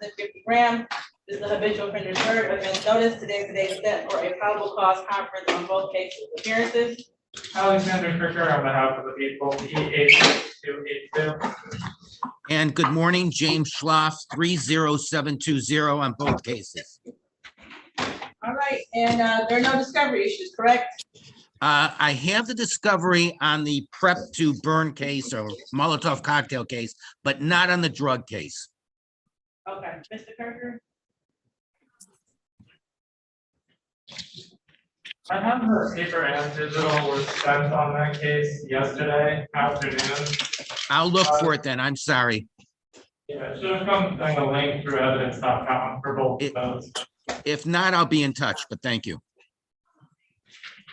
50 grams. This is the habitual offender's third offense notice. Today's the day set for a probable cause conference on both cases of appearances. Alexander Kirker on behalf of the people, P86282. And good morning, James Schloff, 30720 on both cases. All right, and there are no discovery issues, correct? I have the discovery on the prep to burn case or Molotov cocktail case, but not on the drug case. Okay, Mr. Kirker? I have the paper and digital was sent on that case yesterday afternoon. I'll look for it then. I'm sorry. Yeah, it should have come in a link through evidence.com for both of those. If not, I'll be in touch, but thank you.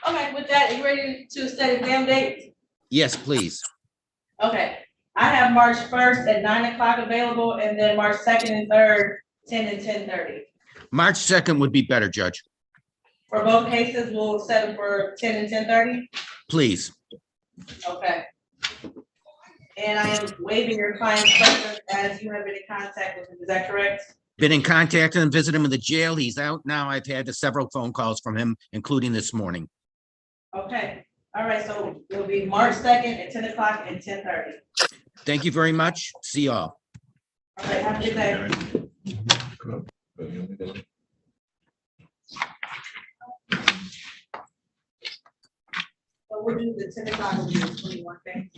Okay, with that, are you ready to set exam dates? Yes, please. Okay, I have March 1st at 9 o'clock available, and then March 2nd and 3rd, 10 and 10:30. March 2nd would be better, Judge. For both cases, we'll set them for 10 and 10:30. Please. Okay. And I am waiving your client's preference as you have been in contact with him. Is that correct? Been in contact and visited him in the jail. He's out now. I've had several phone calls from him, including this morning. Okay. All right. So it'll be March 2nd at 10 o'clock and 10:30. Thank you very much. See y'all. All right. Have a good day. So we'll do the 10 o'clock will be the 21 thing.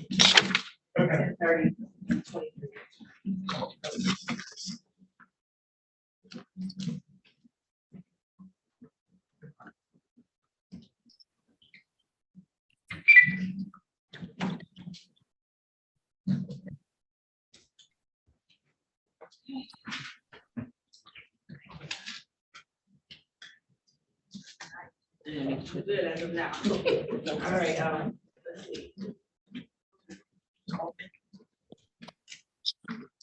Okay. 10:30, 23. We're good as of now. All right, let's see.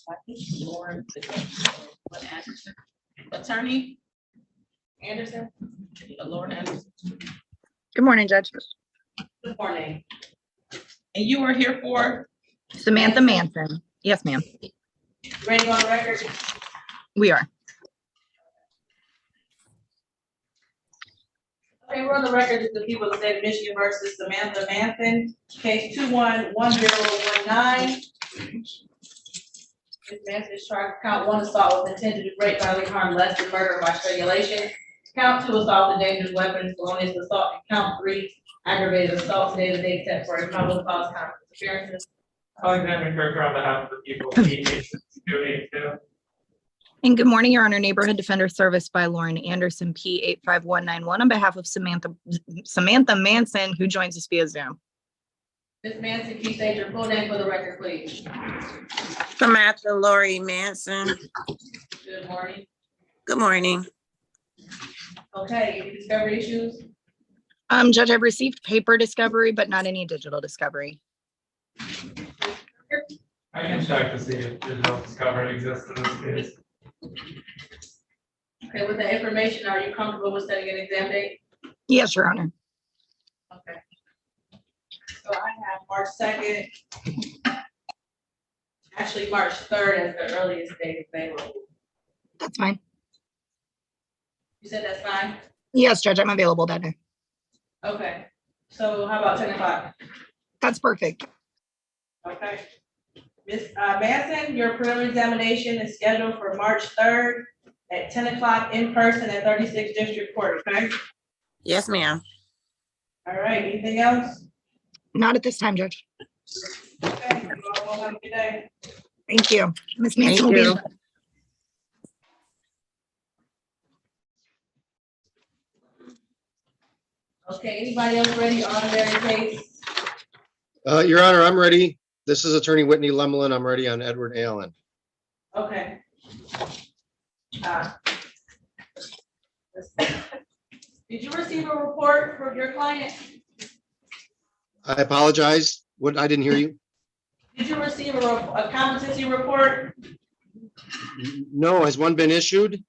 I think Lauren, Anderson. Attorney Anderson, Lauren Anderson. Good morning, Judge. Good morning. And you were here for? Samantha Manson. Yes, ma'am. Ready on the record? We are. Okay, we're on the record as the people of the state of Michigan versus Samantha Manson, case 211019. Ms. Manson is charged with count 1 assault with intent to do great bodily harm less than murder by strangulation. Count 2 assault with dangerous weapons, felonious assault, and count 3 aggravated assault. Today the date set for a probable cause conference appearances. Alexander Kirker on behalf of the people, P86282. And good morning, Your Honor. Neighborhood Defender Service by Lauren Anderson, P85191, on behalf of Samantha Manson, who joins us via Zoom. Ms. Manson, can you state your full name for the record, please? Samantha Lori Manson. Good morning. Good morning. Okay, any discovery issues? Judge, I've received paper discovery, but not any digital discovery. I can check to see if digital discovery exists in this case. Okay, with the information, are you comfortable with setting an exam date? Yes, Your Honor. Okay. So I have March 2nd. Actually, March 3rd as the earliest date available. That's fine. You said that's fine? Yes, Judge, I'm available that day. Okay. So how about 10 o'clock? That's perfect. Okay. Ms. Manson, your preliminary examination is scheduled for March 3rd at 10 o'clock in person at 36th District Court, okay? Yes, ma'am. All right, anything else? Not at this time, Judge. Okay, you all have a good day. Thank you. Ms. Manson Thank will be in you. touch. Okay, anybody else ready on their case? Your Honor, I'm ready. This is Attorney Whitney Lemelin. I'm ready on Edward Allen. Okay. Did you receive a report from your client? I apologize. What? I didn't hear you. Did you receive a competency report? No, has one been issued?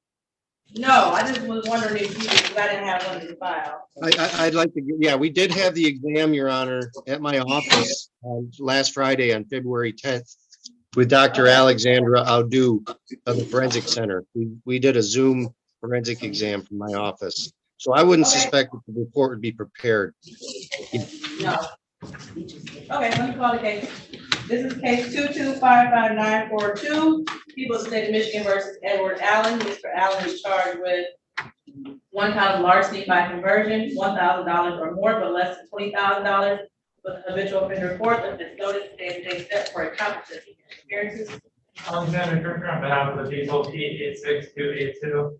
No, I just was wondering if you, because I didn't have one in the file. I'd like to, yeah, we did have the exam, Your Honor, at my office last Friday on February 10th. with Dr. Alexandra Audu of the Forensic Center. We did a Zoom forensic exam from my office. So I wouldn't Okay. suspect that the report would be prepared. No. Okay, let me call the case. This is case 2255942, People of the State of Michigan versus Edward Allen. Mr. Allen is charged with 1 count of larceny by conversion, $1,000 or more, but less than $20,000, with habitual offender report that is noticed and they set for a competency. Experiences. Alexander Kirker on behalf of the people, P862882.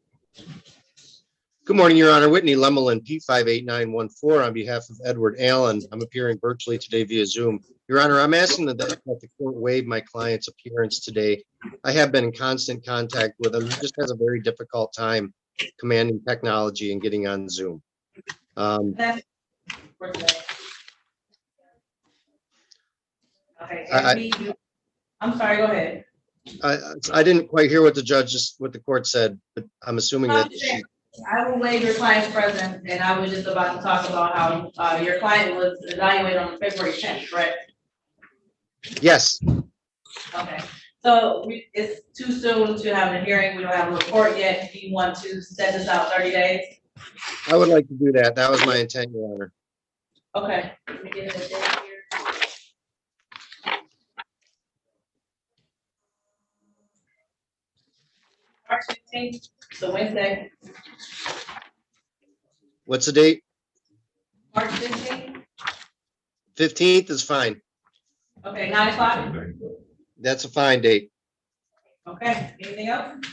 Good morning, Your Honor. Whitney Lemelin, P58914, on behalf of Edward Allen. I'm appearing virtually today via Zoom. Your Honor, I'm asking that the court waive my client's appearance today. I have been in constant contact with him. He just has a very difficult time commanding technology and getting on Zoom. That's for today. Okay, I'm sorry, go ahead. I didn't quite hear what the court said, but I'm assuming that she. I will waive your client's presence, and I was just about to talk about how your client was evaluated on February 10th, correct? Yes, Okay, so it's too soon to have a hearing. We don't have a report yet. Do you want to set this out 30 days? I would like to do that. That was my intent, Your Honor. Okay. Let me get the date here. March 15th, so Wednesday, What's the date? March 15th. 15th is fine. Okay, 9 o'clock. That's a fine date. Okay, anything else?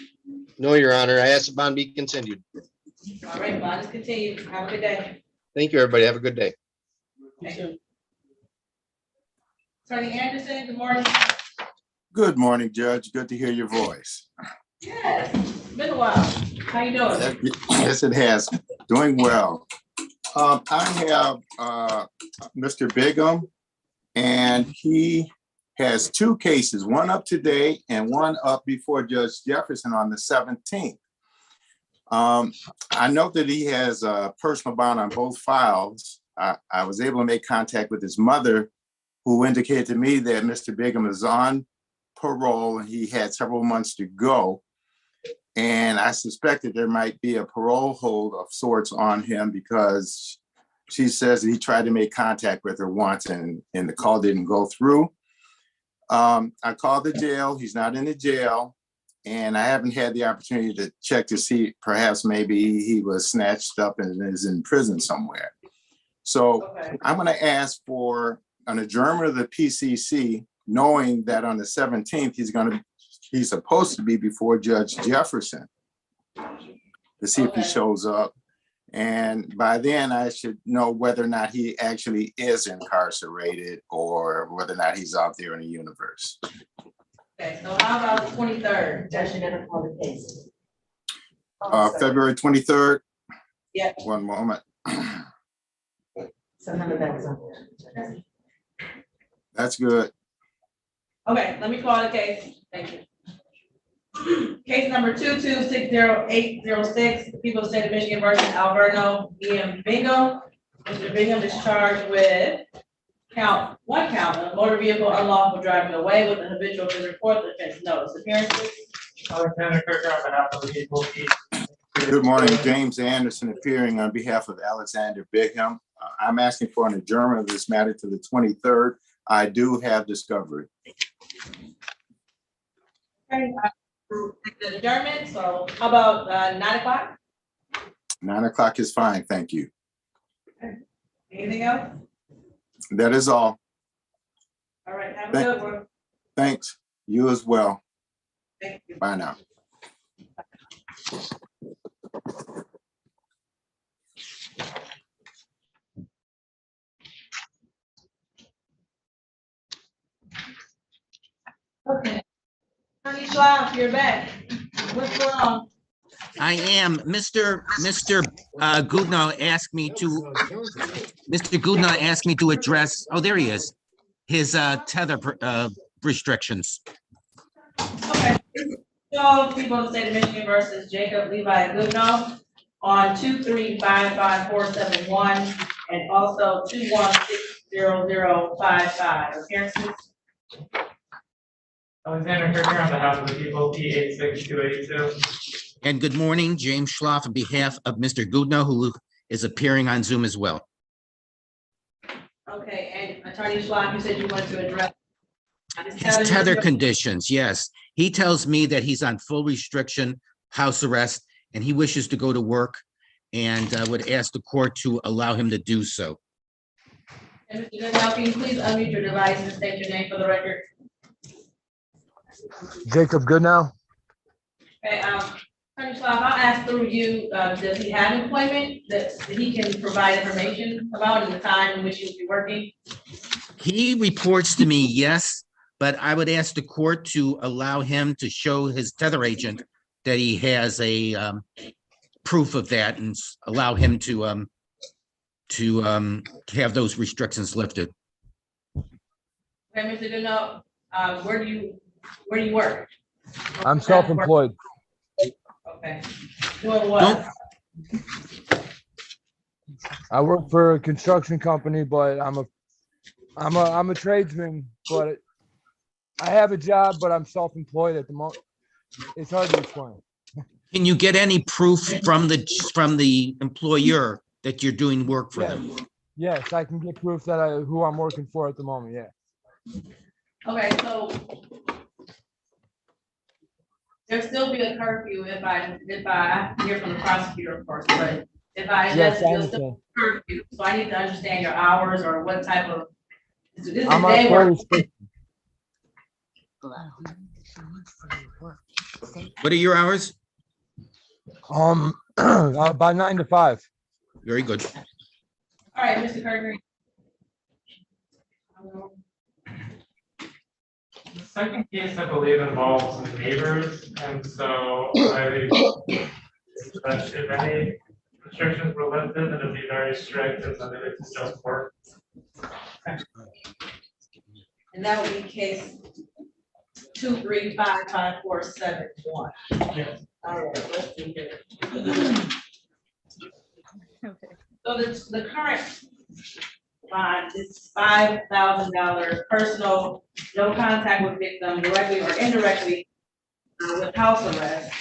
No, Your Honor. I ask the bond be continued. All right, bond is continued. Have a good day. Thank you, everybody. Have a good day. Thank you. Attorney Anderson, good morning. Good morning, Judge. Good to hear your voice. Yes, it's been a while. How you doing? Yes, it has. Doing well. I have Mr. Bigham, and he has 2 cases, one up today and one up before Judge Jefferson on the 17th. I know that he has a personal bond on both files. I was able to make contact with his mother, who indicated to me that Mr. Bigham is on parole and he had several months to go. And I suspected there might be a parole hold of sorts on him because she says that he tried to make contact with her once and the call didn't go through. I called the jail. He's not in the jail. And I haven't had the opportunity to check to see perhaps maybe he was snatched up and is in prison somewhere. So Okay. I'm going to ask for an adjournment of the PCC, knowing that on the 17th, he's supposed to be before Judge Jefferson to see if he Okay. shows up. And by then I should know whether or not he actually is incarcerated or whether or not he's out there in the universe. Okay, so how about the 23rd? Judge, you're gonna call the case. February 23rd. Yeah. One moment. So none of that is on there. That's good. Okay, let me call the case. Thank you. Case number 2260806, the People of the State of Michigan versus Alberto E.M. Bingham. Mr. Bingham is charged with one count of motor vehicle unlawful driving away with an habitual offender report, the offense notice. Appearances. Alexander Kirker on behalf of the people, Good morning, James Anderson appearing on behalf of Alexander Bigham. I'm asking for an adjournment of this matter to the 23rd. I do have discovery. Okay, I will take the adjournment, so how about 9 o'clock? 9 o'clock is fine, thank you. Anything else? That is all. All right, have a good one. Thanks. You as well. Thank you. Bye now. Okay. Attorney Schlau, you're back. What's going on? I am. Mr. Goodnow asked me to address, oh, there he is, his tether restrictions. Okay. So People of the State of Michigan versus Jacob Levi Goodnow on 2355471 and also 2160055. Appearances. Alexander Kirker on behalf of the people, P86282. And good morning, James Schloff on behalf of Mr. Gudno, who is appearing on Zoom as well. Okay, and Attorney Schlaf, you said you wanted to address. His tether conditions, yes. He tells me that he's on full restriction, house arrest, and he wishes to go to work and would ask the court to allow him to do so. And Mr. Goodell, can you please unmute your device and state your name for the record? Jacob Goodnow. Okay, Attorney Schlaf, I'll ask through you, does he have employment that he can provide information about in the time in which he will be working? He reports to me, yes, but I would ask the court to allow him to show his tether agent that he has a proof of that and allow him to have those restrictions lifted. Okay, Mr. Goodell, where do you work? I'm self-employed. Okay, doing what? I work for a construction company, but I'm a tradesman, but I have a job, but I'm self-employed at the moment. It's hard to explain. Can you get any proof from the employer that you're doing work for them? Yes, I can get proof that who I'm working for at the moment, yeah. Okay, so there'll still be a curfew if I hear from the prosecutor, of course, but if I Yes, I there's still understand. a curfew, so I need to understand your hours or what type of, this is I'm on day full work. restriction. What are your hours? By 9 to 5. Very good. All right, Mr. Kirker. The second case, I believe, involves neighbors, and so that if any restrictions were lifted, then it'd be very strict, and then it would just work. And that would be case 2355471. Yes. All right, let's see here. So the current bond is $5,000 personal, no contact with victim directly or indirectly with house arrest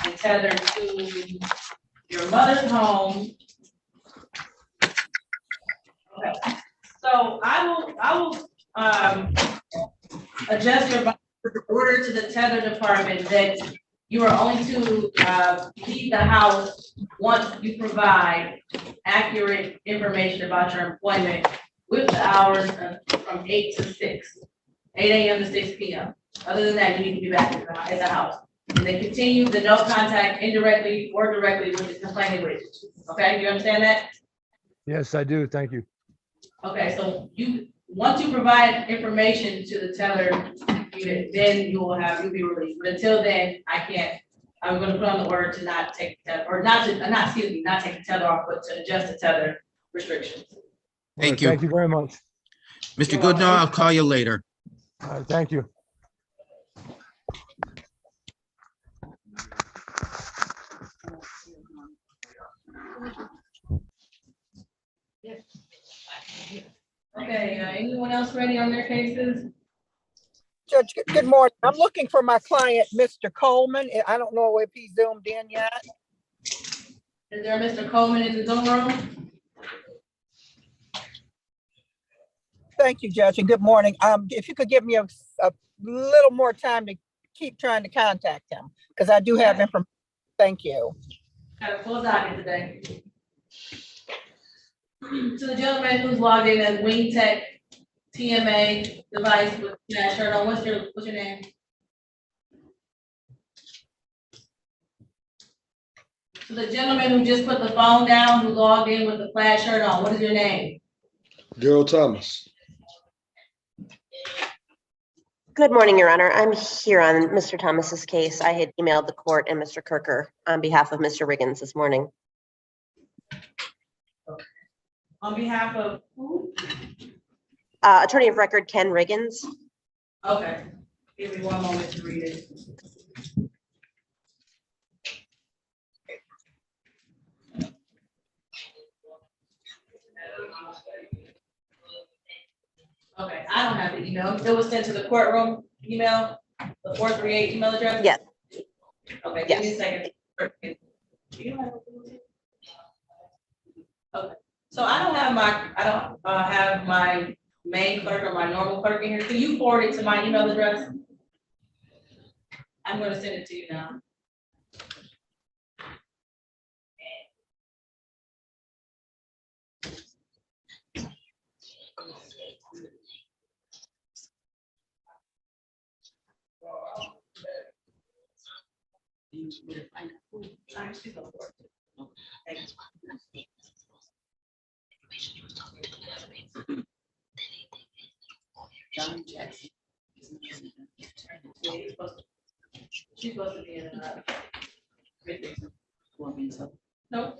and tethered to your mother's home. Okay, so I will adjust your order to the tether department that you are only to leave the house once you provide accurate information about your employment with the hours from 8 to 6, 8 a.m. to 6 p.m. Other than that, you need to be back at the house. And then continue the no contact indirectly or directly with the complaining witness. Okay, you understand that? Yes, I do. Thank you. Okay, so once you provide information to the teller unit, then you'll be released. But until then, I'm gonna put on the order to not take the tether, or not take the tether off, but to adjust the tether restrictions. Thank you. Thank you very much. Mr. Goodnow, I'll call you later. All right, thank you. Okay, anyone else ready on their cases? Judge, good morning. I'm looking for my client, Mr. Coleman. I don't know if he's zoomed in yet. Is there a Mr. Coleman in the Zoom room? Thank you, Judge, and good morning. If you could give me a little more time to keep trying to contact him, because I do have information. Thank you. Got a full docket today. To the gentleman who's logged in as Wing Tech TMA device with that shirt on, what's your name? To the gentleman who just put the phone down, who logged in with the flash shirt on, what is your name? Gerald Thomas. Good morning, Your Honor. I'm here on Mr. Thomas's case. I had emailed the court and Mr. Kirker on behalf of Mr. Riggins this morning. On behalf of who? Attorney of record Ken Riggins. Okay, give me one moment to read it. Okay, I don't have the email. It was sent to the courtroom email. The 438 email address? Yes. Okay, give me a Yes. second. Okay, so I don't have my main clerk or my normal clerk in here. Can you forward it to my email address? I'm gonna send it to you now. John Jackson. She's supposed to be in no.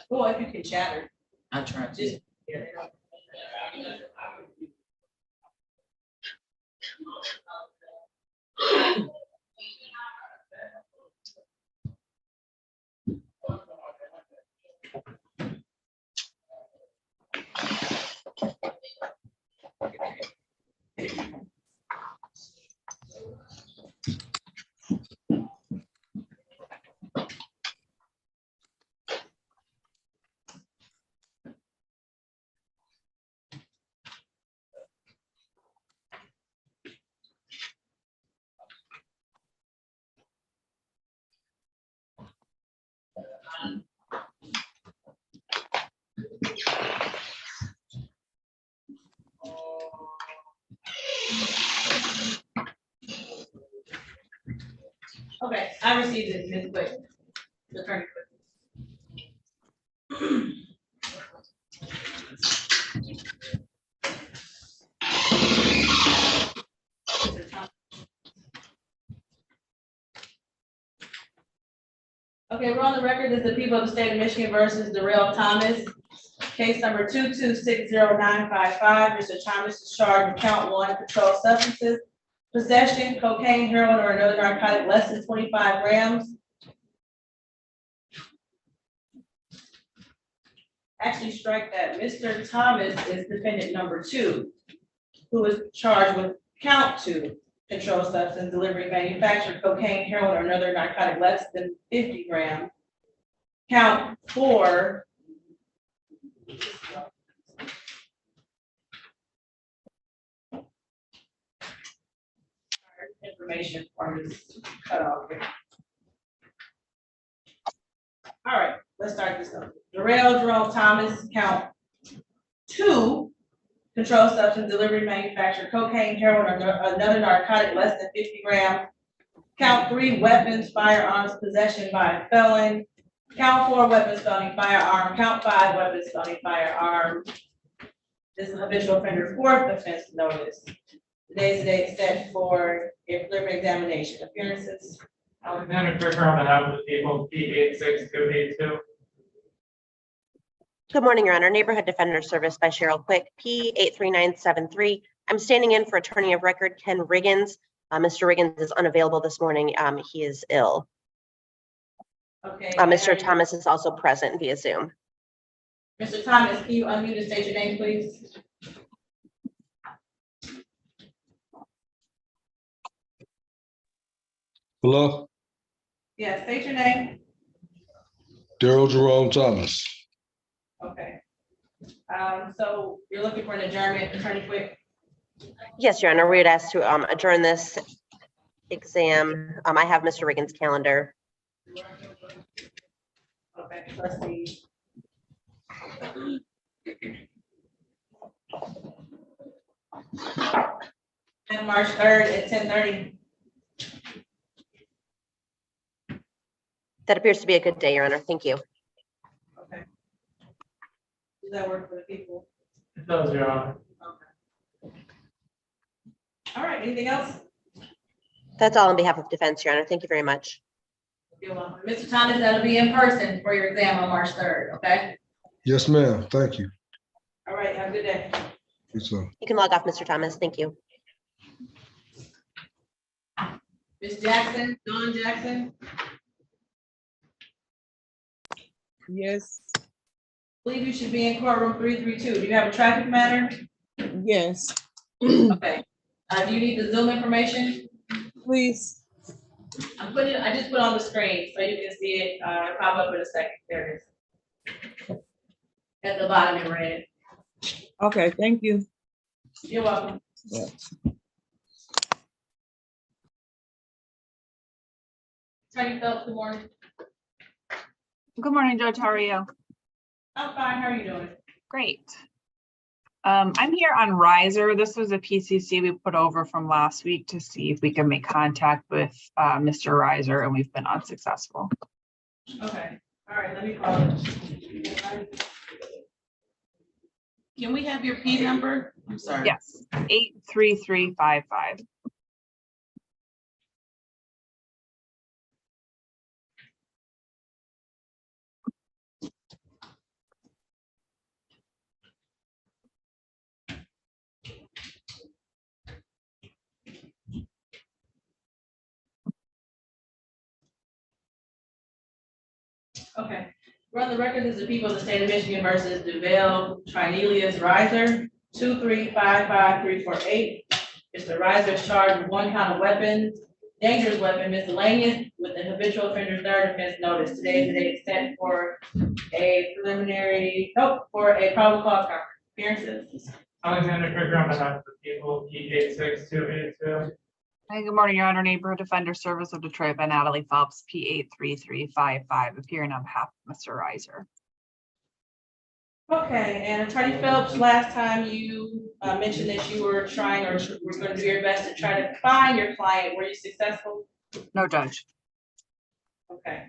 Well, if you can chatter. I tried to. Okay, I received it, Ms. Quick. Attorney Quick. Okay, we're on the record as the people of the state of Michigan versus Darrell Thomas. Case number 2260955. Mr. Thomas is charged with count 1, controlled substances, possession, cocaine, heroin, or another narcotic less than 25 grams. Actually, strike that. Mr. Thomas is defendant number 2, who is charged with count 2, controlled substance, delivery, manufacture, cocaine, heroin, or another narcotic less than 50 grams. Count 4, information part is cut off here. All right, let's start this over. Darrell Jerome Thomas, count 2, controlled substance, delivery, manufacture, cocaine, heroin, or another narcotic less than 50 grams. Count 3, weapons, firearms, possession by a felon. Count 4, weapons, felony, firearm. Count 5, weapons, felony, firearm. This is a habitual offender 4th offense notice. Today's the date set for a preliminary examination. Appearances. Alexander Quicker on behalf of the people, P86282. Good morning, Your Honor. Neighborhood Defender Service by Cheryl Quick, P83973. I'm standing in for Attorney of Record Ken Riggins. Mr. Riggins is unavailable this morning. He is ill. Okay. Mr. Thomas is also present via Zoom. Mr. Thomas, can you unmute and state your name, please? Hello, Yes, state your name. Daryl Jerome Thomas. Okay. So you're looking for an adjournment, Attorney Quick? Yes, Your Honor, we would ask to adjourn this exam. I have Mr. Riggins' calendar. Okay, let's see. And March 3rd at 10:30. That appears to be a good day, Your Honor. Thank you. Okay. Does that work for the people? It does, Your Honor. Okay. All right, anything else? That's all on behalf of defense, Your Honor. Thank you very much. You're welcome. Mr. Thomas, that'll be in person for your exam on March 3rd, okay? Yes, ma'am. Thank you. All right, have a good day. You too. You can log off, Mr. Thomas. Thank you. Ms. Jackson, Dawn Jackson, Yes, I believe you should be in courtroom 332. Do you have a traffic matter? yes. Okay. Do you need the Zoom information? please. I just put on the screen so you can see it, pop up in a second. There it is. At the bottom in red. Okay, thank you. You're welcome. Yeah. Attorney Phelps, good morning. Good morning, Judge. How are you? I'm fine. How are you doing? Great. I'm here on Riser. This was a PCC we put over from last week to see if we can make contact with Mr. Riser, and we've been unsuccessful. Okay. All right. Let me call it. Can we have your P number? I'm sorry. Yes, 83355. Okay. Run the record as the people of the state of Michigan versus Duval Trinelius Riser, 2355348. Mr. Riser is charged with one count of weapons, dangerous weapon miscellaneous with the habitual offender's third offense notice. Today is the date set for a for a probable cause conference. Appearances. Alexander Krieger on behalf of the people, P 86282. Hi, good morning, Your Honor. Neighborhood Defender Service of Detroit by Natalie Phelps, P 83355, appearing on behalf of Mr. Riser. Okay, and Attorney Phelps, last time you mentioned that you were trying or were going to do your best to try to find your client. Were you successful? No, Judge. Okay.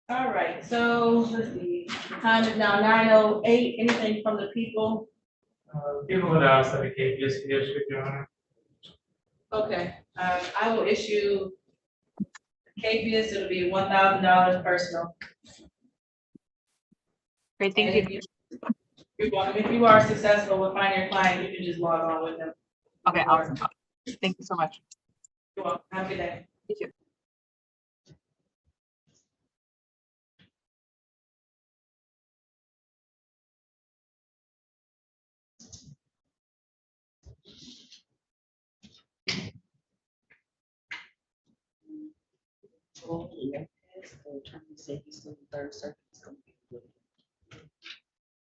All right, so let's see, the time is now 9:08. Anything from the people? People would ask that a KPS be issued, Your Honor. Okay, I will issue KPS, it'll be $1,000 personal. Great, thank And you. You're welcome. If you are successful with finding your client, you can just log on with them. Okay, awesome. Thank you so much. You're welcome. Have a good day. You too.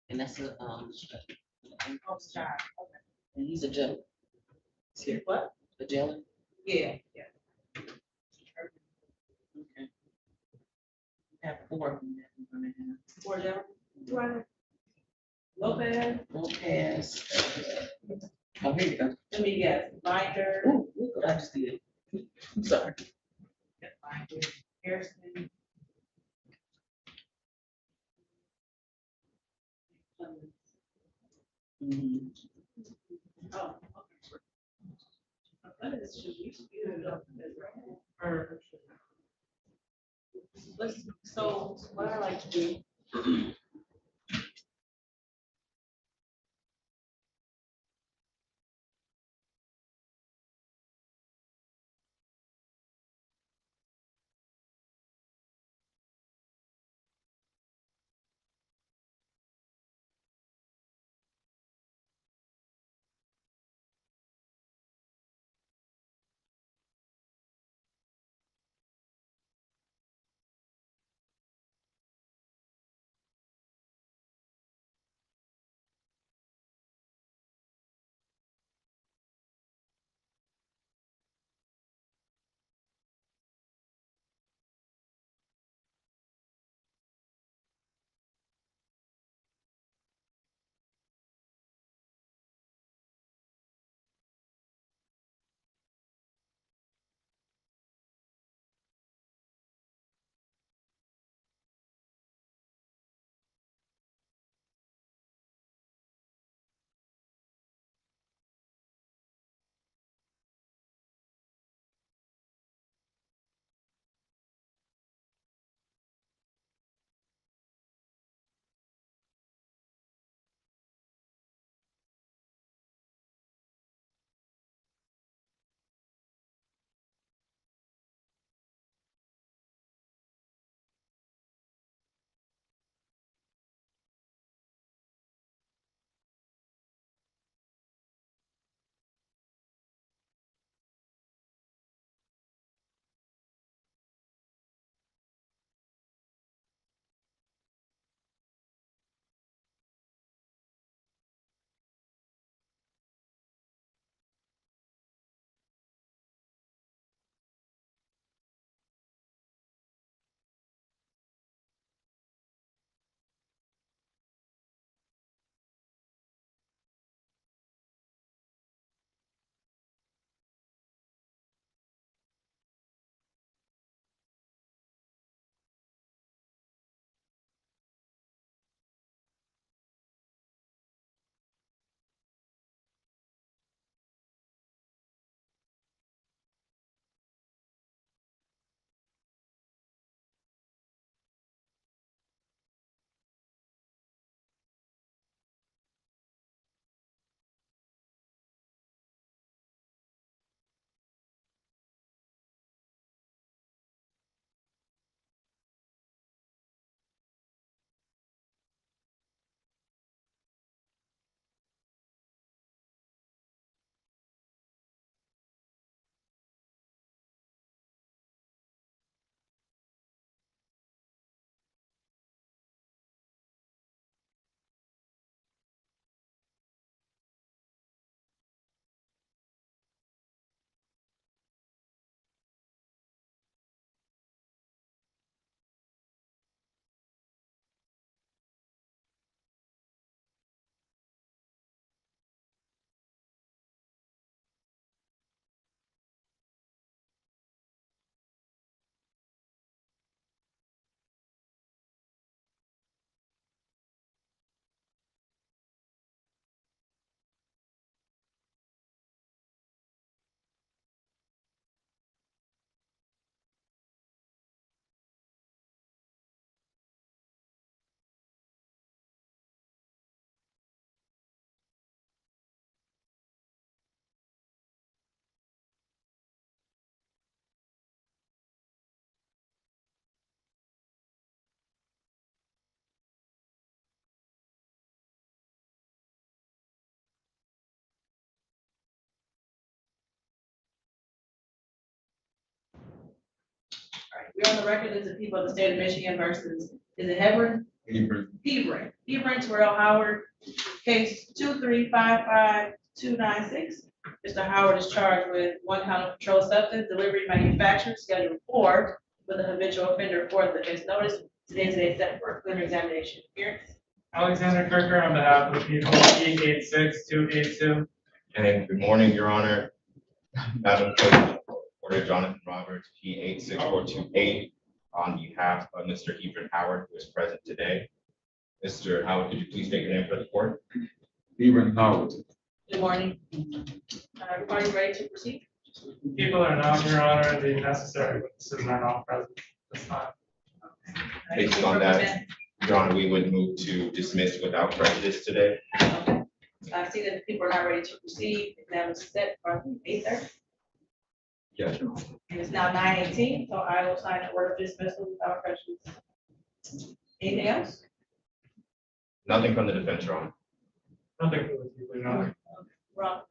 And that's and he's a jailer. He's here. What? A jailer? Yeah, yeah. Okay. We have 4 of them that we're gonna have. 4 gentlemen. Do I have Lopez? Lopez. Oh, here you go. Let me guess. Binder. Oh, look what I just did. I'm sorry. Binder. Harrison. Mhm. Oh, okay. What is, should we speed it up? Or, so what I like to do We're on the record as the people of the state of Michigan versus, is it Hebron? Hebron, Terrell Howard, case 2355296. Mr. Howard is charged with 1 count of controlled substance, delivery, manufacture, schedule 4, with a habitual offender for the offense notice. Today set for a preliminary examination appearance. Alexander Kirker on behalf of the people, P862882. And good morning, Your Honor. Madam Clerk, Reporter Jonathan Roberts, P864228, on behalf of Mr. Hebron Howard, who is present today. Mr. Howard, could you please state your name for the court? Hebron Howard. Good morning. Everybody ready to proceed? People are not, Your Honor, the necessary witnesses are not present this time. Based on that, Your Honor, we would move to dismiss without prejudice today. Okay. I see that the people are not ready to proceed. Exam is set for 8:30. Yes, Your Honor. And it's now 9:18, so I will sign an order of dismissal without prejudice. Anything else? Nothing from the defense, Your Honor. Nothing for the people, Your Honor. Wrong.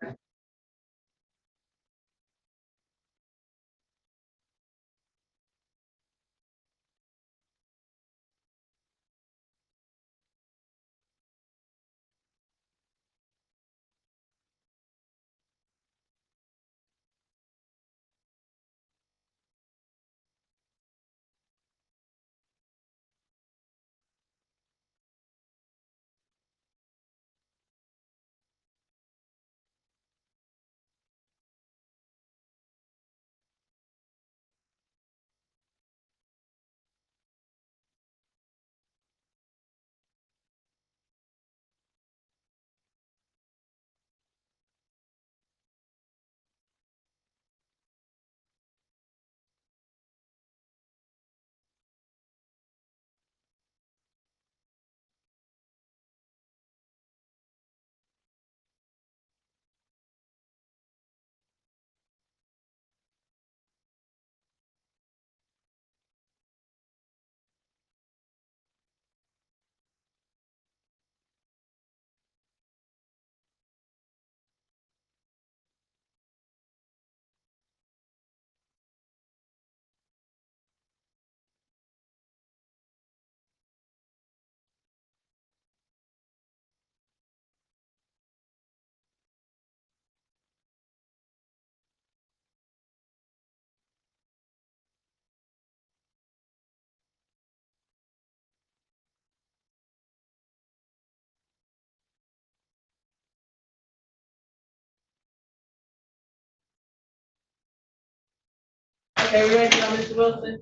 Okay, we ready now, Mr. Wilson?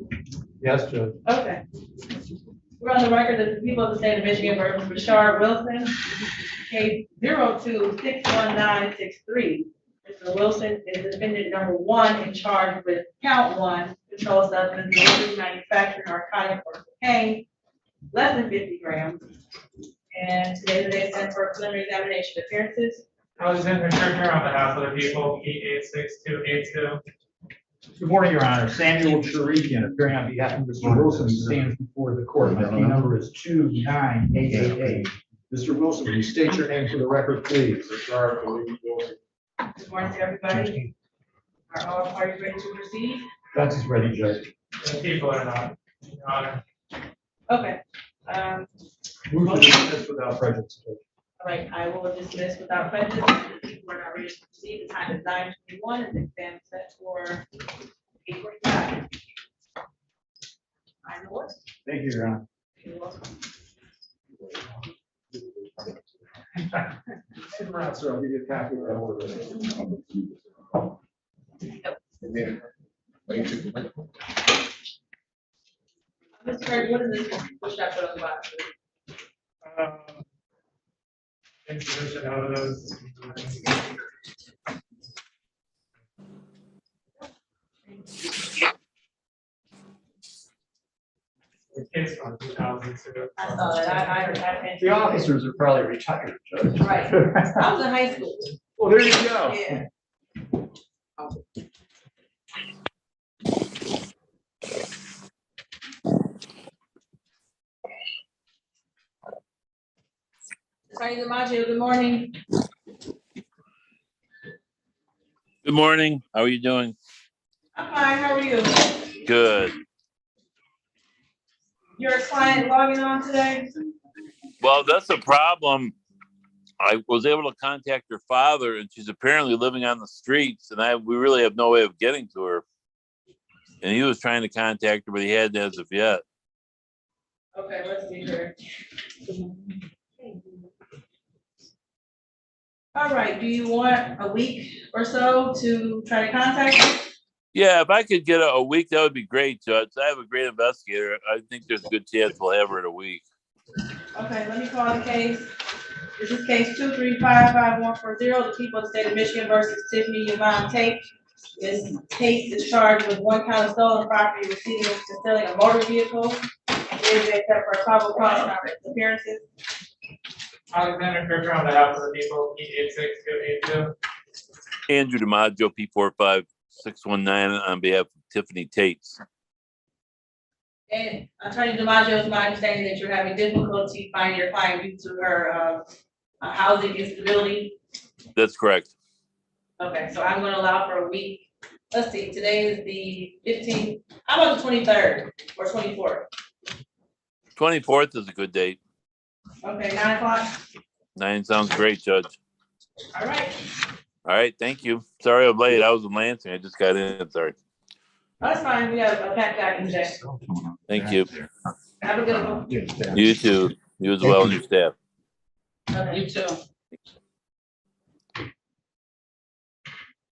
Yes, Judge. Okay. We're on the record that the people of the state of Michigan versus Rashard Wilson, case 02-61963. Mr. Wilson is defendant number 1 in charge with count 1, controlled substance, delivery, manufacturing narcotic or cocaine, less than 50 grams. And today the day set for preliminary examination appearances. Alexander Kirker on behalf of the people, P862882. Good morning, Your Honor. Samuel Cherikian, appearing on behalf of Mr. Wilson, who stands before the court. My key number is 29888. Mr. Wilson, will you state your name for the record, please? Good morning to everybody. Are all parties ready to proceed? Defense is ready, Judge. The people are not, Your Honor. Okay. Move to dismiss without prejudice, Judge. All right, I will dismiss without prejudice. We're not ready to proceed. The time is 9:21 and the exam is set for 8:45. I know what. Thank you, Your Honor. You're welcome. Sit around, sir. I'll give you a copy of that order. Mr. Craig, what is this? What should I put on the box? Institution evidence. The case from 2002. I saw that. I The officers are probably retired, Judge. Right. I was in high school. Well, there you go. Yeah. Attorney DiMaggio, good morning. Good morning. How are you doing? I'm fine. How are you? Good. your client logging on today? Well, that's the problem. I was able to contact her father, and she's apparently living on the streets, and we really have no way of getting to her. And he was trying to contact her, but he hadn't as of yet. Okay, let's see here. All right, do you want a week or so to try to contact her? Yeah, if I could get a week, that would be great, Judge. I have a great investigator. I think there's a good chance we'll have her in a week. Okay, let me call the case. This is case 2355140, the people of the state of Michigan versus Tiffany Yvonne Tate. This case is charged with 1 count of stolen property, receiving and concealing a motor vehicle. It is except for probable cause of appearances. Alexander Kircher on behalf of the people, P86282. Andrew DiMaggio, P45619, on behalf of Tiffany Tates. And Attorney DiMaggio, it's my understanding that you're having difficulty finding your client due to her housing instability. That's correct. Okay, so I'm gonna allow for a week. Let's see, today is the 15th. How about the 23rd or 24th? 24th is a good date. Okay, 9 o'clock. 9 sounds great, Judge. All right. All right, thank you. Sorry I'm late. I was in Lansing. I just got in. Sorry. That's fine. We have a pack back in the day. Thank you. Have a good one. You too. You as well and your staff. Okay. You too.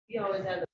He always has a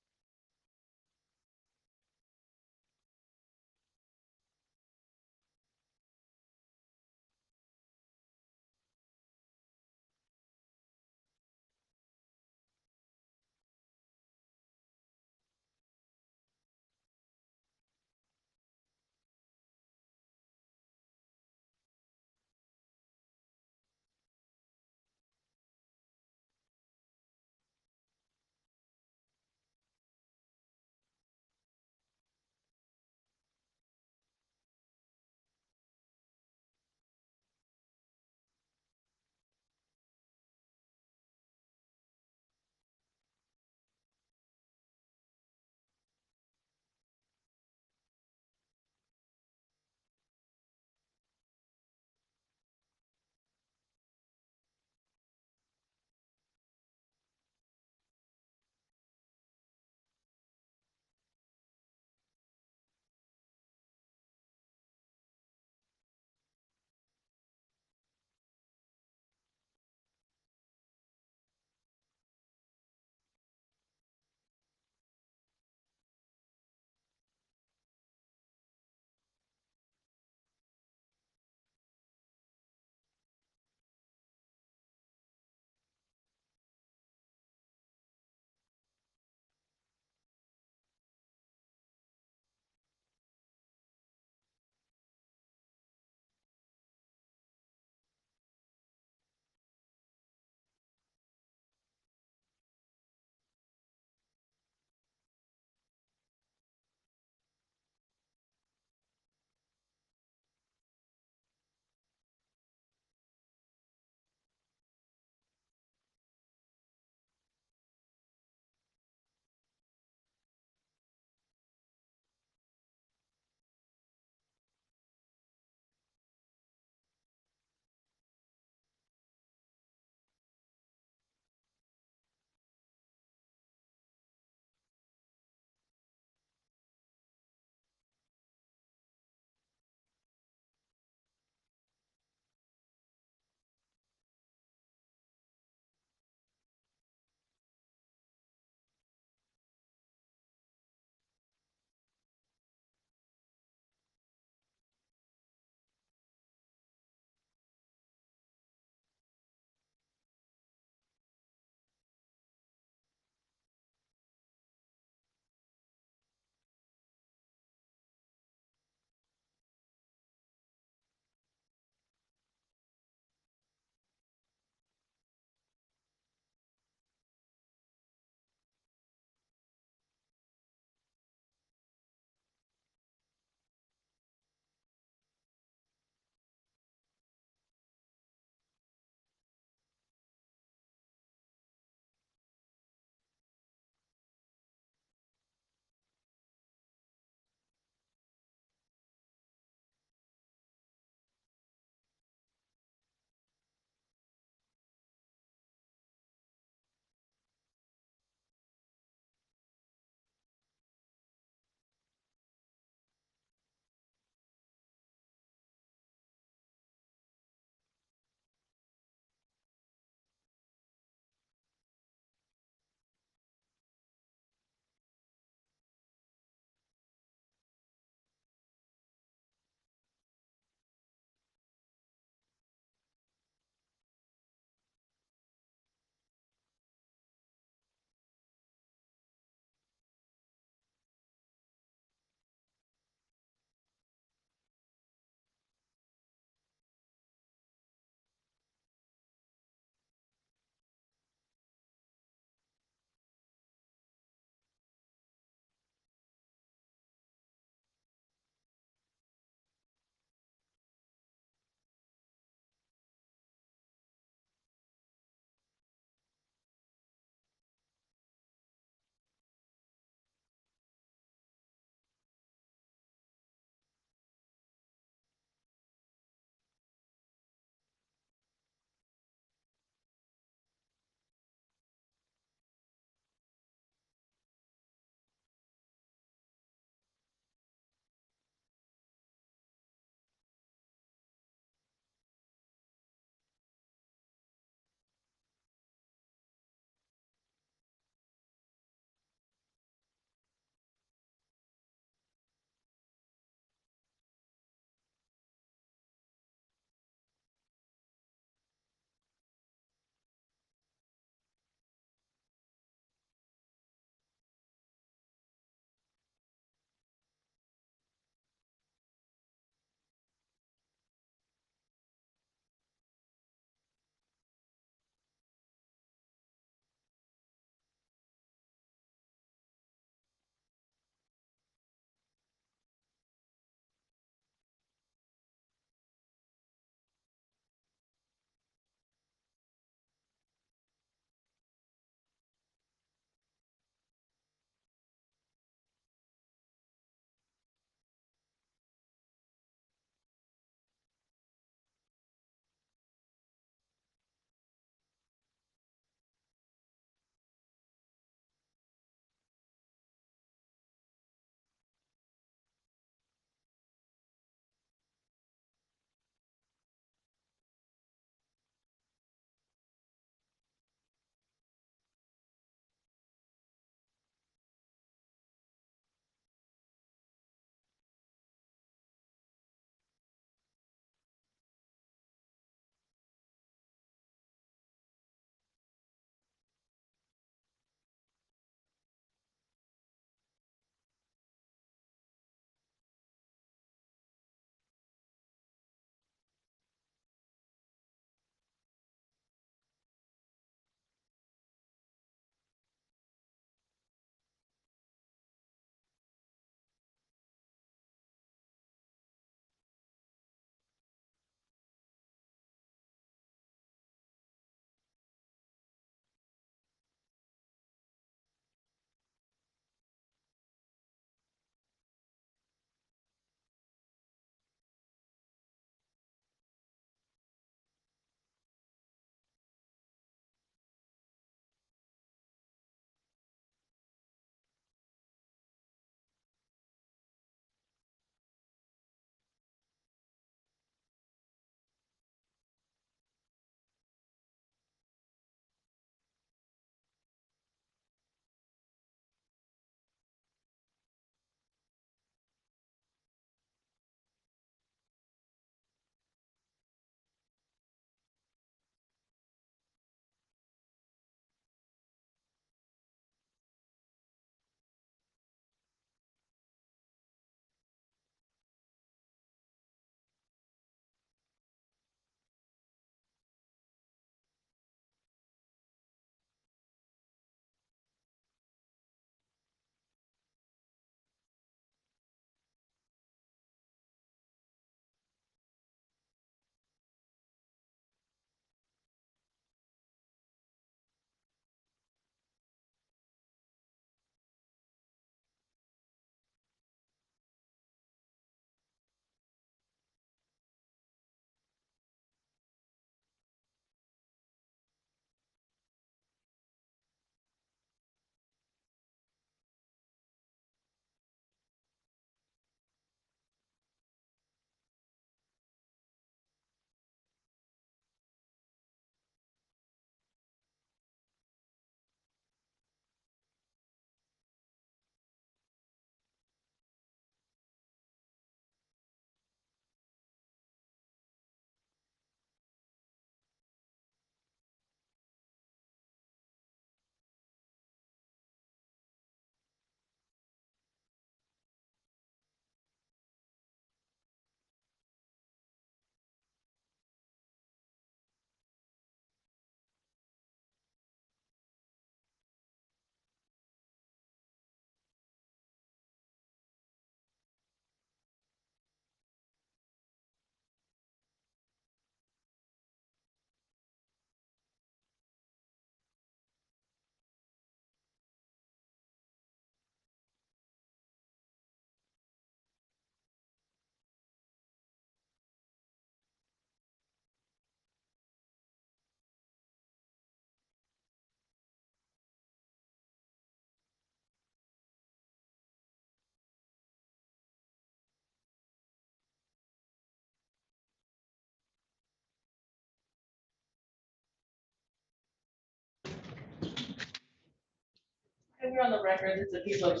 we're on the record, this is a piece of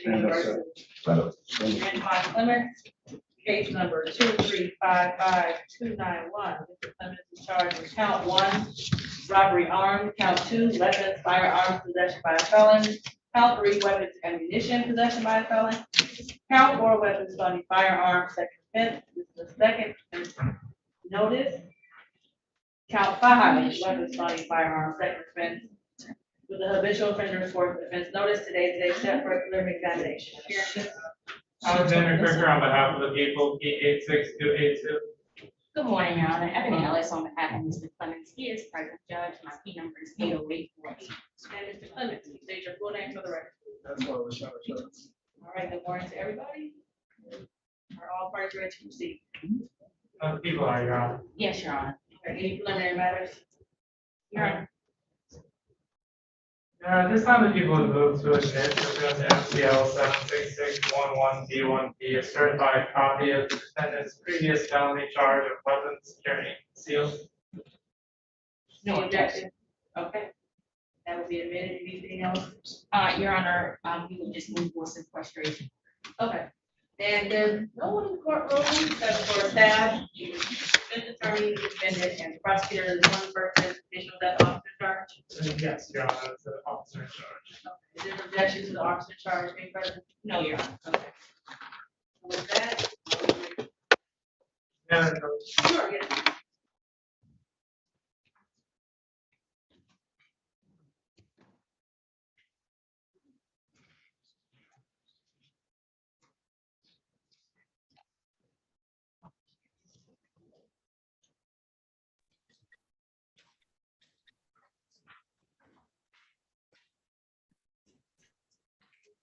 University. Grandma Clement, case number 2355291. Mr. Clement is charged with count 1, robbery armed, count 2, weapons, firearms possession by a felon, count 3, weapons, ammunition possession by a felon, count 4, weapons, felony firearms, second offense. This is the second offense notice. Count 5, weapons, felony firearms, second offense. With the habitual offender's fourth offense notice, today set for a preliminary examination. Appearances. Alexander Cricker on behalf of the people, P86282. Good morning, Your Honor. Ebony Ellis on behalf of Mr. Clemens. He is present judge. My P number is 80848. And Mr. Clements, you state your full name for the record. That's what was shot. All right, good morning to everybody. Are all parties ready to proceed? People are, Your Honor. Yes, Your Honor. Okay, any preliminary matters? Your Honor. This time the people have moved to admit pursuant to MCL 76611B1P, a certified copy of the defendant's previous felony charge of weapons carrying concealed. No objection. Okay. That will be admitted. Anything else? Your Honor, we will just move for some frustration. Okay. And there's no one in the courtroom except for staff, defense attorney, defendant, and prosecutor. There's one person, additional that officer charge. Yes, Your Honor, it's the officer in charge. Okay. Is there an objection to the officer charge being present? No, Your Honor. Okay. With that. Sure, yes.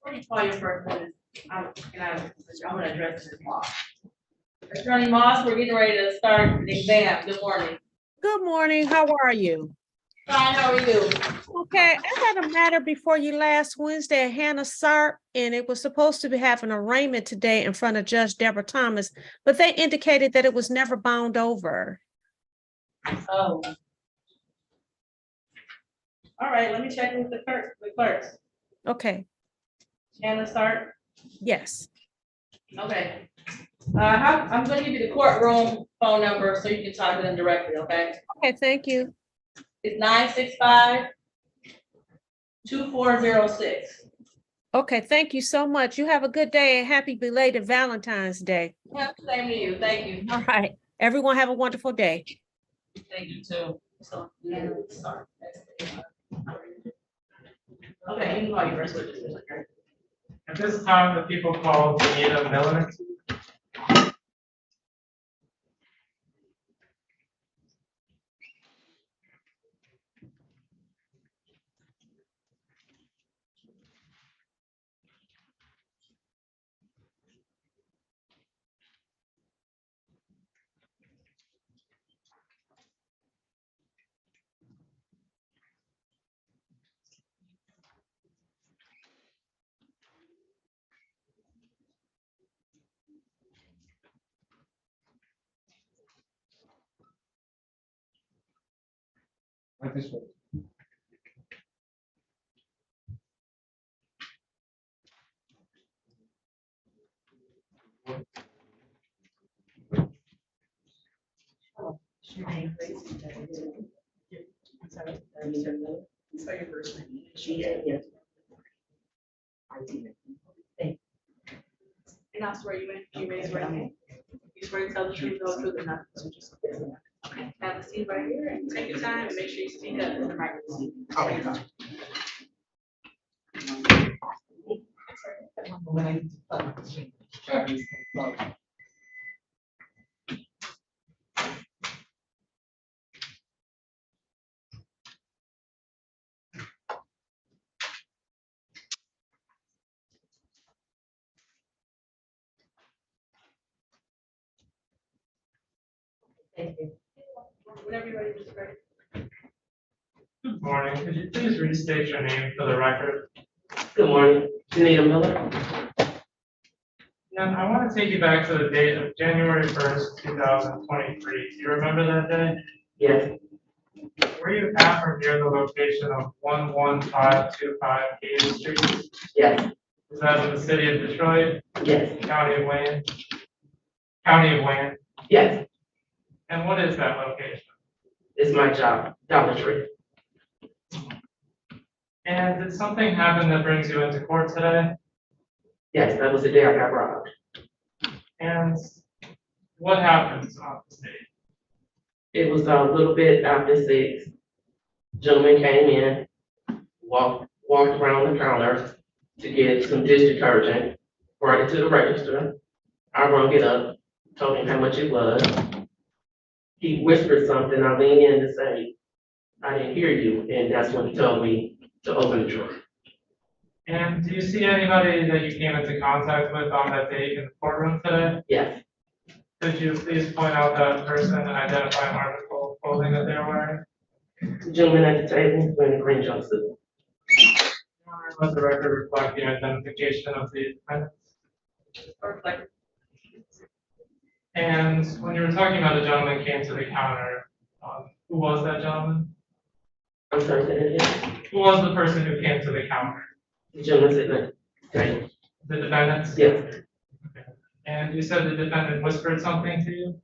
Before you call your first witness, I'm gonna address Ms. Moss. Attorney Moss, we're getting ready to start the exam. Good morning. Good morning. How are you? Fine, how are you? Okay, I had a matter before you last Wednesday at Hannah Sarp, and it was supposed to be having an arraignment today in front of Judge Deborah Thomas, but they indicated that it was never bound over. Oh. All right, let me check with the clerks. Okay, Hannah Sarp? yes. Okay. I'm gonna give you the courtroom phone number so you can talk to them directly, okay? Okay, thank you. It's 965-2406. Okay, thank you so much. You have a good day and happy belated Valentine's Day. Yeah, same to you. Thank you. All right, everyone have a wonderful day. Thank you too. So, yeah, sorry. Okay, you can call your first witness. At this time, the people called Anita Miller. Right this way. And I swear you raise your right hand. You swear to tell the truth, the whole truth, and nothing but the truth. Okay, have a seat right here and take your time and make sure you speak up in the microphone. Thank you. Whenever you're ready, Mr. Gray. Good morning. Could you please restate your name for the record? Good morning, Anita Miller. And I want to take you back to the date of January 1st, 2023. Do you remember that day? Yes. Were you at or near the location of 11525 Katy Street? Yes, Is that in the city of Detroit, yes, county of Wayne? County of Wayne? yes, And what is that location? it's my job, Dollar Tree. And did something happen that brings you into court today? Yes, that was the day I got robbed. And what happens on this day? It was a little bit after 6. Gentleman came in, walked around the counter to get some dish detergent, brought it to the register. I rung it up, told him how much it was. He whispered something. I leaned in to say, I didn't hear you. And that's when he told me to open the drawer. And do you see anybody that you came into contact with on that date in the courtroom today? Yes, Could you please point out that person and identify an article of clothing that they're wearing? the gentleman at the table wearing a green jumpsuit. Let the record reflect the identification of the defendant. And when you were talking about the gentleman came to the counter, who was that gentleman? I'm sorry, say that again. Who was the person who came to the counter? The gentleman said that. Okay. The defendant? Yes. And you said the defendant whispered something to you?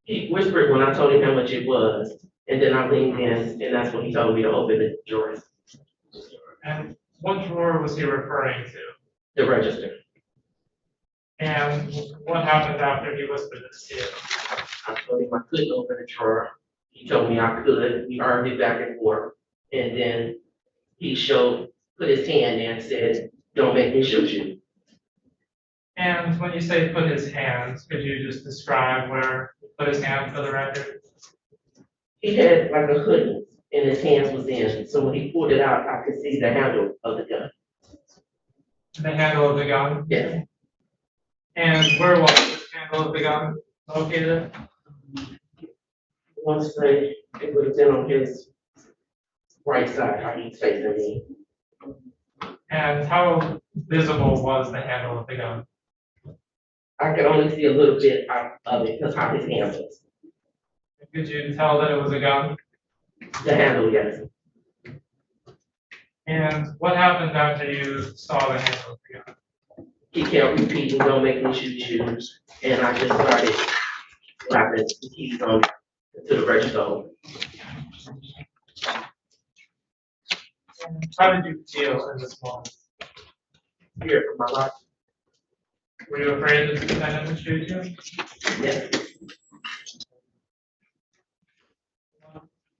He whispered when I told him how much it was, and then I leaned in, and that's when he told me to open the drawers. And what drawer was he referring to? The register. And what happened after he whispered this to you? I told him I couldn't open the drawer. He told me I could. We argued back and forth, and then he put his hand in and said, "Don't make me shoot you." And when you say put his hands, could you just describe where he put his hand for the record? He had like a hoodie, and his hands was in. So when he pulled it out, I could see the handle of the gun. The handle of the gun? Yes. And where was this handle of the gun located? I want to say it would have been on his right side, how he's facing me. And how visible was the handle of the gun? I could only see a little bit out of it because how his hand was. Could you tell that it was a gun? The handle, yes. And what happened after you saw the handle of the gun? He kept repeating, "Don't make me shoot you," and I just started slapping the keys on to the register. How did you feel in this moment? Fear for my life. Were you afraid that the defendant would shoot you? Yes.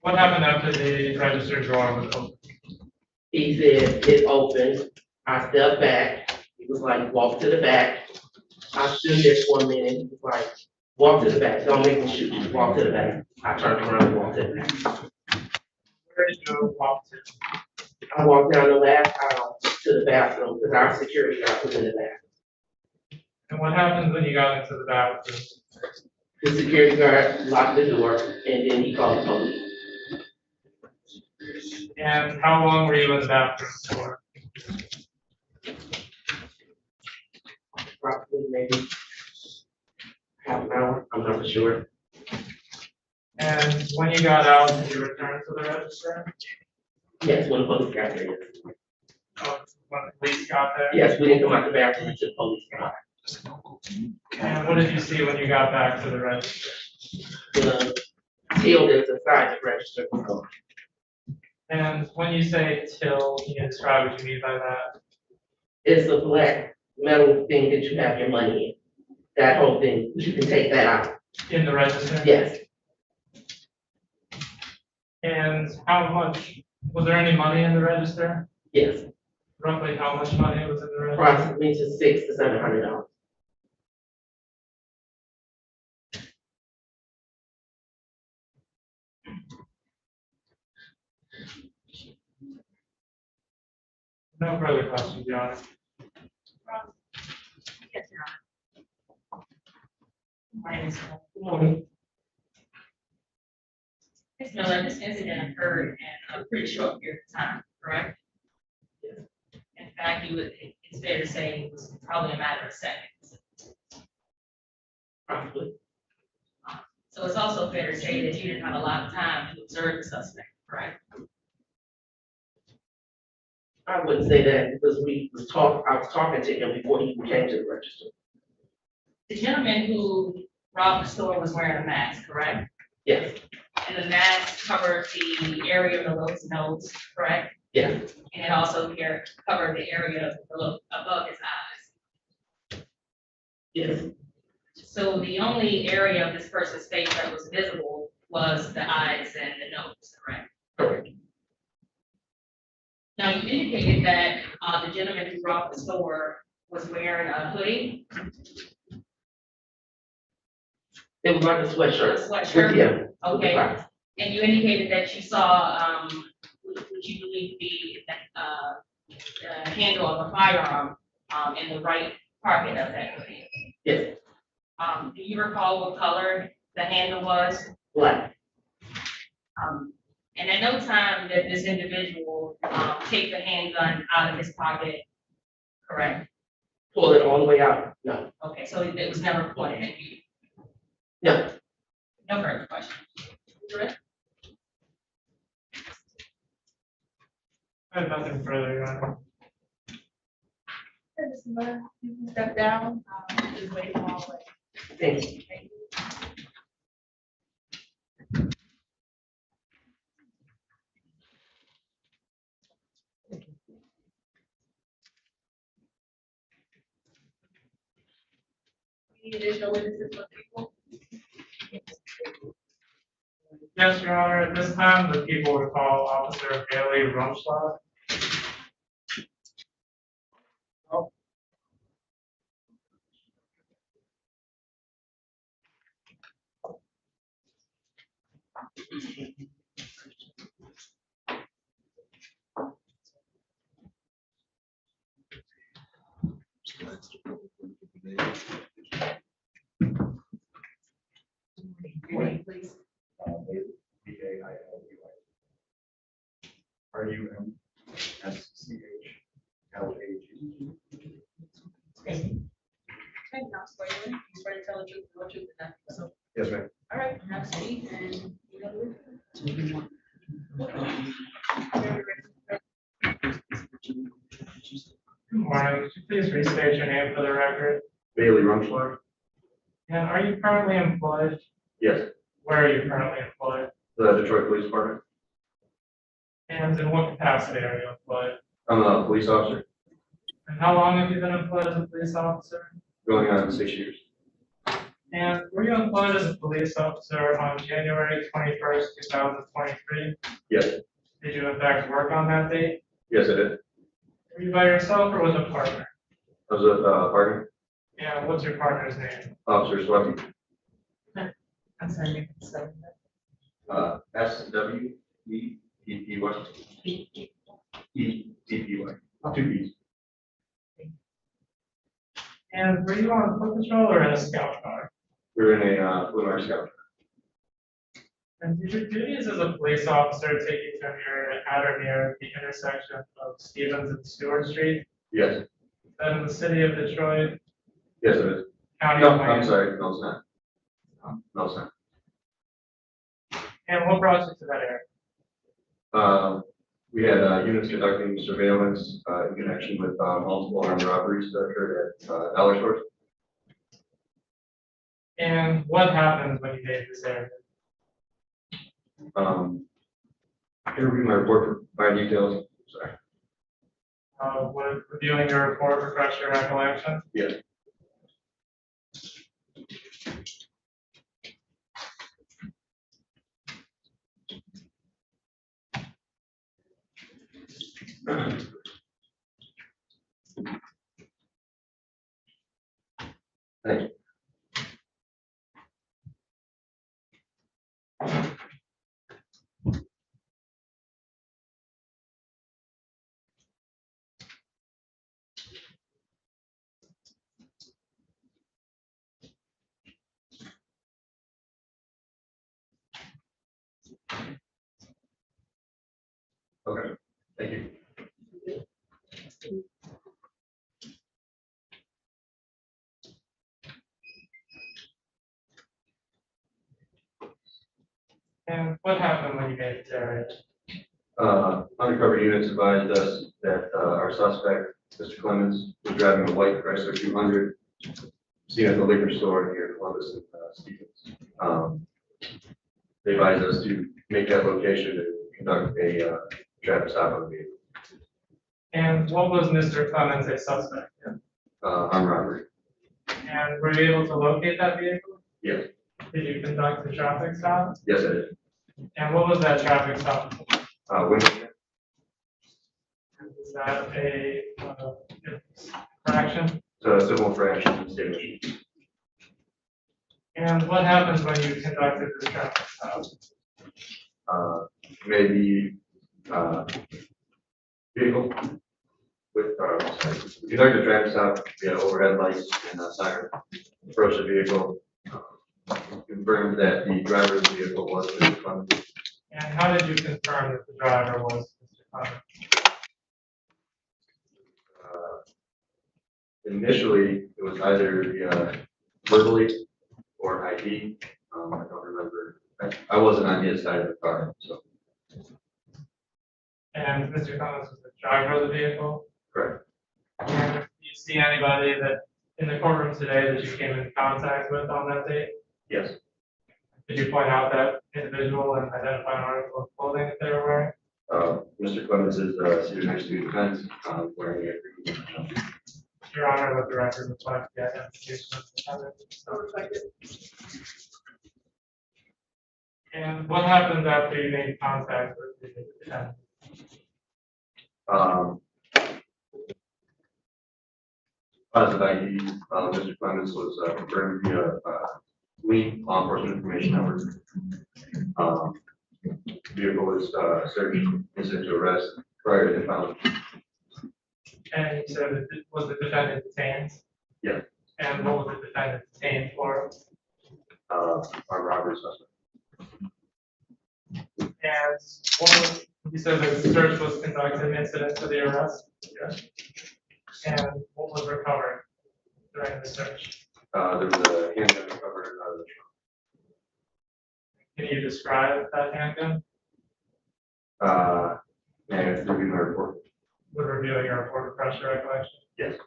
What happened after the register drawer was opened? He said it opened. I stepped back. He was like, "Walk to the back." I stood there for a minute. He was like, "Walk to the back. Don't make me shoot you. Walk to the back." I turned around and walked to the back. Where did you walk to? I walked down the last aisle to the bathroom because our security guard was in the bathroom. And what happened when you got into the bathroom? The security guard locked the door and then he called the police. And how long were you in the bathroom for? Probably maybe half an hour. I'm not for sure. And when you got out, did you return to the register? Yes, when the police got there. Yes. Oh, when the police got there? Yes, we didn't come out the bathroom until the police got there. And what did you see when you got back to the register? The till that's inside the register was gone. And when you say till, can you describe what you mean by that? It's a black metal thing that you have your money in. That whole thing, you can take that out. In the register? Yes. And how much, was there any money in the register? Yes. Roughly how much money was in the register? Approximately to $600 to $700. No further questions, Your Honor. Yes, Your Honor. My name is. Good morning. Ms. Miller, this incident occurred in a pretty short period of time, correct? Yes. In fact, it's fair to say it was probably a matter of seconds. Probably. So it's also fair to say that you didn't have a lot of time to observe the suspect, correct? I wouldn't say that because I was talking to him before he even came to the register. The gentleman who robbed the store was wearing a mask, correct? Yes, And the mask covered the area below his nose, correct? yes, And it also covered the area below, above his eyes. yes, So the only area of this person's face that was visible was the eyes and the nose, correct? correct. Now, you indicated that the gentleman who robbed the store was wearing a hoodie. It was like a sweatshirt. A sweatshirt? Yeah. Okay, and you indicated that you saw, what you believe to be the handle of a firearm, in the right pocket of that hoodie. Yes, Do you recall what color the handle was? black. And at no time did this individual, take the handgun out of his pocket, correct? Pull it all the way out. No, Okay, so it was never pointed at you. no. No further questions. Correct? I have nothing further, Your Honor. You can step down, just wait for all the way. Thank you. Thank you. Any additional witnesses for people? Yes, Your Honor, at this time, the people would call Officer Bailey Rumschlag. Your name, please. RUMSCHLAG. Okay, now swear you in. You swear to tell the truth, the whole truth, and nothing but so. Yes, ma'am. All right, have a seat and you know the Good morning, would you please restate your name for the record? Bailey Rumschlag? And are you currently employed? Yes, Where are you currently employed? the Detroit Police Department. And in what capacity are you employed? I'm a police officer, And how long have you been employed as a police officer? going on 6 years. And were you employed as a police officer on January 21st, 2023? Yes, Did you in fact work on that date? yes, I did. Were you by yourself or with a partner? I was with partner, And what's your partner's name? Officer Sweaty. I'm sorry, so. SWEPPY. ETPY. 2 B's. And were you on foot patrol or in a scout car? We're in a Blue Scout. And did your duties as a police officer take you to at or near the intersection of Stevens and Stewart Street? Yes, Is that in the city of Detroit? yes, it is. County No, of I'm Miami? sorry, no, it's not. No, it's not. And what brought you to that area? We had units conducting surveillance in connection with multiple armed robberies that occurred at dollar stores. And what happened when you made this area? Here read my report for my details. Sorry. Would reviewing your report refresh your recollection? Yes. Thank you. Okay, thank you. And what happened when you made it there? Undercover units advised us that our suspect, Mr. Clemens, was driving a white Chrysler 200, seen at the liquor store near Columbus and Stevens. They advised us to make that location and conduct a traffic stop on the vehicle. And what was Mr. Clemens a suspect in? Armed robbery. And were you able to locate that vehicle? Yes. Did you conduct the traffic stop? Yes, I did. And what was that traffic stop? Window. Is that a infraction? It's a civil infraction, distinguishing. And what happens when you conducted this traffic stop? Maybe vehicle with we conducted a traffic stop via overhead lights and a siren. Approached the vehicle, confirmed that the driver of the vehicle was Mr. Clemens. And how did you confirm that the driver was Mr. Clemens? Initially, it was either verbally or ID. I don't remember. I wasn't on his side of the car, so. And Mr. Clemens was the driver of the vehicle? Correct. And do you see anybody that in the courtroom today that you came in contact with on that date? Yes. Did you point out that individual and identify an article of clothing that they were wearing? Mr. Clemens is seated next to the fence, wearing a green jumper. Your Honor, let the record reflect the identification of the defendant. So reflected. And what happened after you made contact with the defendant? Positive ID, Mr. Clemens was confirmed via LEAN, law enforcement information number. Vehicle was searched, incident to arrest, prior to impound. And you said that was the defendant detained? Yeah. And what was the defendant detained for? Armed robbery suspect. And what was, you said the search was conducted incident to the arrest? Yes. And what was recovered during the search? There was a handgun recovered out of the trunk. Can you describe that handgun? And review my report. Would reviewing your report refresh your recollection? Yes.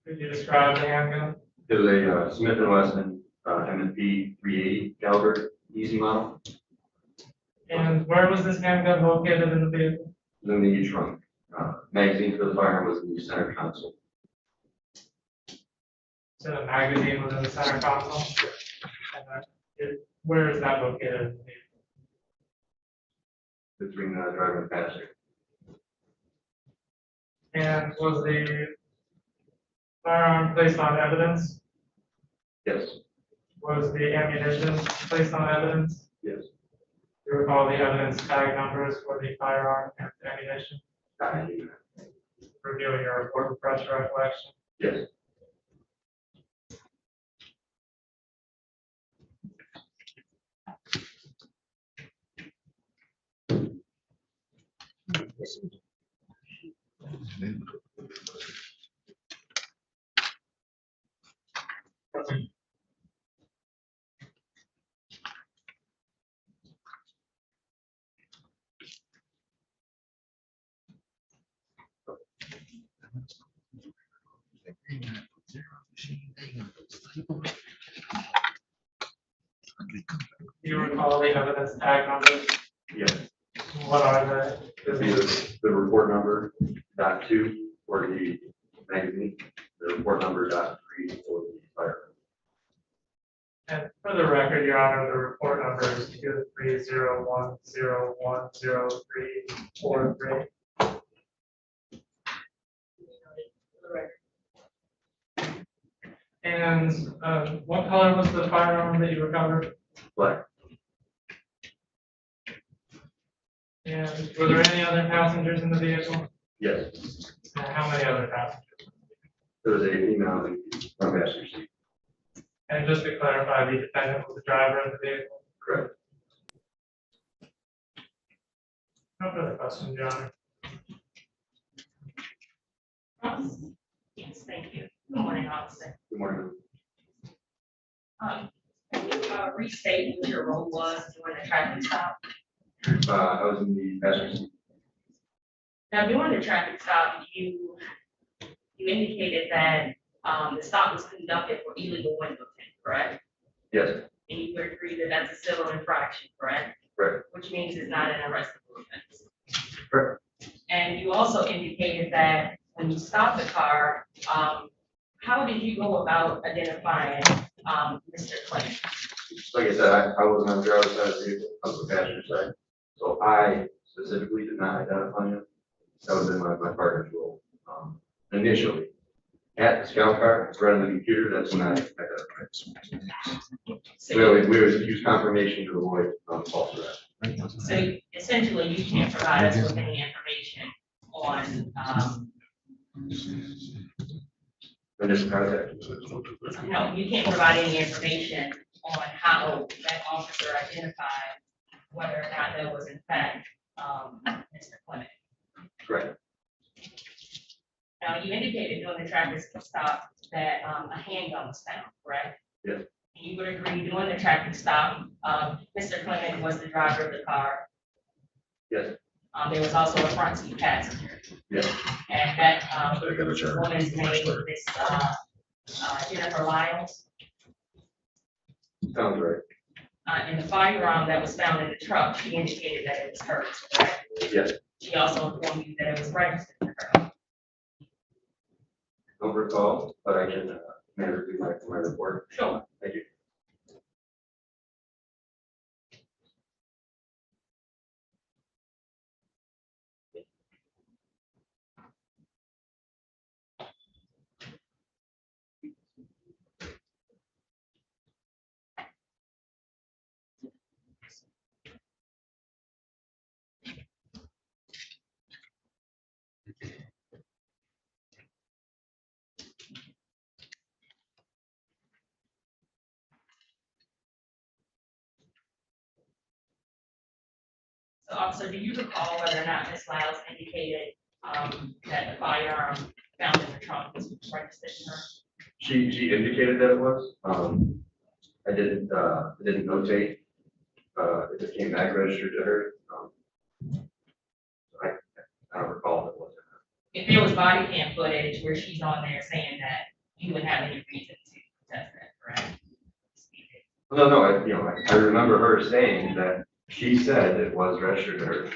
Could you describe the handgun? It was a Smith & Wesson M&P 380 caliber easy model. And where was this handgun located in the vehicle? It was in the trunk. Magazine for the firearm was in the center console. So the magazine was in the center console? And where is that located in the vehicle? Between the driver and passenger. And was the firearm placed on evidence? Yes. Was the ammunition placed on evidence? Yes. Do you recall the evidence tag numbers for the firearm and the ammunition? Reviewing your report, refresh your recollection? Yes. Do you recall the evidence tag numbers? Yes. What are The report number .2 for the magazine, the report number .3 for the firearm. And for the record, Your Honor, the report number is 23010100343. And what color was the firearm that you recovered? Black. And were there any other passengers in the vehicle? Yes. And how many other passengers? There was a female in the front passenger seat. And just to clarify, the defendant was the driver of the vehicle? Correct. No further questions, Your Honor. Ross? Yes, thank you. Good morning, officer. Good morning. Can you restate what your role was during the traffic stop? I was in the passenger seat. Now, during the traffic stop, you indicated that the stop was conducted for illegal window tint, correct? Yes. And you would agree that that's a civil infraction, correct? Correct. Which means it's not an arrestable offense. Correct. And you also indicated that when you stopped the car, how did you go about identifying Mr. Clinton? Like I said, I wasn't on the driver's side of the vehicle, I was the passenger side. So I specifically did not identify him. That was in my partner's role. Initially, at the scout car, right on the computer, that's when I identified. We always use confirmation to avoid false arrest. So essentially, you can't provide us with any information on, Initial contact. no, you can't provide any information on how that officer identified whether or not there was in fact, Mr. Clement. Correct. Now, you indicated during the traffic stop that, a handgun was found, correct? Yes. And you would agree during the traffic stop, Mr. Clement was the driver of the car. Yes. There was also a front seat passenger. Yes. And that, woman's name was Miss, Jennifer Lyles. Sounds right. And the firearm that was found in the truck, she indicated that it was hers, correct? Yes. She also informed you that it was registered to her. Don't recall, but I can review my report. Sure. Thank you. So officer, do you recall whether or not Ms. Lyles indicated, that the firearm found in the trunk was registered to her? She indicated that it was. I didn't notate. It just came back registered to her. I don't recall if it was. If there was body cam footage where she's on there saying that, you wouldn't have any reason to contest that, correct? No, I remember her saying that she said it was registered to her.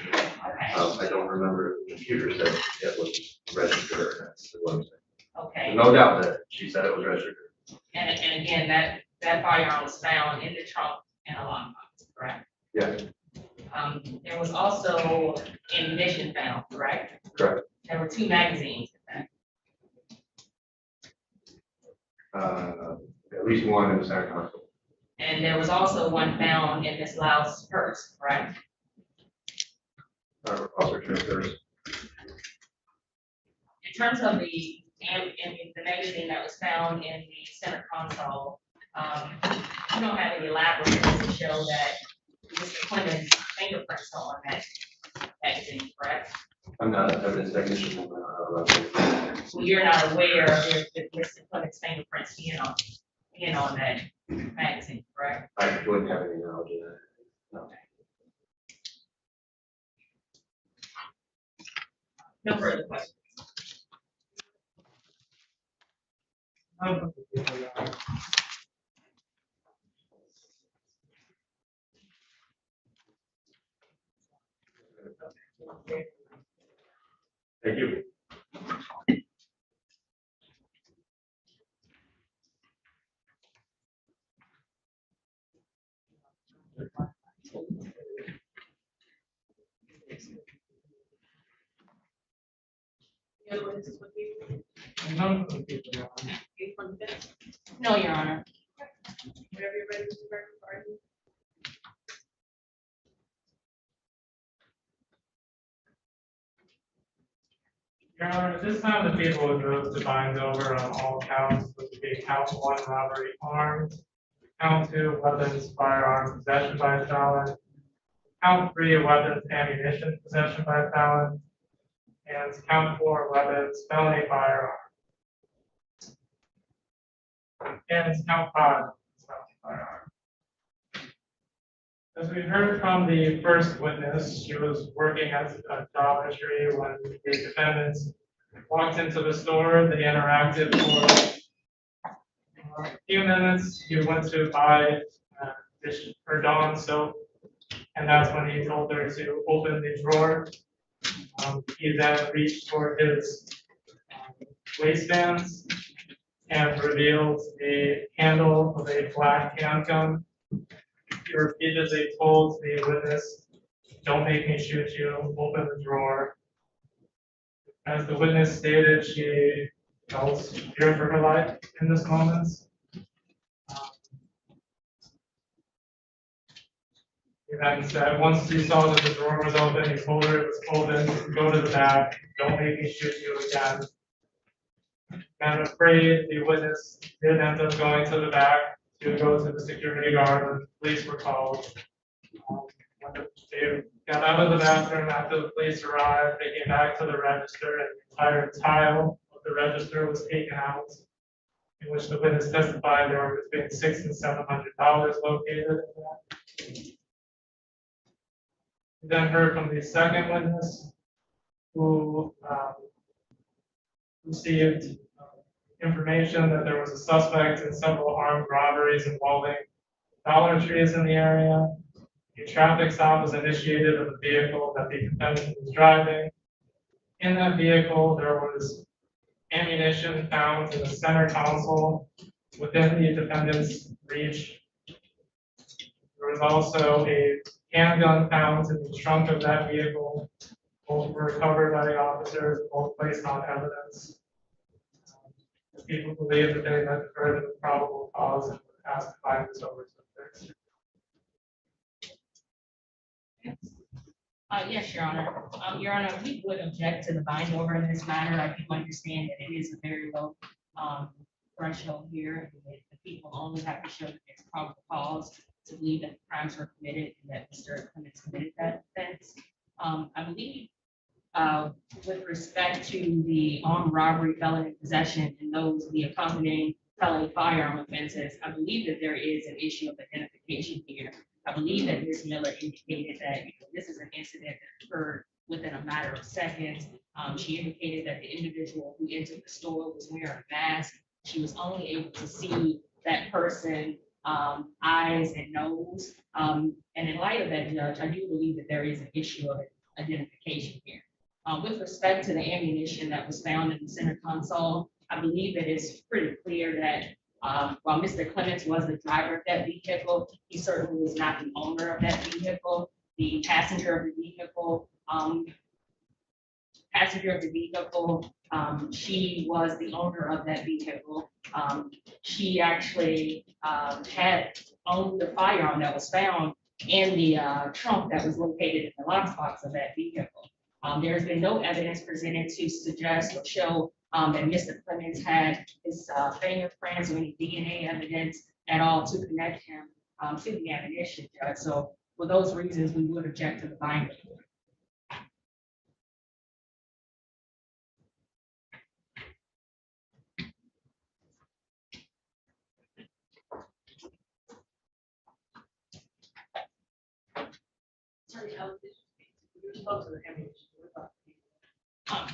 I don't remember if the computer said it was registered to her. That's what I'm saying. Okay. No doubt that she said it was registered to her. And again, that firearm was found in the trunk in a lockbox, correct? Yes. There was also ammunition found, correct? Correct. There were 2 magazines, in fact. At least one in the center console. And there was also one found in Ms. Lyle's purse, correct? Also first. In terms of the magazine that was found in the center console, you don't have any laboratories to show that Mr. Clement's fingerprints are on that magazine, correct? I'm not an evidence technician. Well, you're not aware of Mr. Clement's fingerprints being on that magazine, correct? I wouldn't have any knowledge of that. No. No further questions. Thank you. Any other witnesses with you? None from the people, Your Honor. No, Your Honor. Whenever you're ready, Mr. Burke, pardon. Your Honor, at this time, the people would move to bind over on all counts, which would be count 1, robbery armed, count 2, weapons, firearm, possession by a felon, count 3, weapons, ammunition, possession by a felon, and count 4, weapons, felony firearm. And count 5, felony firearm. As we heard from the first witness, she was working as a job entry when the defendants walked into the store. They interacted for a few minutes. He went to buy her Dawn soap, and that's when he told her to open the drawer. He then reached for his waistbands and revealed the handle of a black handgun. He repeatedly told the witness, "Don't make me shoot you, open the drawer." As the witness stated, she felt fear for her life in this moment. He then said, once he saw that the drawer was open, he told her it was open, go to the back, don't make me shoot you again. I'm afraid the witness did end up going to the back to go to the security guard when the police were called. When they got out of the bathroom after the police arrived, they came back to the register and the entire tile of the register was taken out, in which the witness testified there were between $600 and $700 located in that. We then heard from the second witness who received information that there was a suspect in several armed robberies involving Dollar Trees in the area. A traffic stop was initiated of the vehicle that the defendant was driving. In that vehicle, there was ammunition found in the center console within the defendant's reach. There was also a handgun found in the trunk of that vehicle. Both were recovered by the officers, both placed on evidence. The people believe that they met the burden of probable cause and were asked to find this over subjects. Yes, Your Honor. Your Honor, we would object to the bind over in this matter. I do understand that it is a very low threshold here. The people only have to show that there's probable cause to believe that crimes were committed and that Mr. Clements committed that offense. I believe with respect to the armed robbery, felony possession, and those the accompanying felony firearm offenses, I believe that there is an issue of identification here. I believe that Ms. Miller indicated that this is an incident that occurred within a matter of seconds. She indicated that the individual who entered the store was wearing a mask. She was only able to see that person eyes and nose. And in light of that, Judge, I do believe that there is an issue of identification here. With respect to the ammunition that was found in the center console, I believe that it's pretty clear that while Mr. Clements was the driver of that vehicle, he certainly was not the owner of that vehicle. The passenger of the vehicle, she was the owner of that vehicle. She actually had owned the firearm that was found in the trunk that was located in the lockbox of that vehicle. There's been no evidence presented to suggest or show that Mr. Clements had his fingerprints or any DNA evidence at all to connect him to the ammunition, Judge. So for those reasons, we would object to the binding.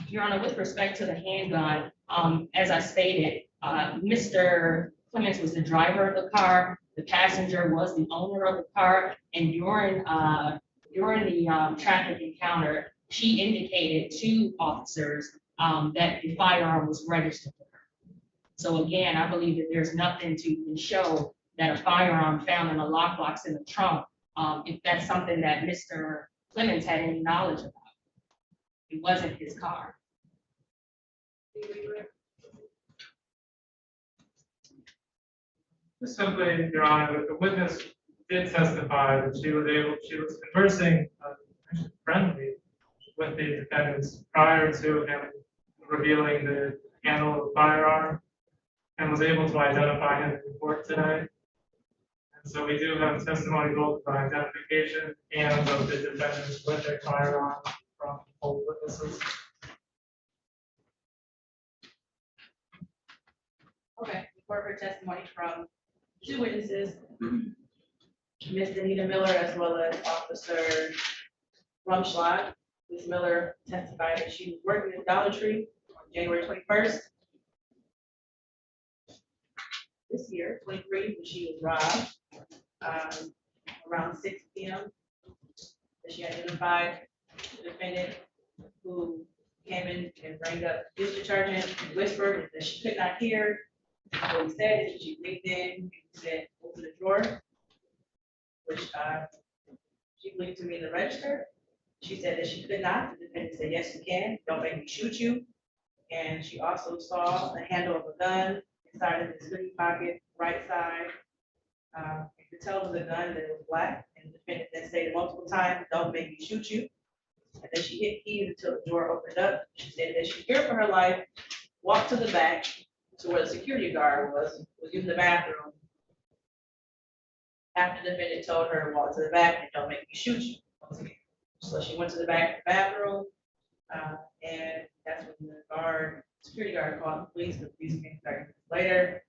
Your Honor, with respect to the handgun, as I stated, Mr. Clements was the driver of the car. The passenger was the owner of the car, and during the traffic encounter, she indicated to officers that the firearm was registered to her. So again, I believe that there's nothing to show that a firearm found in a lockbox in the trunk, if that's something that Mr. Clements had any knowledge about. It wasn't his car. Just simply, Your Honor, that the witness did testify that she was conversing, actually friendly with the defendants prior to him revealing the handle of the firearm and was able to identify him in court today. And so we do have testimony both of identification and of the defendants with their firearm from both witnesses. Okay, for her testimony from two witnesses, Ms. Anita Miller as well as Officer Rumschlag. Ms. Miller testified that she was working at Dollar Tree on January 21st this year, 23, when she was robbed around 6 p.m. That she identified the defendant who came in and rang up discharging and whispered that she could not hear what he said. She reached in and said, "Open the drawer," which she believed to me the register. She said that she could not. The defendant said, "Yes, you can. Don't make me shoot you." And she also saw the handle of a gun inside of his hoodie pocket, right side. You could tell it was a gun, that it was black. And the defendant then stated multiple times, "Don't make me shoot you." And then she hit keys until the door opened up. She said that she feared for her life, walked to the back to where the security guard was using the bathroom. After the defendant told her to walk to the back and don't make me shoot you. So she went to the back of the bathroom, and that's when the security guard called the police. The police came 30 minutes later.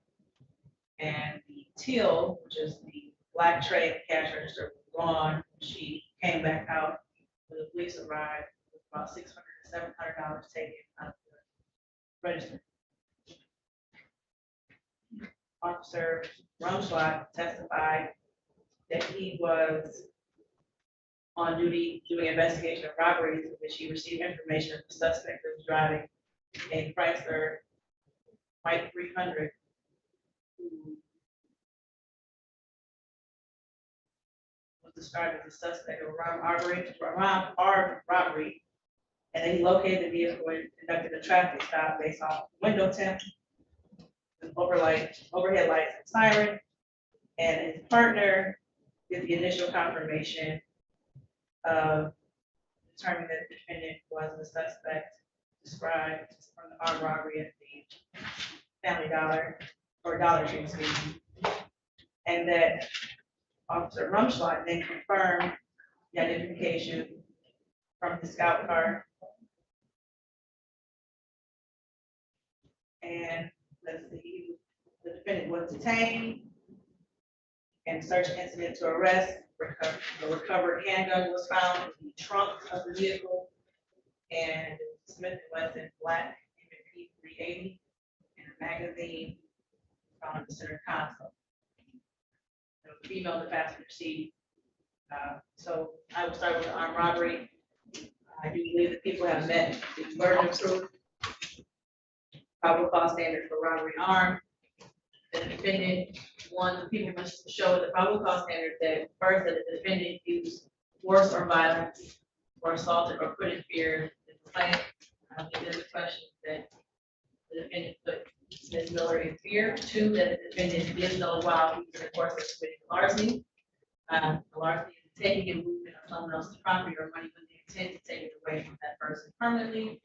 And the till, which is the black tray and cash register, was gone. She came back out when the police arrived with about $600 to $700 taken out of the register. Officer Rumschlag testified that he was on duty doing investigation of robberies, that she received information that the suspect was driving a Chrysler White 300 who was described as a suspect of armed robbery, and then he located the vehicle and conducted a traffic stop based off window tint, overhead lights and siren, and his partner did the initial confirmation of determining that the defendant was the suspect described from the armed robbery at the Family Dollar or Dollar Tree, excuse me. And that Officer Rumschlag then confirmed the identification from the scout car. And let's see, the defendant was detained and search incident to arrest. A recovered handgun was found in the trunk of the vehicle, and Smith & Wesson black M&P 380 and a magazine found in the center console. The female in the passenger seat. So I will start with the armed robbery. I do believe that people have met the burden of proof. Probable cause standard for robbery armed. The defendant, the people must show the probable cause standard that first that the defendant used force or violence or assaulted or put in fear the complainant. I think there's a question that the defendant put Ms. Miller in fear. Two, that the defendant did know while he was in the course of committing larceny. The larceny is taking and movement of someone else's property or money with the intent to take it away from that person permanently.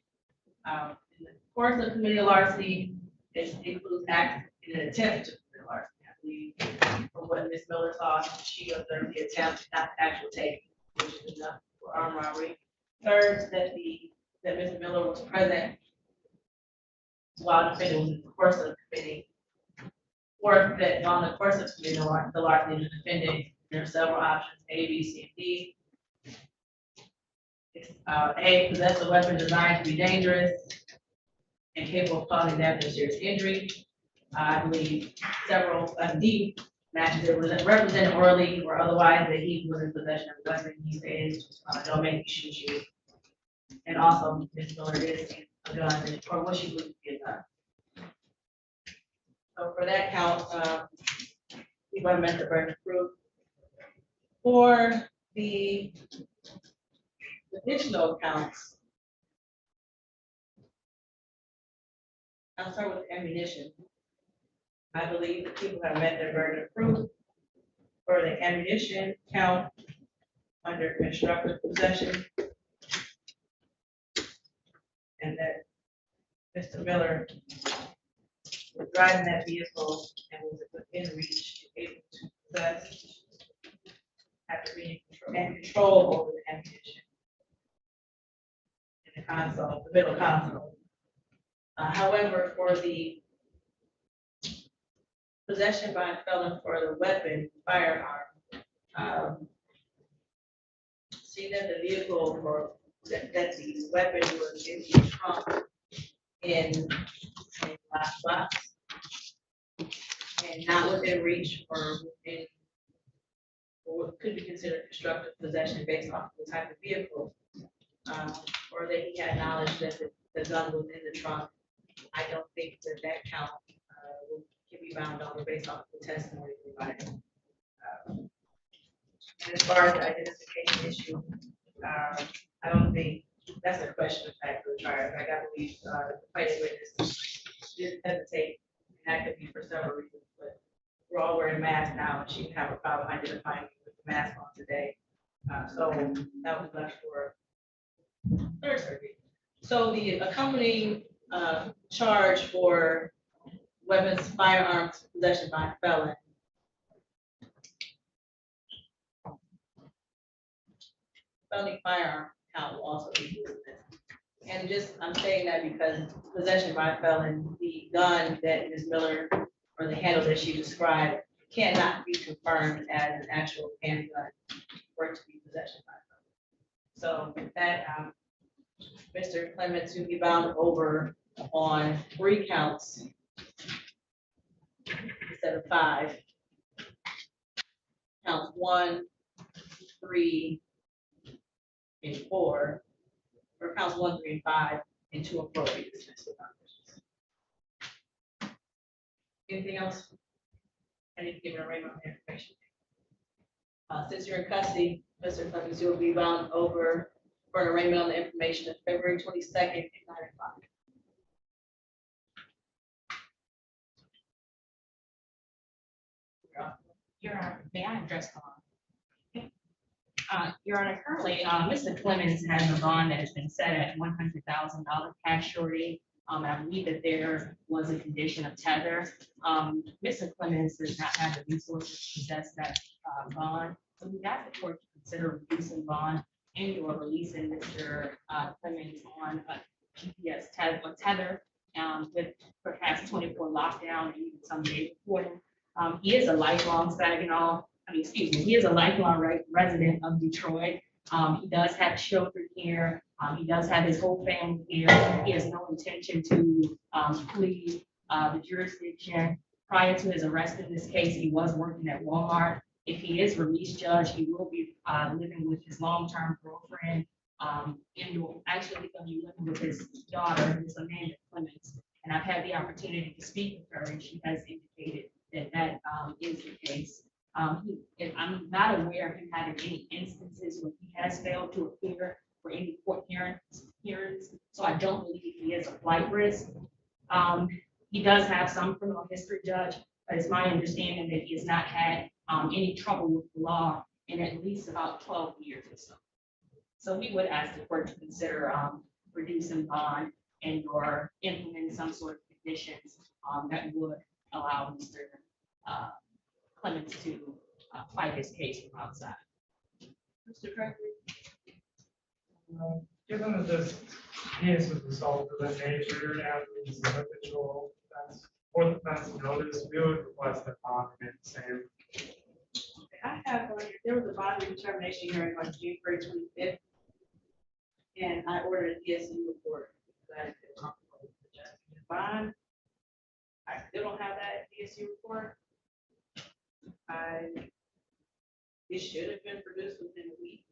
In the course of committing larceny, it includes acts in an attempt to commit larceny. I believe from what Ms. Miller saw, she observed the attempt, not the actual taking, which is enough for armed robbery. Third, that Ms. Miller was present while the defendant was in the course of committing. Fourth, that while in the course of committing the larceny, the defendant, there are several options, A, B, C, and D. A, possess a weapon designed to be dangerous and capable of causing damage or serious injury. I believe several, D, matches it was represented orally or otherwise that he was in possession of a weapon. He said, "Don't make me shoot you." And also, Ms. Miller is a gun, or what she would be a gun. So for that count, we want to measure the burden of proof. For the additional counts, I'll start with ammunition. I believe the people have met their burden of proof for the ammunition count under constructive possession. And that Mr. Miller was driving that vehicle and was within reach, able to possess, after being in control over the ammunition in the console, the middle console. However, for the possession by a felon for the weapon, firearm, see that the vehicle or that the weapon was in the trunk in last box and not within reach or within or what could be considered constructive possession based off the type of vehicle, or that he had knowledge that the gun was in the trunk. I don't think that that count can be bound over based off the testimony provided. And as far as the identification issue, I don't think that's a question of fact for the trial. Like I believe the fighting witness did hesitate, and that could be for several reasons, but we're all wearing masks now, and she can have a problem identifying me with the mask on today. So that was left for third circuit. So the accompanying charge for weapons, firearms, possession by a felon. Felony firearm count will also be used. And just, I'm saying that because possession by a felon, the gun that Ms. Miller, or the handle that she described, cannot be confirmed as an actual handgun for it to be possession by a felon. So with that, Mr. Clements will be bound over on 3 counts instead of 5. Counts 1, 3, and 4, or counts 1, 3, and 5, and 2 and 4 will be dismissed without questions. Anything else? I need to give an arraignment on the information. Since you're in custody, Mr. Clemens, you will be bound over for an arraignment on the information of February 22nd at 9 o'clock. Your Honor, may I address the line? Your Honor, currently, Mr. Clemens has a bond that has been set at $100,000 cash surety. I believe that there was a condition of tether. Mr. Clemens does not have the resources to possess that bond. So we asked the court to consider reducing bond and or releasing Mr. Clemens on a GPS tether with perhaps 24 lockdown and even some day reporting. He is a lifelong he is a lifelong resident of Detroit. He does have children here. He does have his whole family here. He has no intention to flee the jurisdiction. Prior to his arrest in this case, he was working at Walmart. If he is released, Judge, he will be living with his long-term girlfriend. And will actually be living with his daughter, Ms. Amanda Clemens. And I've had the opportunity to speak with her, and she has indicated that is the case. I'm not aware of him having any instances where he has failed to appear for any court hearings, so I don't believe he is a flight risk. He does have some criminal history, Judge, but it's my understanding that he has not had any trouble with the law in at least about 12 years or so. So we would ask the court to consider reducing bond and or implementing some sort of conditions that would allow Mr. Clemens to fight his case from outside. Mr. Gregory? Given that this case was resolved of that nature and this is a habitual offense, fourth offense notice, we would request that bond remain the same. I have, there was a bond redetermination hearing on January 25th, and I ordered a DSU report. That I feel comfortable with adjusting the bond. I still don't have that DSU report. It should have been produced within a week.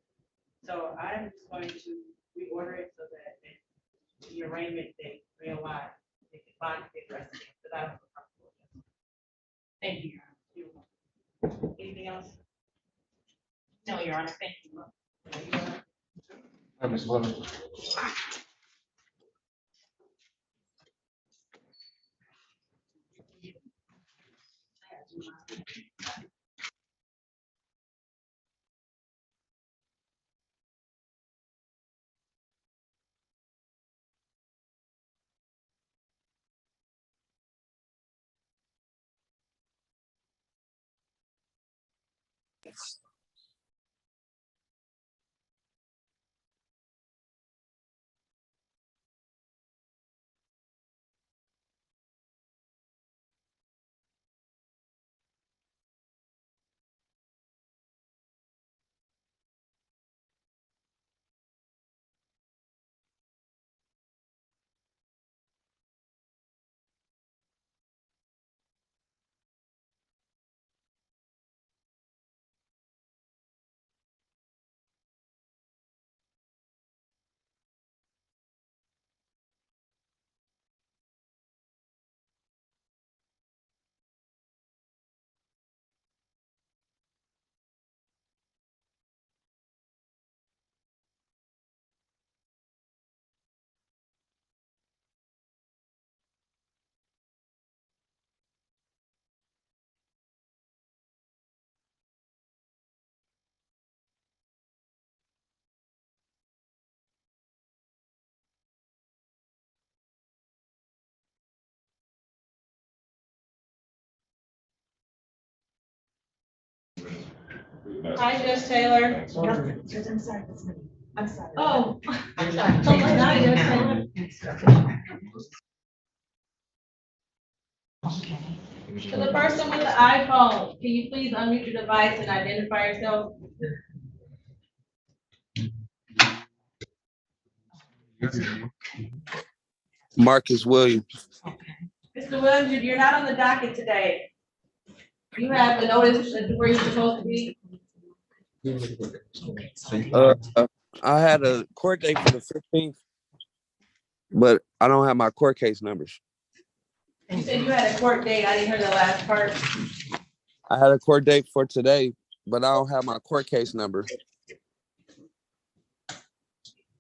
So I'm just going to reorder it so that the arraignment date realigned. They can find the rest of it, but I don't feel comfortable with it. Thank you, Your Honor. Anything else? No, Your Honor, thank you. Ms. Clemens. Hi, Judge Taylor. I'm sorry, I'm sorry. Oh, I'm sorry. Oh, my God, Judge Taylor. To the person with the iPhone, can you please unmute your device and identify yourself? Marcus Williams. Mr. Williams, you're not on the docket today. You have the notice of where you're supposed to be. I had a court date for the 15th, but I don't have my court case numbers. You said you had a court date. I didn't hear the last part. I had a court date for today, but I don't have my court case number.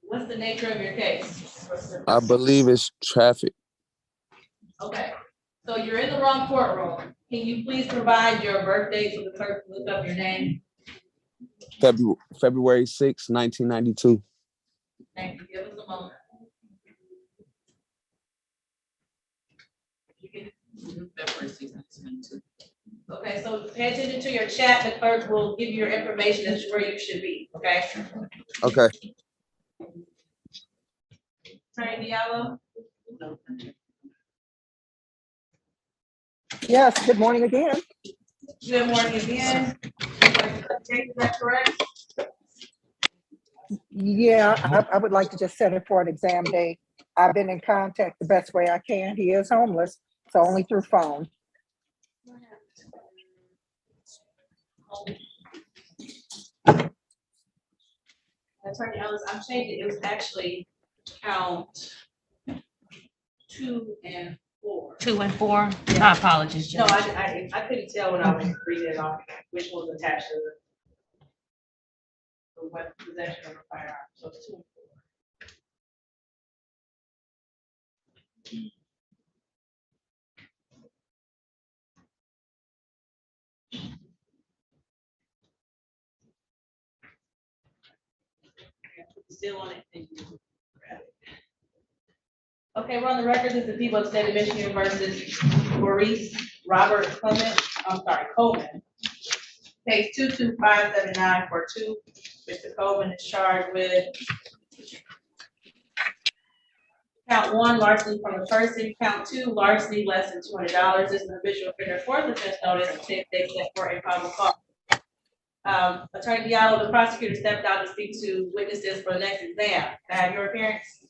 What's the nature of your case? I believe it's traffic. Okay, so you're in the wrong courtroom. Can you please provide your birth date so the clerk can look up your name? February 6, 1992. Thank you. Give us a moment. February 6, 1992. Okay, so pay attention to your chat. The clerk will give you your information as to where you should be, okay? Okay. Attorney Diallo? Yes, good morning again. Good morning again. Is that correct? Yeah, I would like to just set it for an exam day. I've been in contact the best way I can. He is homeless, so only through phone. Attorney Ellis, I'm changing. It was actually count 2 and 4. 2 and 4. My apologies, No, Judge. I couldn't tell when I was reading it off which was attached to the weapon possession of a firearm. So it's 2 and 4. Still on it. Okay, we're on the record as the people of the state of Michigan versus Maurice Robert Coleman. Case 225794-2. Mr. Coleman is charged with count 1, larceny from a person, count 2, larceny less than $200. This is an habitual offender fourth offense notice, if they set for a probable cause. Attorney Diallo, the prosecutor stepped out to speak to witnesses for the next exam. Can I have your appearance?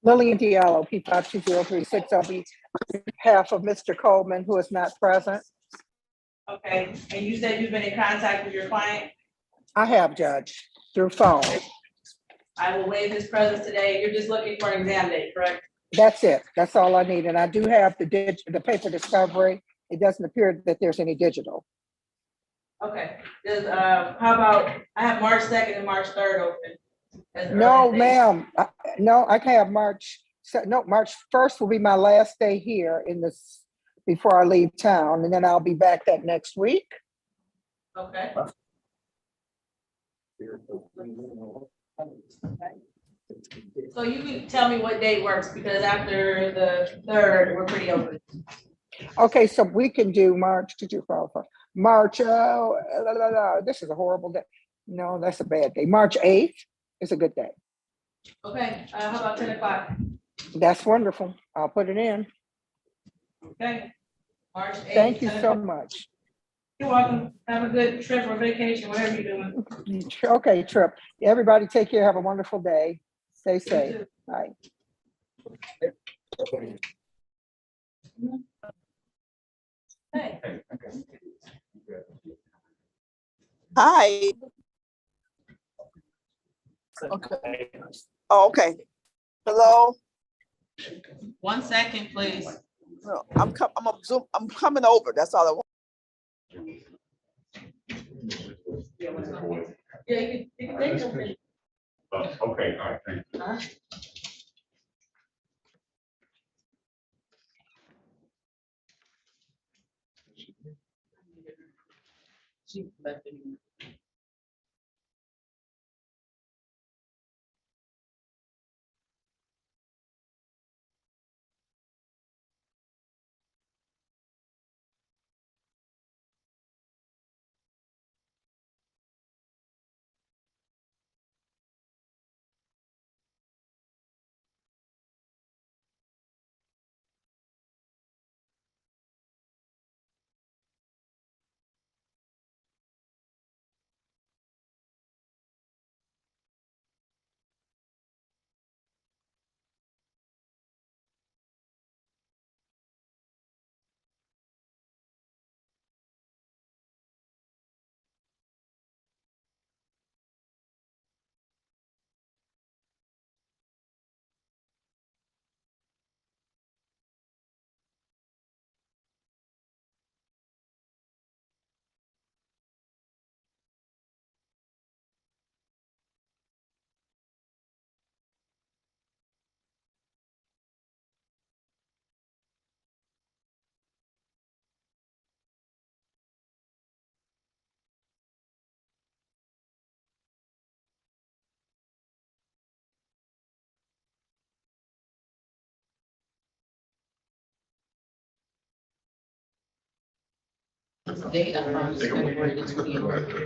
Lillian Diallo, P520360, on behalf of Mr. Coleman, who is not present. Okay, and you said you've been in contact with your client? I have, Judge, through phone. I will waive his presence today. You're just looking for an exam date, correct? That's it. That's all I need. And I do have the paper discovery. It doesn't appear that there's any digital. Okay, how about, I have March 2nd and March 3rd open. No, ma'am. No, I can have March 1st will be my last day here in this before I leave town, and then I'll be back that next week. Okay. So you can tell me what date works, because after the 3rd, we're pretty open. Okay, so we can do March, March, this is a horrible day. No, that's a bad day. March 8th is a good day. Okay, how about 10 o'clock? That's wonderful. I'll put it in. Okay. March 8th. Thank you 10 so o'clock. much. You're welcome. Have a good trip or vacation, whatever you're doing. Okay, Trip. Everybody take care. Have a wonderful day. Stay safe. Bye. Hey. Hi. Okay. Oh, okay. Hello. 1 second, please. No, I'm coming over. That's all I want. Yeah, you can take them. Okay, all right, thank you. She left it.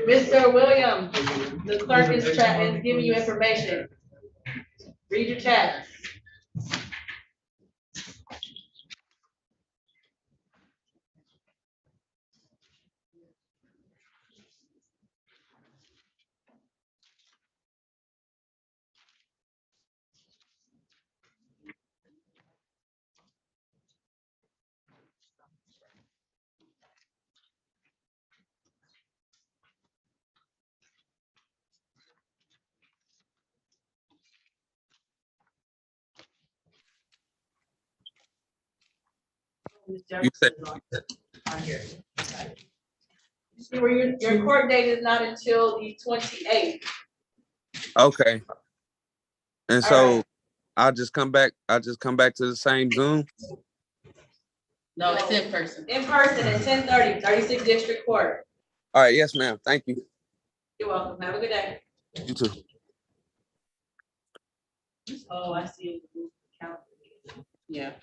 Mr. Williams, the clerk is giving you information. Read your chat. You said, Your court date is not until the 28th. okay. And All so right. I'll just come back to the same Zoom. No, it's in person. In person at 10:30, 36th District Court. All right, yes, ma'am. Thank you. You're welcome. Have a good day. You too. Oh, I see. Yeah.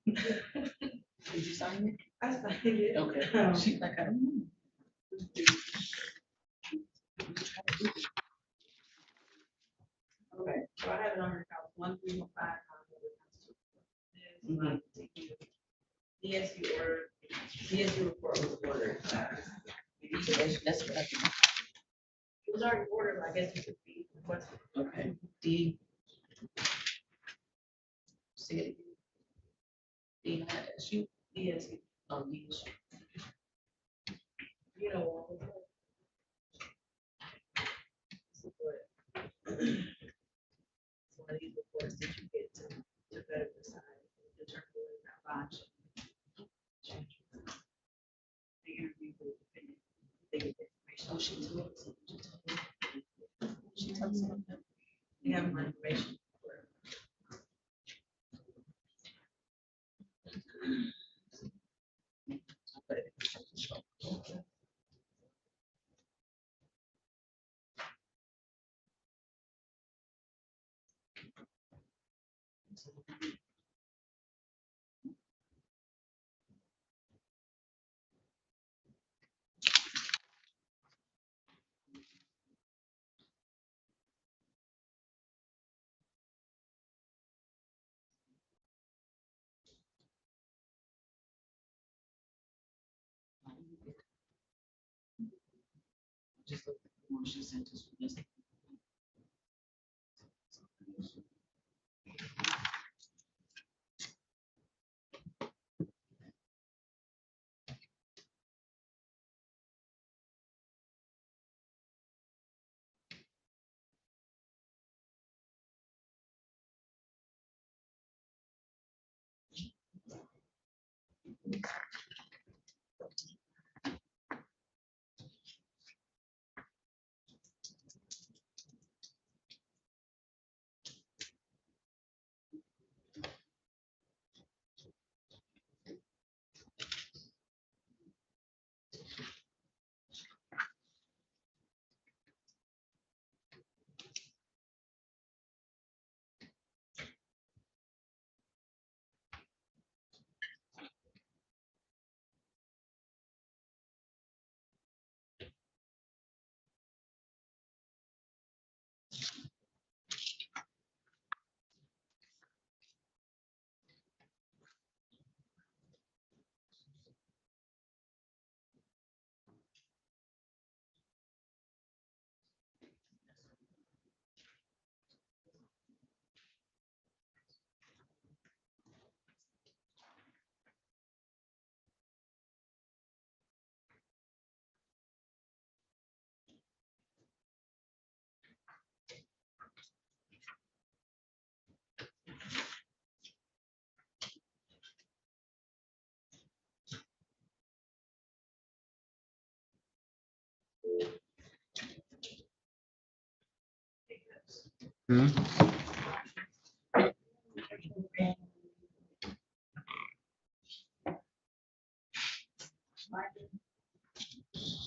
Did you sign it? I signed it. Okay. She's like, I don't know. Okay, so I have it on her couch, 1315. DSU order, DSU report was ordered. That's what I think. It was already ordered, I guess it could be requested. Okay, D. See it.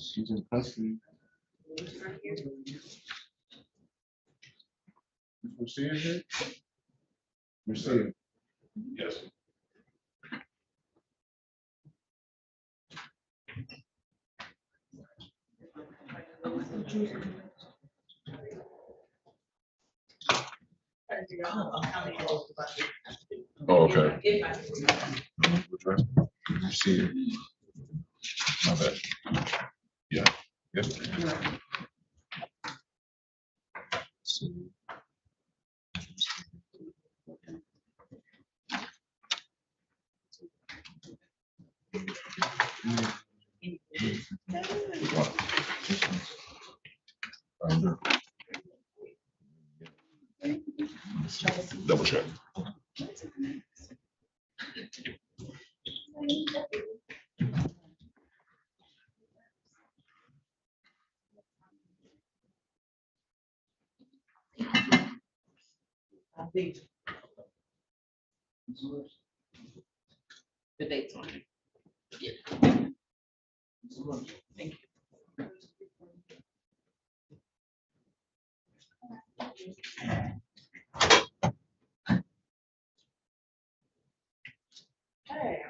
She's in custody. Marcia here? Marcia. Yes. Oh, okay. Which one? Marcia. My bad. Yeah. Yes. Double check. The date's on it. Thank you. Hey.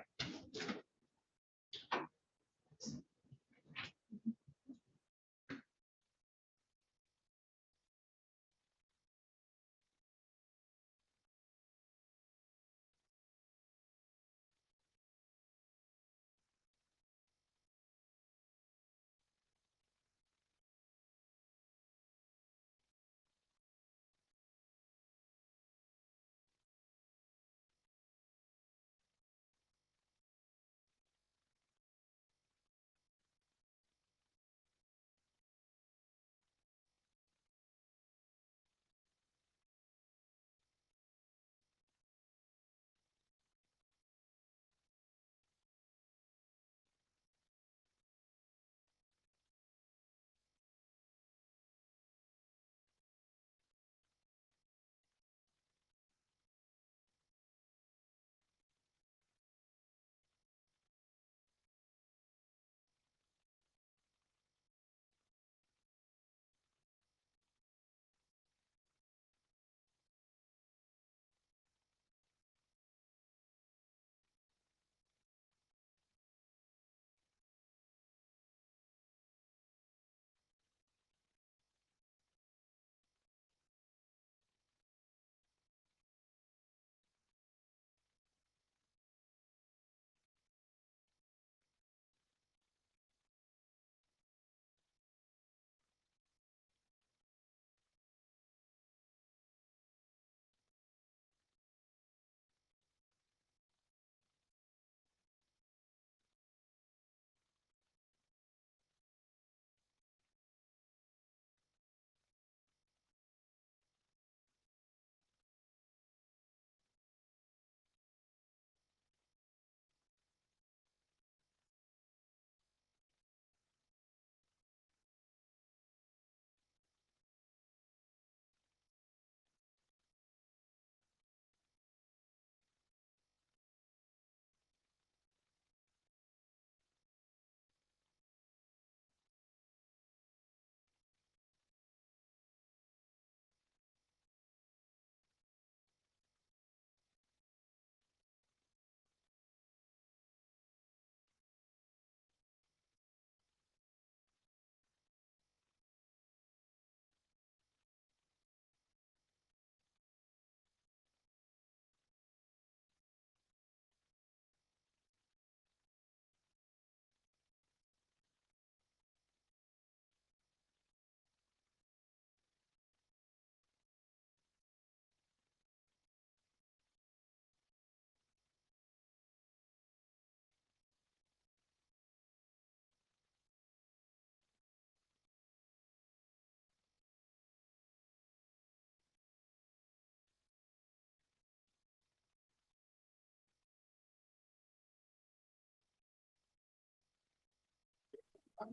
Hi,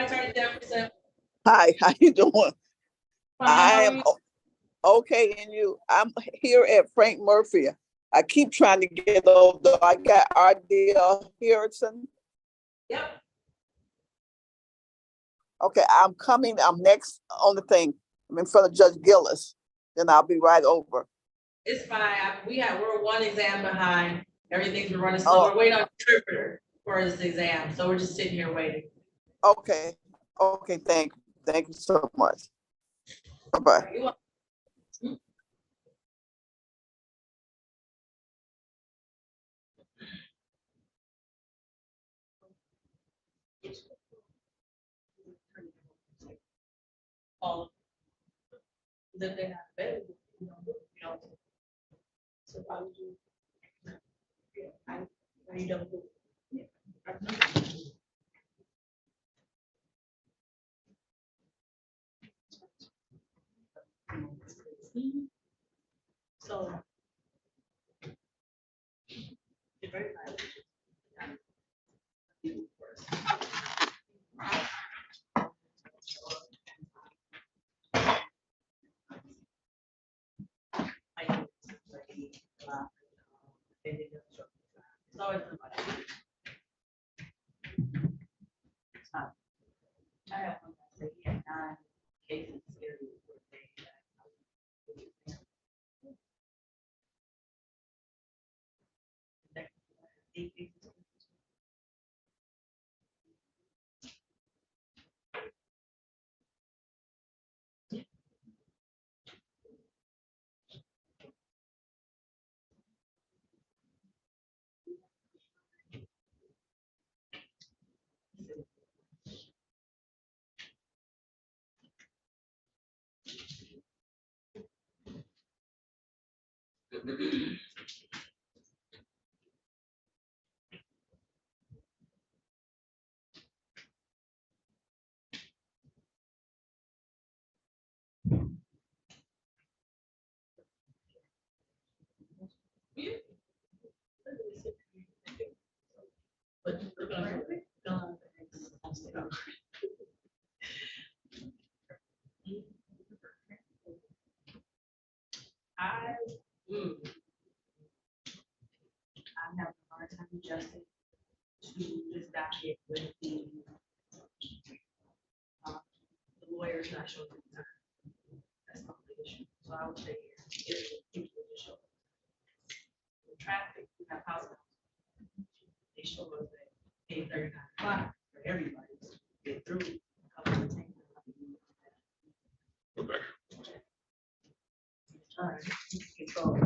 Attorney Jefferson. Hi, how you doing? Fine, I how are am you? okay, and you? I'm here at Frank Murphy. I keep trying to get over. I got RDL Harrison. Yep. Okay, I'm coming. I'm next on the thing. I'm in front of Judge Gillis. Then I'll be right over. It's fine. We're one exam behind. Everything's been running slow. We're waiting on the interpreter for this exam. So we're just sitting here waiting. Okay. Okay, thank you so much. Bye-bye. You're welcome. All that they're not available, you know. So why would you? You don't. So. I have one that said he had 9 cases scheduled for the day. But we're gonna fill out the next. I, mm, I'm having a hard time adjusting to this docket with the lawyers not showing the time. That's not the issue. So I would say if people just show up. The traffic, we have house. They show us that 8:39 for everybody to get through. A couple of things. All right, control.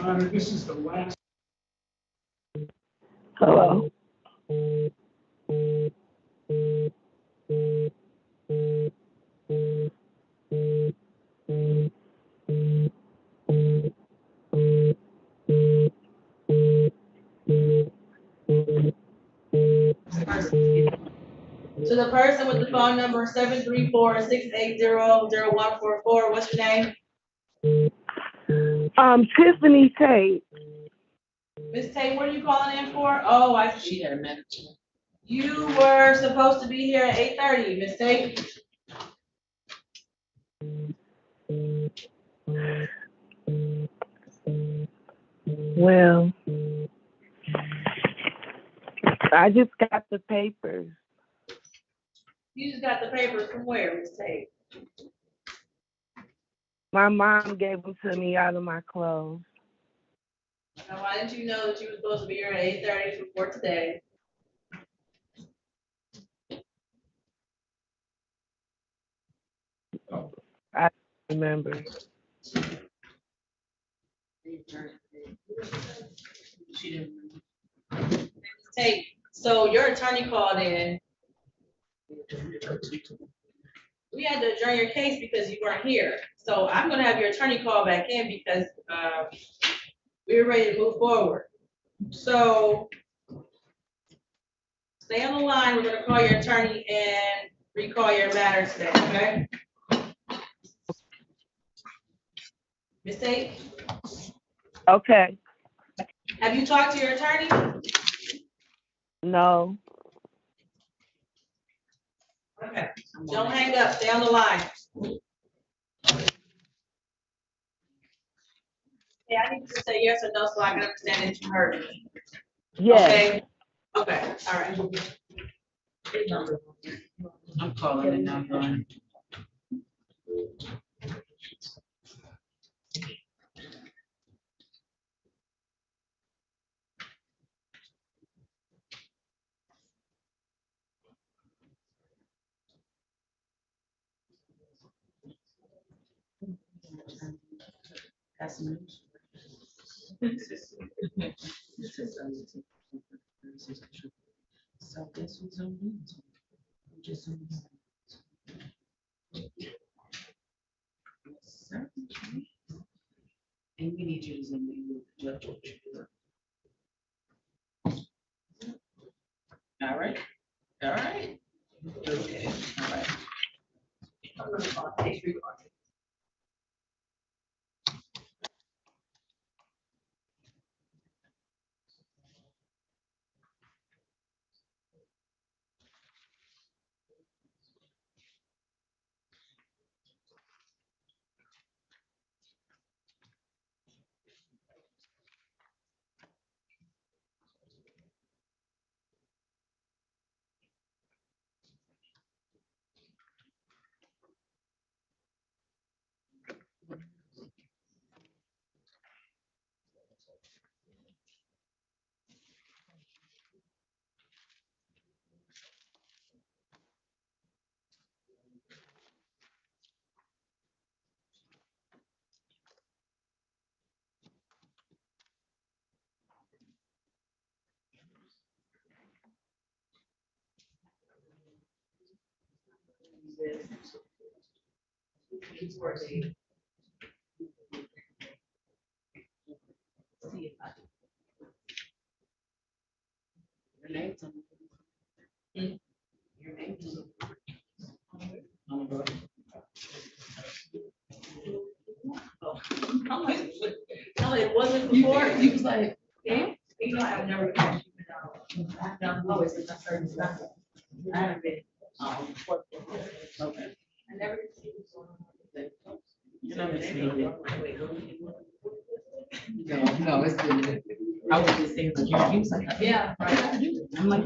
Your Honor, this is the last. Hello. To the person with the phone number 734-680-0144, what's your name? Tiffany Tate. Miss Tate, what are you calling in for? Oh, I see. She had a message. You were supposed to be here at 8:30, Miss Tate. Well, I just got the papers. You just got the papers from where, Miss Tate? My mom gave them to me out of my clothes. Now, why didn't you know that you were supposed to be here at 8:30 for today? I remember. She didn't. Tate, so your attorney called in. We had to adjourn your case because you weren't here. So I'm gonna have your attorney call back in because we're ready to move forward. So stay on the line. We're gonna call your attorney and recall your matter today, okay? Ms. Tate? Okay. Have you talked to your attorney? No. Okay, don't hang up, stay on the line. Yeah, I need to say yes or no so I can understand that you heard me. Yes. Okay, okay, all right. I'm calling it now, Brian. That's news. So guess who's on news? Just on news. And we need you to zoom in with the judge. All right, all right. Okay, all right. I'm gonna call case recording. Your name's on. Your name's on. No, it wasn't before. You was like, Yeah, you know, I've never been. I've done always since I started stuff. I haven't been. okay. I never. You're not missing it. No, it's good. I was just saying, but you was like, Yeah, right. I'm like,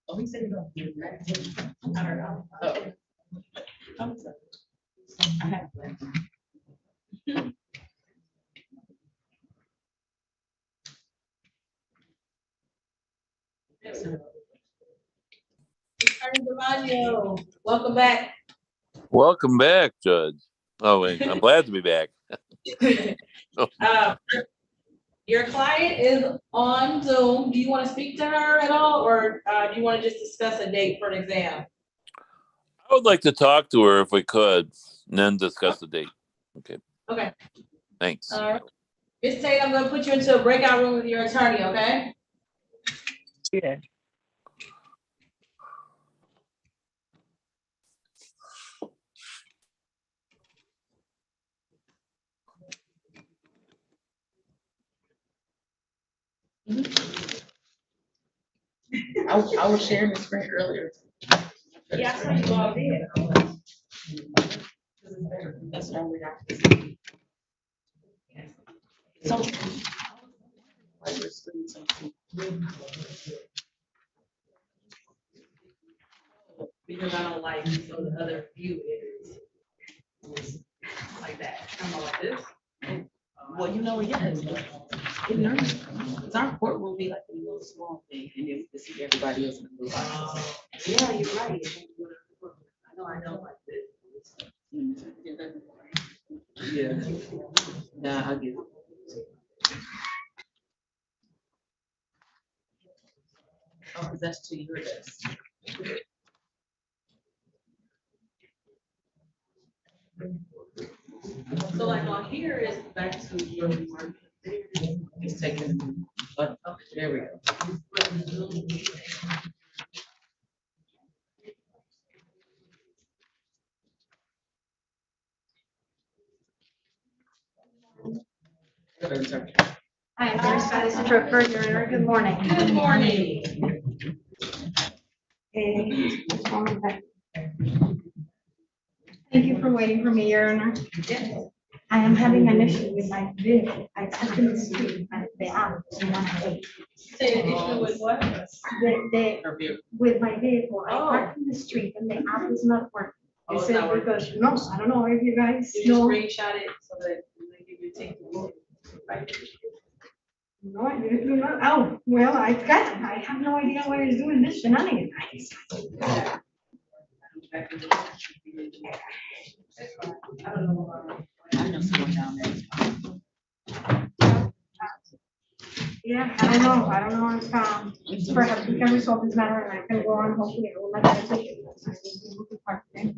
Oh, he said he don't do that. I don't know. Oh. I'm sorry. I have that. Attorney Devanio, welcome back. Welcome back, Judge. Oh, wait, I'm glad to be back. Your client is on Zoom. Do you want to speak to her at all, or do you want to just discuss a date for an exam? I would like to talk to her if we could, and then discuss the date. Okay, Okay. thanks. All right. Ms. Tate, I'm going to put you into a breakout room with your attorney, okay? Yeah. I was sharing the screen earlier. Yeah, I saw you all did. That's why we got to see. So. Because I don't like so the other view is like that. I'm like this. Well, you know, yes. It nerves. Because our court will be like a little small thing, and then we can see everybody else in the room. Yeah, you're right. I don't like this. Yeah. Nah, I get it. Oh, 'cause that's to your desk. So like on here is back to your work. It's taking, but, oh, there we go. Hi, I'm Mary Scott, this is your first, Your Honor. Good morning. Good morning. Just one moment. Thank you for waiting for me, Your Honor. Yes. I am having an issue with my vehicle. I parked in the street and the app doesn't want to wait. Say an issue with what? With my vehicle. I parked in the street and the app is not working. Is it because, no, I don't know if you guys You just know. screenshot it so that they give you take the. No, you do not. Oh, well, I have no idea why he's doing this shenanigans. I don't know. I know someone down there. Yeah, I don't know if, perhaps we can resolve this matter and I can go on, hopefully, I will not have to take it.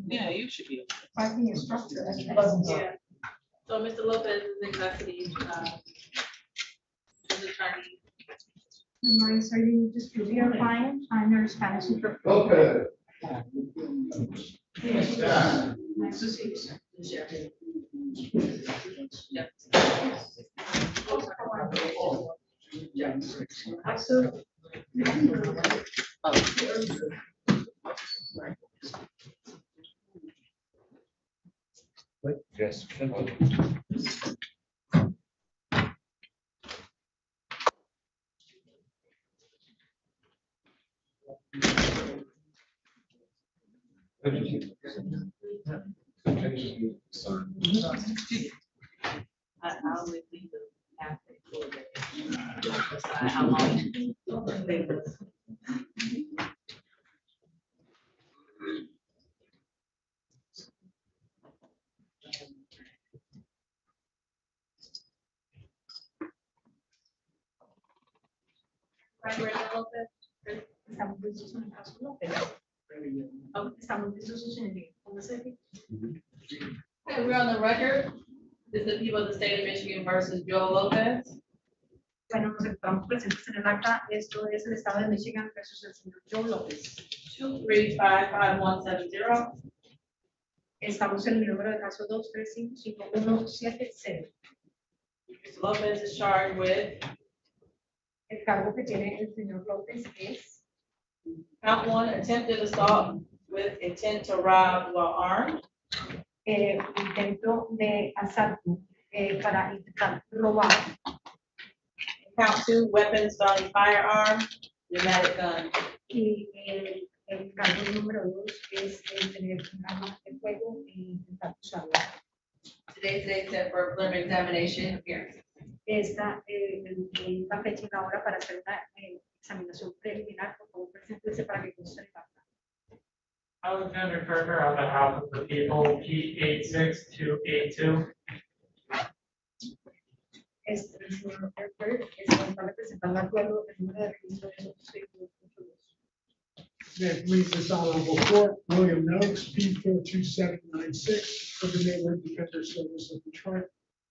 Yeah, you should be. Parking instructor. Yeah. So Mr. Lopez is in custody. His attorney. Maurice, are you just your client? I'm your Spanish interpreter. Okay. Nice to see you, sir. Absolutely. Yes. I'll leave the half-day for you. Decide how long. Okay, we're on the record. This is the people of the state of Michigan versus Joe Lopez. Bueno, nos encontramos presentes en el acta. Esto es el estado de Michigan versus el señor Joe López. 2355170. Estamos en el número de caso 2355170. Mr. Lopez is charged with El cargo que tiene el señor López es count 1, attempted assault with intent to rob while armed. Intento de asalto para intentar robar. Count 2, weapons, felony firearm. pneumatic gun. Y el cargo número 2 es el tener un arma de fuego e intentar usarla. Today's date set for preliminary examination appearance. Esta la fecha y la hora para hacer una examinación preliminar, por favor, preséntese para que conste en el acta. Alexander Kirker on behalf of the people, P86282. El señor Herbert está representando al pueblo el número de registro de esos vehículos. May it please this honorable court, William Noakes, P42796, of the Neighborhood Defender Service of Detroit,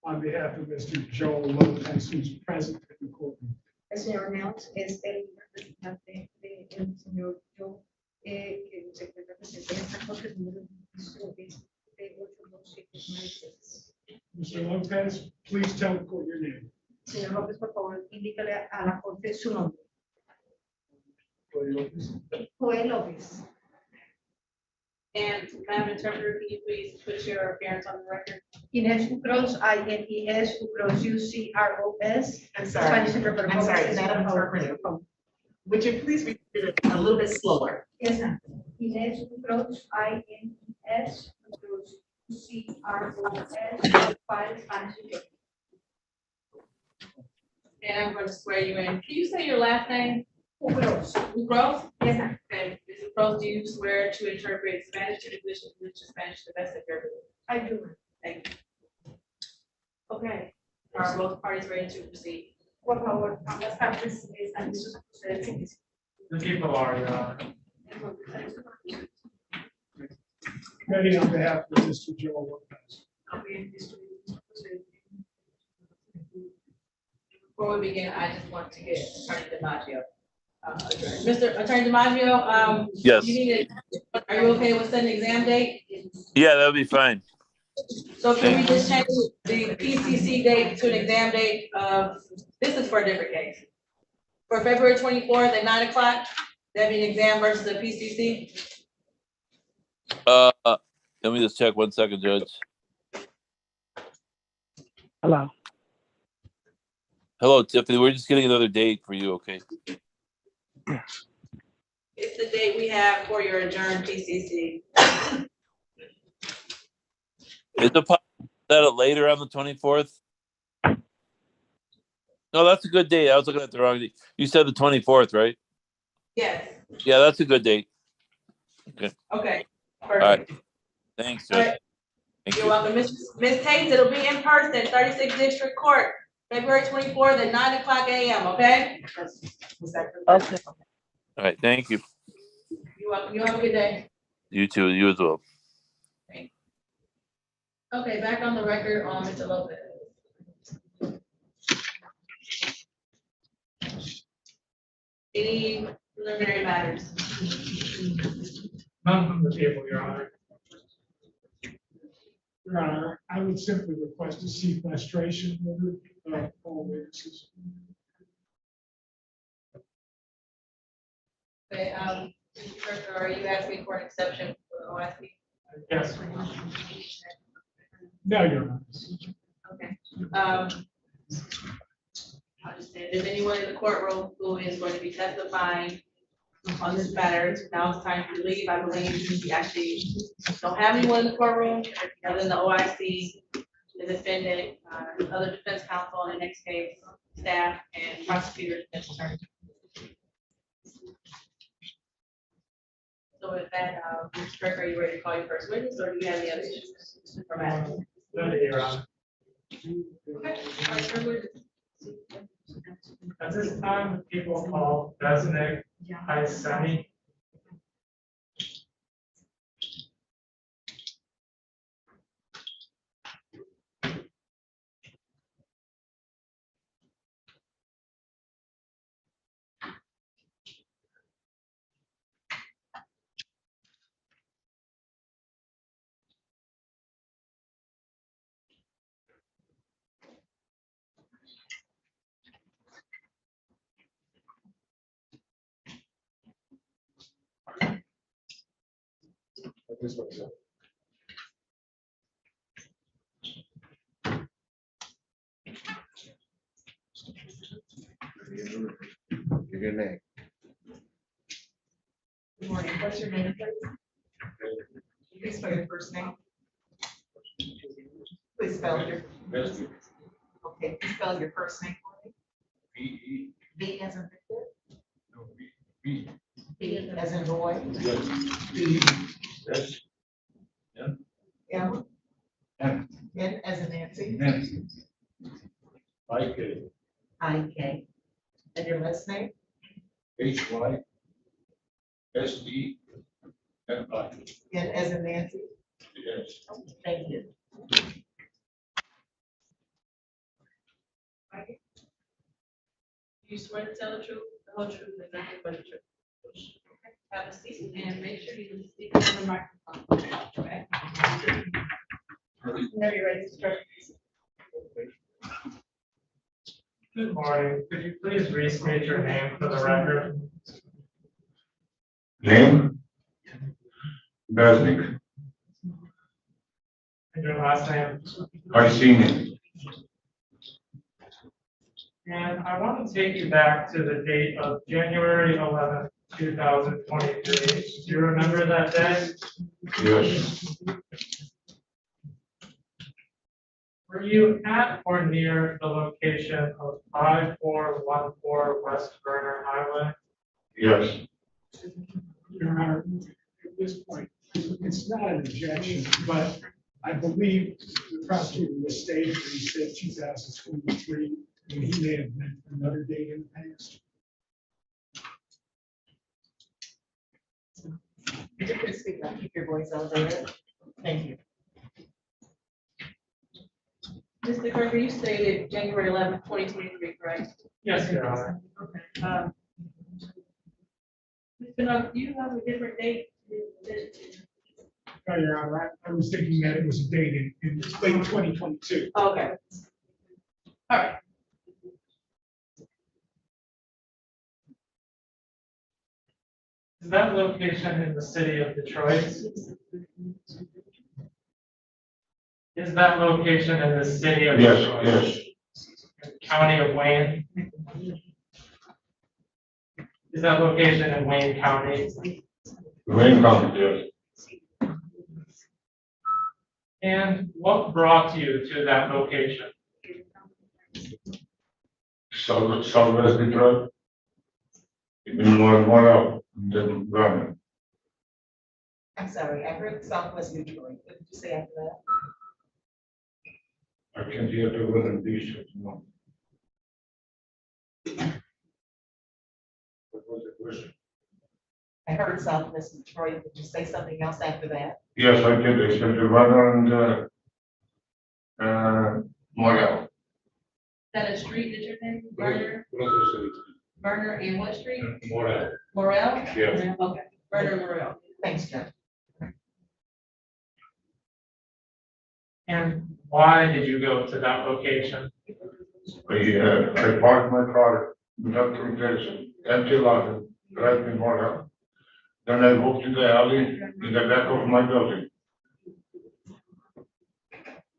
on behalf of Mr. Joe Lopez, who's present in the courtroom. El señor Nels es el representante del señor Joe, que se encuentra presente en esta corte, el número de registro es P82796. Mr. Lopez, please tell the court your name. Señor López, por favor, indícale a la corte su nombre. Joel López. And Madam Interpreter, can you please put your appearance on the record? Inés Ucros, INES, Ucros, UCROS. I'm sorry. Spanish interpreter. I'm sorry, Madam Interpreter. Would you please repeat it a little bit slower? Yes, ma'am. Inés Ucros, INES, Ucros, UCROS, 5 Spanish interpreter. And I'm going to swear you in. Can you say your last name? Ucros. Ucros? Yes, ma'am. Okay, Ms. Ucros, do you swear to interpret Spanish to English and English to Spanish to the best of your ability? I do. Thank you. Okay, are both parties ready to proceed? Por favor, ambas partes están listos a proceder al inicio. The people are, Your Honor. Ready on behalf of Mr. Joe Lopez. Before we begin, I just want to get Attorney DiMaggio. Mr. Attorney DiMaggio, Yes. Are you okay with setting exam date? Yeah, that'll be fine. So can we just change the PCC date to an exam date of, this is for a different case. For February 24th at 9 o'clock, that'd be an exam versus a PCC? Let me just check 1 second, Judge. Hello. Hello, Tiffany. We're just getting another date for you, okay? It's the date we have for your adjourned PCC. Is it possible to set it later on the 24th? No, that's a good date. I was looking at the wrong date. You said the 24th, right? Yes. Yeah, that's a good date. Okay. Okay. All right. Perfect. Thanks, All Judge. right. Thank You're you. welcome. Ms. Tate, it'll be in person, 36th District Court, February 24th at 9 o'clock a.m., okay? Okay. All right. Thank you. You're welcome. You have a good day. You too. You as well. Okay, back on the record on Mr. Lopez. Any preliminary matters? None from the people, Your Honor. Your Honor, I would simply request a sequestration order of all witnesses. Okay, Mr. Kirker, are you asking for an exception for OIC? Yes. No, Your Honor. Okay. I'll just say, if anyone in the courtroom who is going to be testifying on this matter, now it's time to leave. I believe we actually don't have anyone in the courtroom other than the OIC, the defendant, other defense counsel in the next case, staff, and prosecutors and attorney. So with that, Mr. Kirk, are you ready to call your first witness, or do you have any other issues? None, Your Honor. Okay, all right, your witness. At this time, the people call Besnick Iseni. Your name. Good morning. What's your name, please? Please spell your first name. Please spell your. Okay, please spell your first name for me. V as in Victor. B as in boy. B. M. N as in Nancy. IK. IK. And your last name? HYSD. N as in Nancy. Yes. Thank you. You swear to tell the truth, the whole truth, and nothing but the truth. Have a seat and make sure you speak in the microphone. Okay. Whenever you're ready to start. Good morning. Could you please restate your name for the record? Name? Besnick. And your last name? I seen it. And I want to take you back to the date of January 11th, 2023. Do you remember that day? Yes. Were you at or near the location of 5414 West Verner Highway? Yes. Your Honor, at this point, it's not an objection, but I believe the prosecutor misstated when he said 2023, and he may have meant another date in the past. Could you please speak up, keep your voice elevated? Thank you. Mr. Kirker, you stated January 11th, 2023, correct? Yes, Your Honor. Okay. Mr. Knox, do you have a different date? No, Your Honor, I was thinking that it was a date in late 2022. Okay. All right. Is that location in the city of Detroit? Is that location in the city of Detroit? Yes. County of Wayne? Is that location in Wayne County? Wayne County, yes. And what brought you to that location? Southwest Detroit. Even more out than Vernon. I'm sorry, I heard Southwest Detroit. What did you say after that? I can't hear the word this, no. What was the question? I heard Southwest Detroit. Did you say something else after that? Yes, I did, except the Vernon and Morel. Is that a street that you're in? Burner? Burner and what street? Morel. Morel? Yes. Okay, Burner and Morel. Thanks, Judge. And why did you go to that location? I parked my car without protection, empty lot, right in Morel. Then I walked in the alley in the back of my building.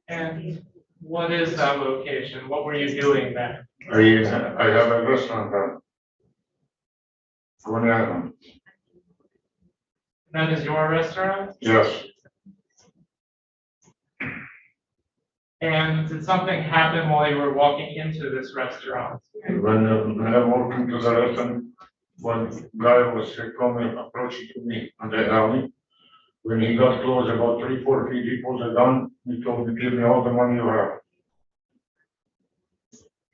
And what is that location? What were you doing there? I have a restaurant there. Coney Island. That is your restaurant? Yes. And did something happen while you were walking into this restaurant? When I walked into the restaurant, one guy was coming, approaching to me on the alley. When he got close, about 3-4 feet, he pulled a gun. He told me, "Give me all the money you have."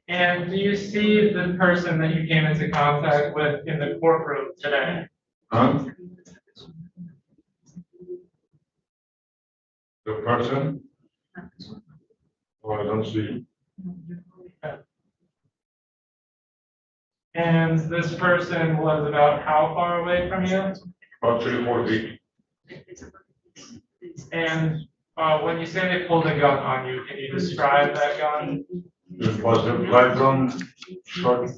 And do you see the person that you came into contact with in the courtroom today? Huh? The person? Oh, I don't see. And this person was about how far away from you? About 3-4 feet. And when you say they pulled a gun on you, can you describe that gun? It was a black gun, short.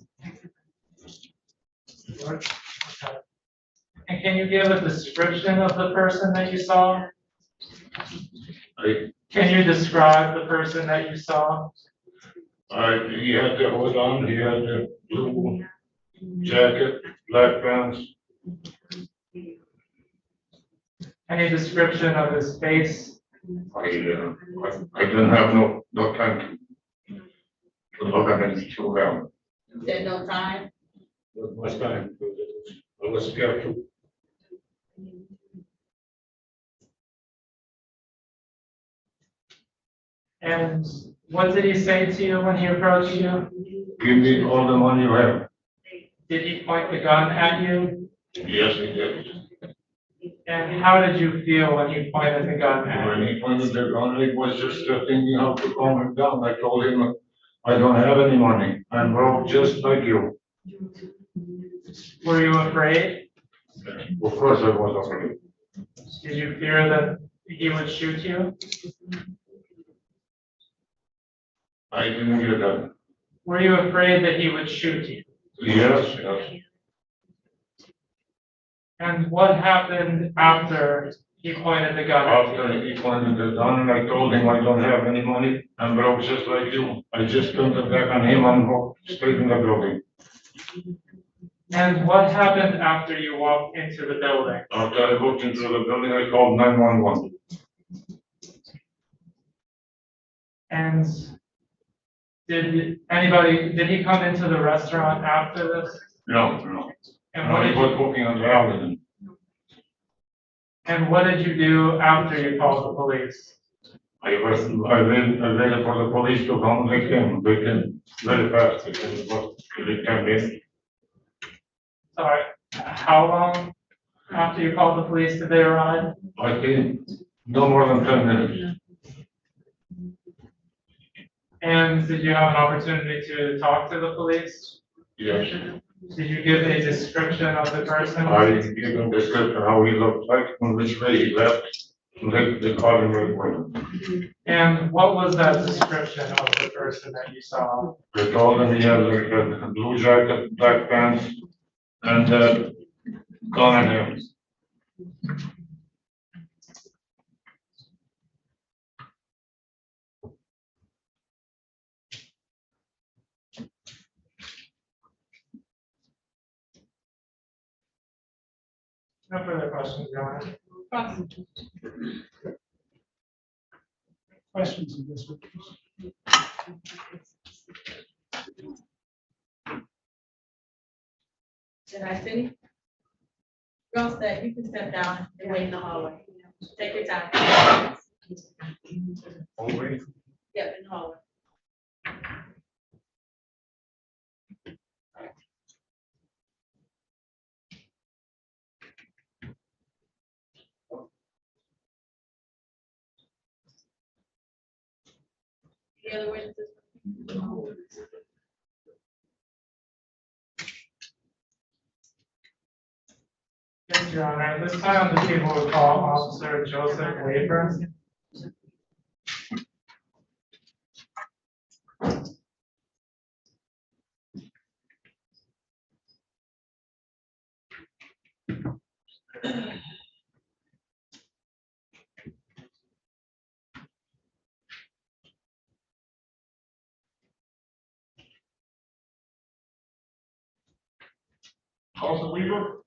Okay. And can you give a description of the person that you saw? Can you describe the person that you saw? He had the hood on, he had the blue jacket, black pants. Any description of his face? I didn't have no time to look at it too well. You said no time? Not much time. I was scared too. And what did he say to you when he approached you? Give me all the money you have. Did he point the gun at you? Yes, he did. And how did you feel when he pointed the gun at When you? he pointed the gun, he was just thinking how to calm him down. I told him, I don't have any money. I'm broke just like you. Were you afraid? Of course I was afraid. Did you fear that he would shoot you? I didn't get that. Were you afraid that he would shoot you? Yes, yes. And what happened after he pointed the gun at you? After he pointed the gun, I told him I don't have any money. I'm broke just like you. I just turned the back on him and walked straight in the building. And what happened after you walked into the building? After I walked into the building, I called 911. And did he come into the restaurant after this? No. And what He did was you, walking on the alley. and what did you do after you called the police? I waited for the police to come. They came very fast. They came about 10 minutes. Sorry, how long after you called the police did they arrive? I think no more than 10 minutes. And did you have an opportunity to talk to the police? Yes. Did you give a description of the person? I gave him description how he looked like, and which way he left. They called him right away. And what was that description of the person that you saw? They told him he had like a blue jacket, black pants, and gun in him. No further questions, Your Honor. Questions of this witness? Did I see? Girl said you can step down and wait in the hallway. Take your time. Always. Yep, in the hallway. Any other witnesses? Yes, Your Honor. At this time, the table will call Officer Joseph Waver. Officer Weaver?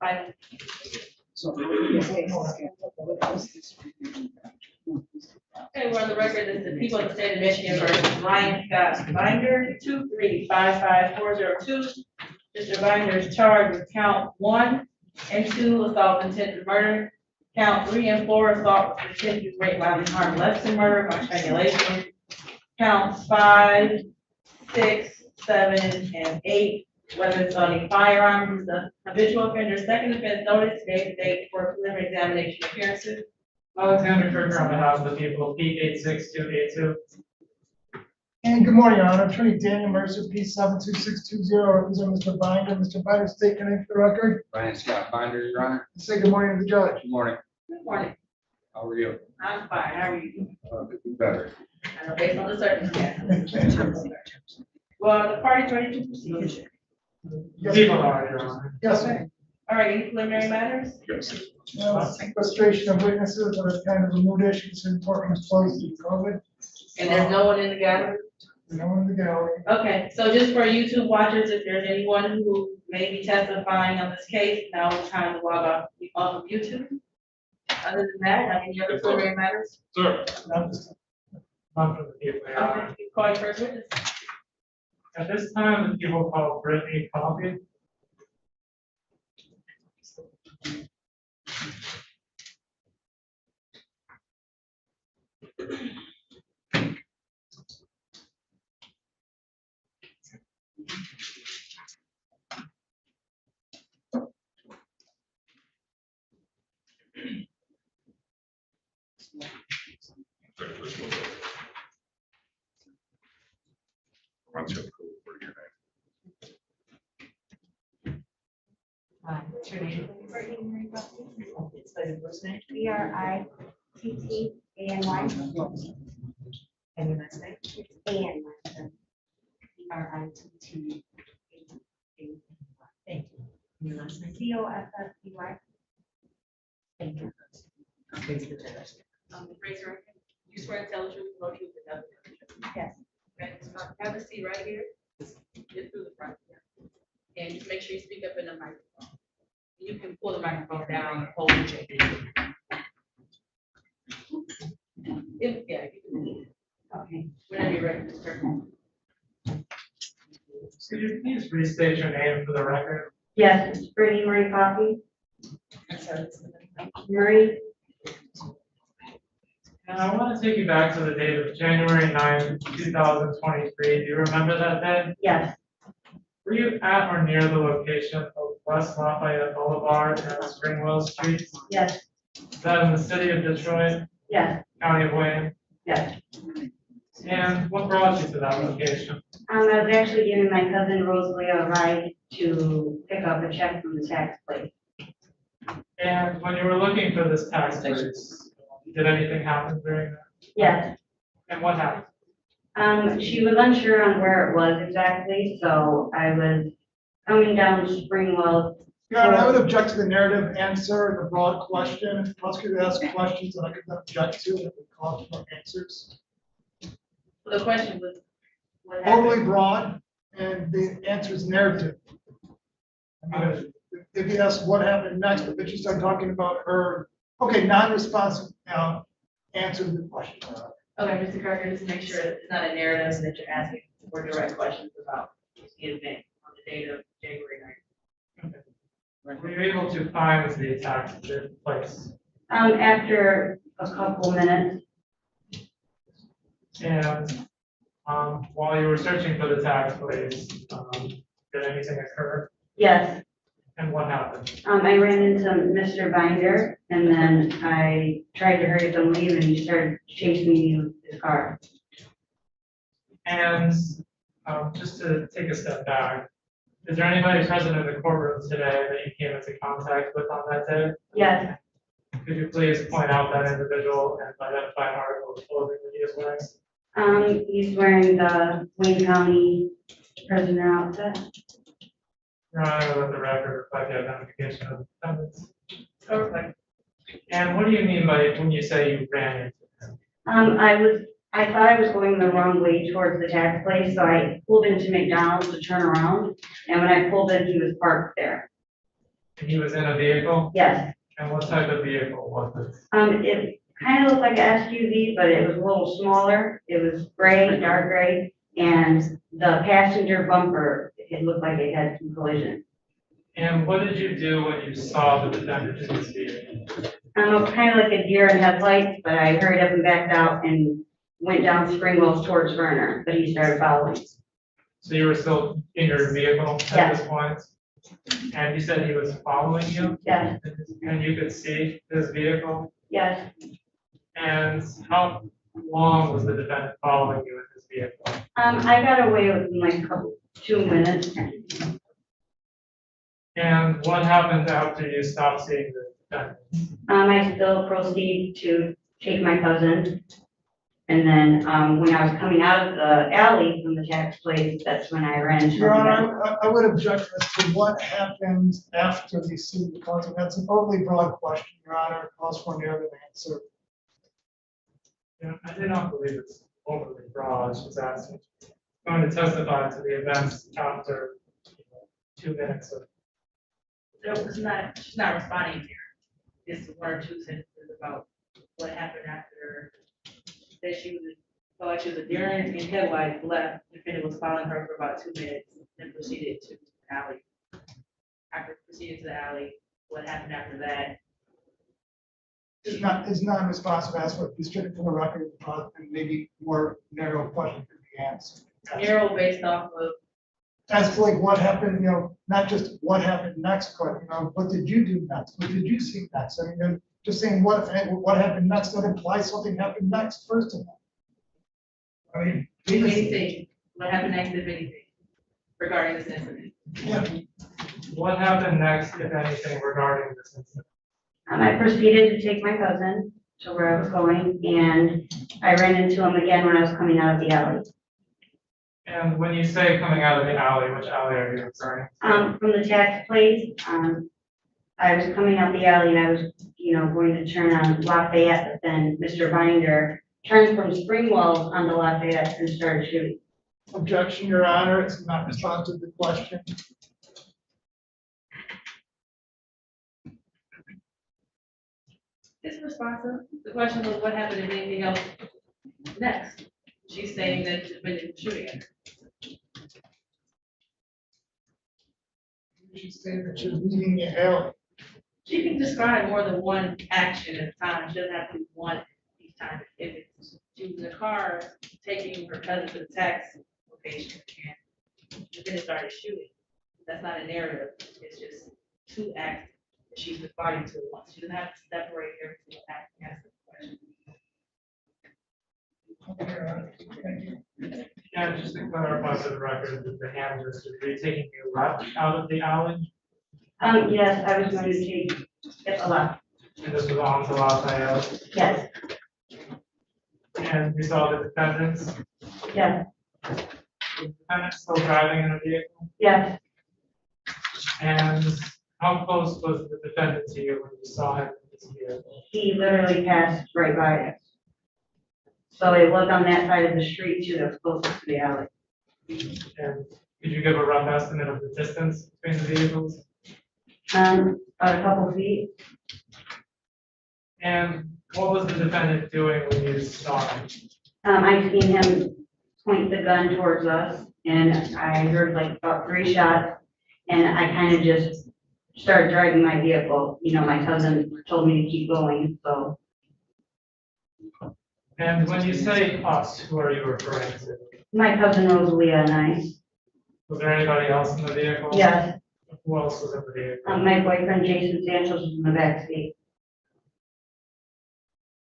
Bye. Okay, we're on the record as the people of the state of Michigan versus Ryan Scott Binder, 2355402. Mr. Binder is charged with count 1 and 2, assault with intent to murder. Count 3 and 4, assault with intent to rape, violence, harm, less than murder by strangulation. Counts 5, 6, 7, and 8, whether it's on a firearm, is the habitual offender, second offense notice, gave the date for preliminary examination appearances. Alexander Kirker on behalf of the people, P86282. And good morning, Your Honor. Attorney Daniel Mercer, P72620, represent Mr. Binder. Mr. Binder, state your name for the record. Brian Scott Binder, Your Honor. Say good morning to the judge. Good morning. Good morning. How are you? I'm fine, how are you? Could be better. I know based on the circumstances. Well, the party's ready to proceed. People are, Your Honor. Yes, Okay. All right, any preliminary matters? Yes. Sequestration of witnesses, or kind of a mood issue, since court was closed due to COVID. And there's no one in the gallery? No one in the gallery. Okay, so just for YouTube watchers, if there's anyone who may be testifying on this case, now it's time to log off of YouTube. Other than that, have any other preliminary matters? Sir. None from the people, Your Honor. Okay, you call your first witness. At this time, the people call Brittany Coffey. What's your name? Spell your first name. BRITTANY. And your last name? And BRITTANY. Thank you. And your last name? TOFFEY. Thank you. Please the judge. Raise your hand. You swear to tell the truth, the whole truth, and nothing but the truth? Yes. Okay, so have a seat right here. Get through the front. And just make sure you speak up in the microphone. You can pull the microphone down and hold it. Yeah. Okay. Whenever you're ready to start. Could you please restate your name for the record? Yes, it's Brittany Marie Coffey. Marie. And I want to take you back to the date of January 9th, 2023. Do you remember that day? Yes. Were you at or near the location of West Lafayette Boulevard and Springwell Street? Yes. Is that in the city of Detroit? Yes. County of Wayne? Yes. And what brought you to that location? I was actually giving my cousin Rosalie a ride to pick up a check from the tax place. And when you were looking for this tax place, did anything happen during that? Yes. And what happened? She was unsure on where it was exactly, so I was coming down Springwell. Your Honor, I would object to the narrative answer and the broad question. If the prosecutor asks questions that I could not object to, it would call for answers. The question was, what happened? Overly broad, and the answer is narrative. I mean, if you ask what happened next, but then you start talking about her, okay, non-responsive, answer the question. Okay, Mr. Carter, just make sure it's not a narrative and that you're asking for direct questions about the event on the date of January 9th. Okay. Were you able to find the attack that took place? After a couple minutes. And while you were searching for the tax place, did anything occur? Yes. And what happened? I ran into Mr. Binder, and then I tried to hurry up and leave, and he started chasing me with his car. And just to take a step back, is there anybody present in the courtroom today that you came into contact with on that day? Yes. Could you please point out that individual and identify an article of clothing that he is wearing? He's wearing the Wayne County prisoner outfit. Your Honor, let the record reflect the identification of the defendants. Okay. And what do you mean by when you say you ran into him? I thought I was going the wrong way towards the tax place, so I pulled into McDonald's to turn around, and when I pulled in, he was parked there. And he was in a vehicle? Yes. And what type of vehicle was it? It kind of looked like an SUV, but it was a little smaller. It was gray, dark gray, and the passenger bumper, it looked like it had some collision. And what did you do when you saw the defendant in this vehicle? Kind of like a deer in headlights, but I hurried up and backed out and went down Springwell towards Verner, but he started following. So you were still in your vehicle at this point? And you said he was following you? Yes. And you could see his vehicle? Yes. And how long was the defendant following you in his vehicle? I got away within like 2 minutes. And what happened after you stopped seeing the defendant? I still proceed to take my cousin. And then, when I was coming out of the alley from the tax place, that's when I ran into Your him. Honor, I would object as to what happened after they sued the council. That's an overly broad question, Your Honor, calls for a narrative answer. Yeah, I do not believe it's overly broad. She's asking, going to testify to the events after 2 minutes of. No, she's not responding here. It's 1 or 2 sentences about what happened after that she was, felt like she was a deer in headlights, left, the defendant was following her for about 2 minutes, then proceeded to the alley. After proceeding to the alley, what happened after that? Is non-responsive, as what is stricken from the record, and maybe more narrow question could be asked. Narrow based off of. As to like what happened, not just what happened next, but, what did you do next? What did you see next? I mean, just saying what happened next, that implies something happened next, first of all. I mean. If anything, what happened next, if anything, regarding this incident? Yeah. What happened next, if anything, regarding this incident? I proceeded to take my cousin to where I was going, and I ran into him again when I was coming out of the alley. And when you say coming out of the alley, which alley are you referring to? From the tax place, I was coming out the alley and I was, going to turn on Lafayette, but then Mr. Binder turned from Springwell onto Lafayette and started shooting. Objection, Your Honor, it's not responsive to the question. It's responsive. The question was what happened if anything else next? She's saying that the defendant was shooting at her. You should say that you're leaving the alley. She can describe more than one action at a time. She doesn't have to do one each time. If it's, she was in a car taking her cousin to the tax location and the defendant started shooting. That's not a narrative. It's just 2 acts that she's responding to at once. She doesn't have to separate every single act and answer the question. Thank you. Yeah, just to clarify for the record, that the hand was taking you left out of the alley? Yes, I was going to take it a left. And this was on to Lafayette? Yes. And you saw the defendants? Yes. Was the defendant still driving in a vehicle? Yes. And how close was the defendant to you when you saw him in this vehicle? He literally passed right by us. So it was on that side of the street too, that was closest to the alley. And could you give a rough estimate of the distance between the vehicles? About a couple feet. And what was the defendant doing when you saw him? I seen him point the gun towards us and I heard like about 3 shots and I kind of just started driving my vehicle. My cousin told me to keep going, so. And when you say us, who are you referring to? My cousin Rosalia and I. Was there anybody else in the vehicle? Yes. Who else was in the vehicle? My boyfriend Jason Santos was in the back seat.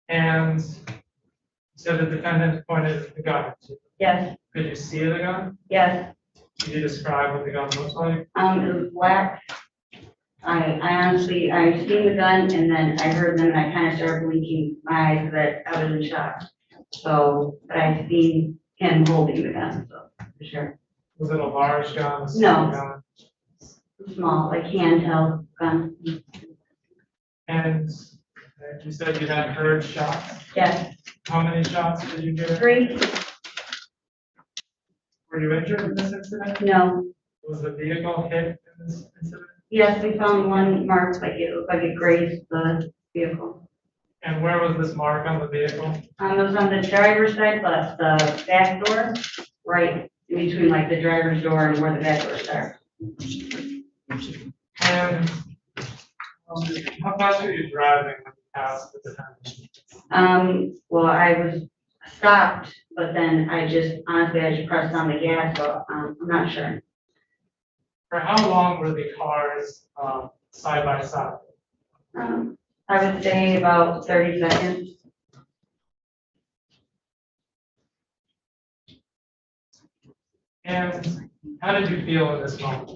And so the defendant pointed the gun at you? Yes. Could you see the gun? Yes. Could you describe what the gun looks like? It was black. I honestly, I seen the gun and then I heard them and I kind of started blinking my eyes that I was in shock. So, but I seen him holding the gun, so for sure. Was it a large gun? A small No. gun? Small, like handheld gun. And you said you had heard shots? Yes. How many shots did you hear? 3. Were you injured in this incident? No. Was the vehicle hit in this incident? Yes, we found one marked like it looked like it grazed the vehicle. And where was this mark on the vehicle? It was on the driver's side, but the back door, right in between like the driver's door and where the back door starts. And how fast were you driving when you passed the defendant? Well, I was stopped, but then I just pressed on the gas, so I'm not sure. For how long were the cars side by side? I would say about 30 seconds. And how did you feel in this moment?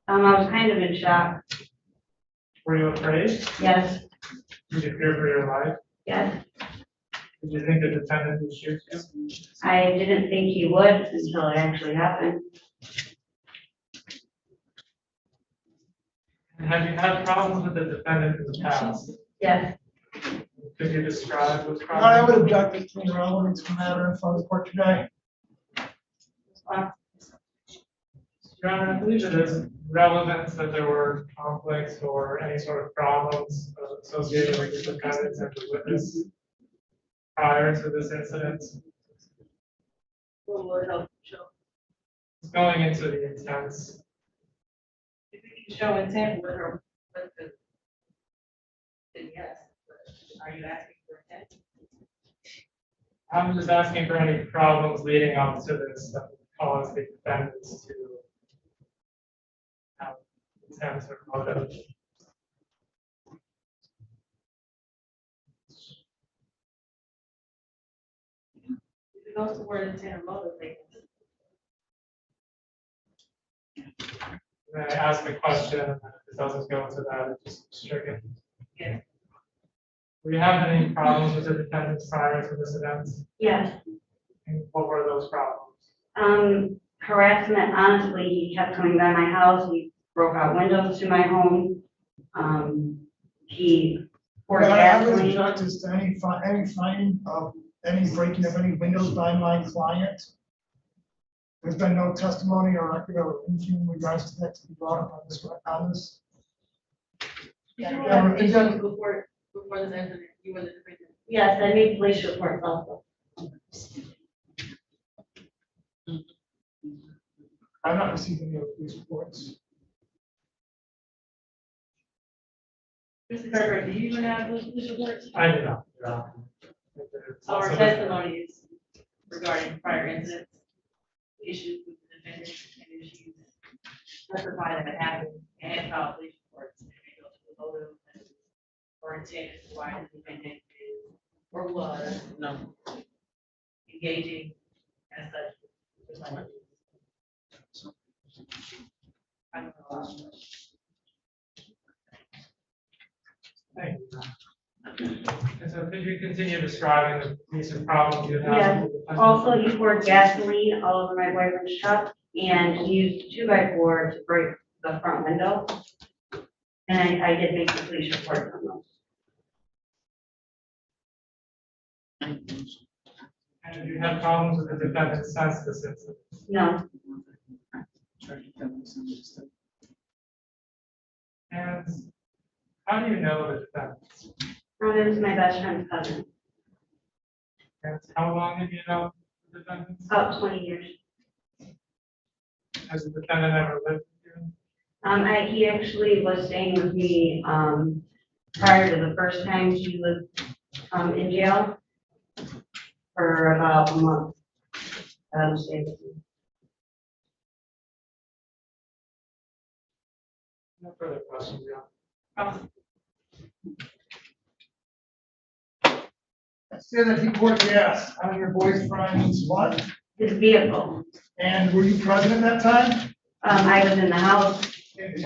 I was kind of in shock. Were you afraid? Yes. Did you fear for your life? Yes. Did you think the defendant would shoot you? I didn't think he would until it actually happened. And have you had problems with the defendant in the past? Yes. Could you describe those Your Honor, I problems? would object to the relevance of the matter in front of the court today. Your Honor, I believe it is relevant that there were conflicts or any sort of problems associated with the defendant and the witness prior to this incident. What will it help show? It's going into the intents. If you can show intent with her, then yes, but are you asking for intent? I'm just asking for any problems leading up to this that would cause the defendants to have intent or motive. If it goes to word intent or motive, they Then I ask the question, and if it doesn't go into that, it's just stricken. Yeah. Do you have any problems with the defendants prior to this event? Yes. And what were those problems? Harassment, honestly, he kept coming by my house. He broke out windows to my home. He poured Your Honor, I would gasoline. object as to any finding of any breaking of any windows by my client. There's been no testimony or record or anything in regards to that to be brought up on this. before this incident, you were the defendant. Yes, I made police reports also. I've not received any of these reports. Mr. Kirkland, do you even have those police reports? I do not. Our testimonies regarding prior incidents, issues with the defendant, and issues testified that happened, and filed police reports, and they go to the motive or intent as to why the defendant is or was engaging as such with someone. I don't know. Thank you. And so could you continue describing the recent problems you have? Yes, with the defendant? also he poured gasoline all over my boyfriend's truck, and he used a 2x4 to break the front window. And I did make the police report on those. And have you had problems with the defendant since this incident? No, And how do you know the defendant? it was my best friend's cousin, And how long have you known the defendant? about 20 years. Has the defendant ever lived with you? He actually was staying with me, prior to the first time he was, in jail for about a month. Stayed with me. No further questions, yeah. Say that he poured gas on your boyfriend's what? His vehicle. And were you present at that time? I was in the house. Did